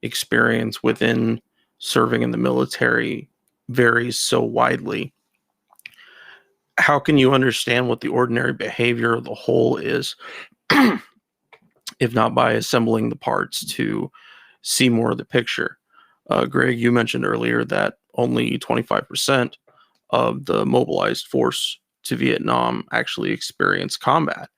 experience within serving in the military varies so widely. How can you understand what the ordinary behavior of the whole is, if not by assembling the parts to see more of the picture? Greg, you mentioned earlier that only 25% of the mobilized force to Vietnam actually experienced combat.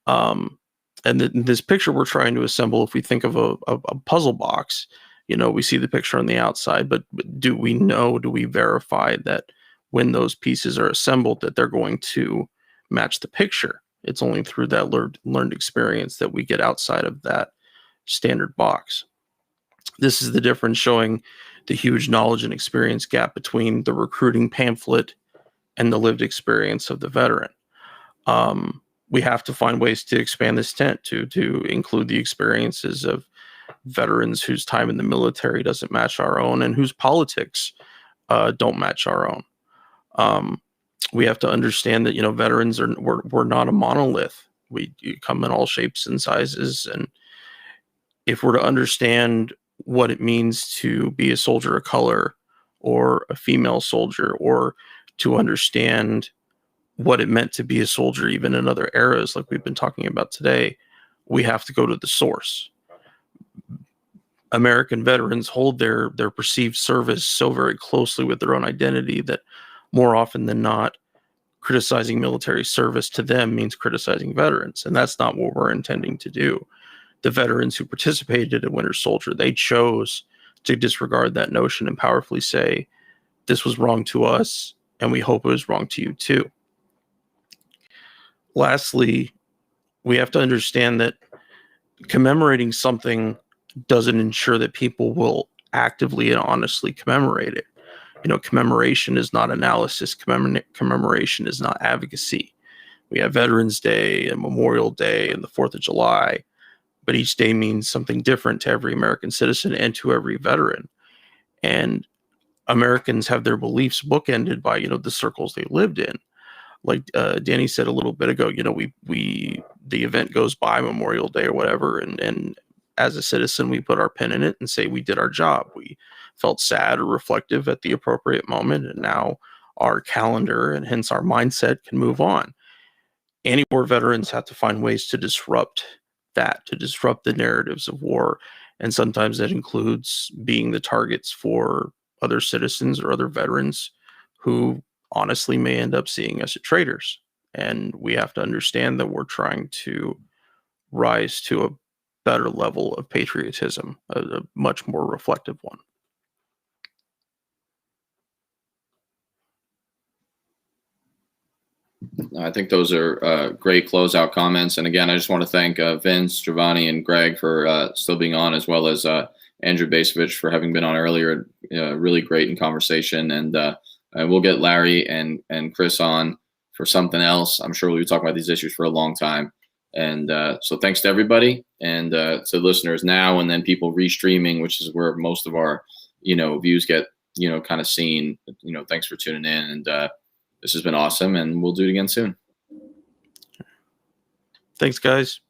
And this picture we're trying to assemble, if we think of a puzzle box, we see the picture on the outside, but do we verify that when those pieces are assembled that they're going to match the picture? It's only through that learned experience that we get outside of that standard box. This is the difference, showing the huge knowledge and experience gap between the recruiting pamphlet and the lived experience of the veteran. We have to find ways to expand this tent to include the experiences of veterans whose time in the military doesn't match our own and whose politics don't match our own. We have to understand that veterans we're not a monolith. We come in all shapes and sizes, and if we're to understand what it means to be a soldier of color or a female soldier, or to understand what it meant to be a soldier even in other eras like we've been talking about today, we have to go to the source. American veterans hold their perceived service so very closely with their own identity that more often than not, criticizing military service to them means criticizing veterans, and that's not what we're intending to do. The veterans who participated in Winter Soldier, they chose to disregard that notion and powerfully say, this was wrong to us, and we hope it was wrong to you too. Lastly, we have to understand that commemorating something doesn't ensure that people will actively and honestly commemorate it. Commemoration is not analysis. Commemoration is not advocacy. We have Veterans Day and Memorial Day and the 4th of July, but each day means something different to every American citizen and to every veteran. And Americans have their beliefs bookended by, the circles they lived in. Like Danny said a little bit ago, the event goes by, Memorial Day or whatever, and as a citizen, we put our pin in it and say we did our job. We felt sad or reflective at the appropriate moment, and now our calendar and hence our mindset can move on. Anti-war veterans have to find ways to disrupt that, to disrupt the narratives of war, and sometimes that includes being the targets for other citizens or other veterans who honestly may end up seeing us as traitors. And we have to understand that we're trying to rise to a better level of patriotism, a much more reflective one. I think those are great closeout comments. And again, I just want to thank Vince, Jovanni, and Greg for still being on, as well as Andrew Basevich for having been on earlier. Really great in conversation. And we'll get Larry and Chris on for something else. I'm sure we'll be talking about these issues for a long time. And so thanks to everybody, and to listeners now and then people restreaming, which is where most of our views get kind of seen. Thanks for tuning in, and this has been awesome, and we'll do it again soon. Thanks, guys.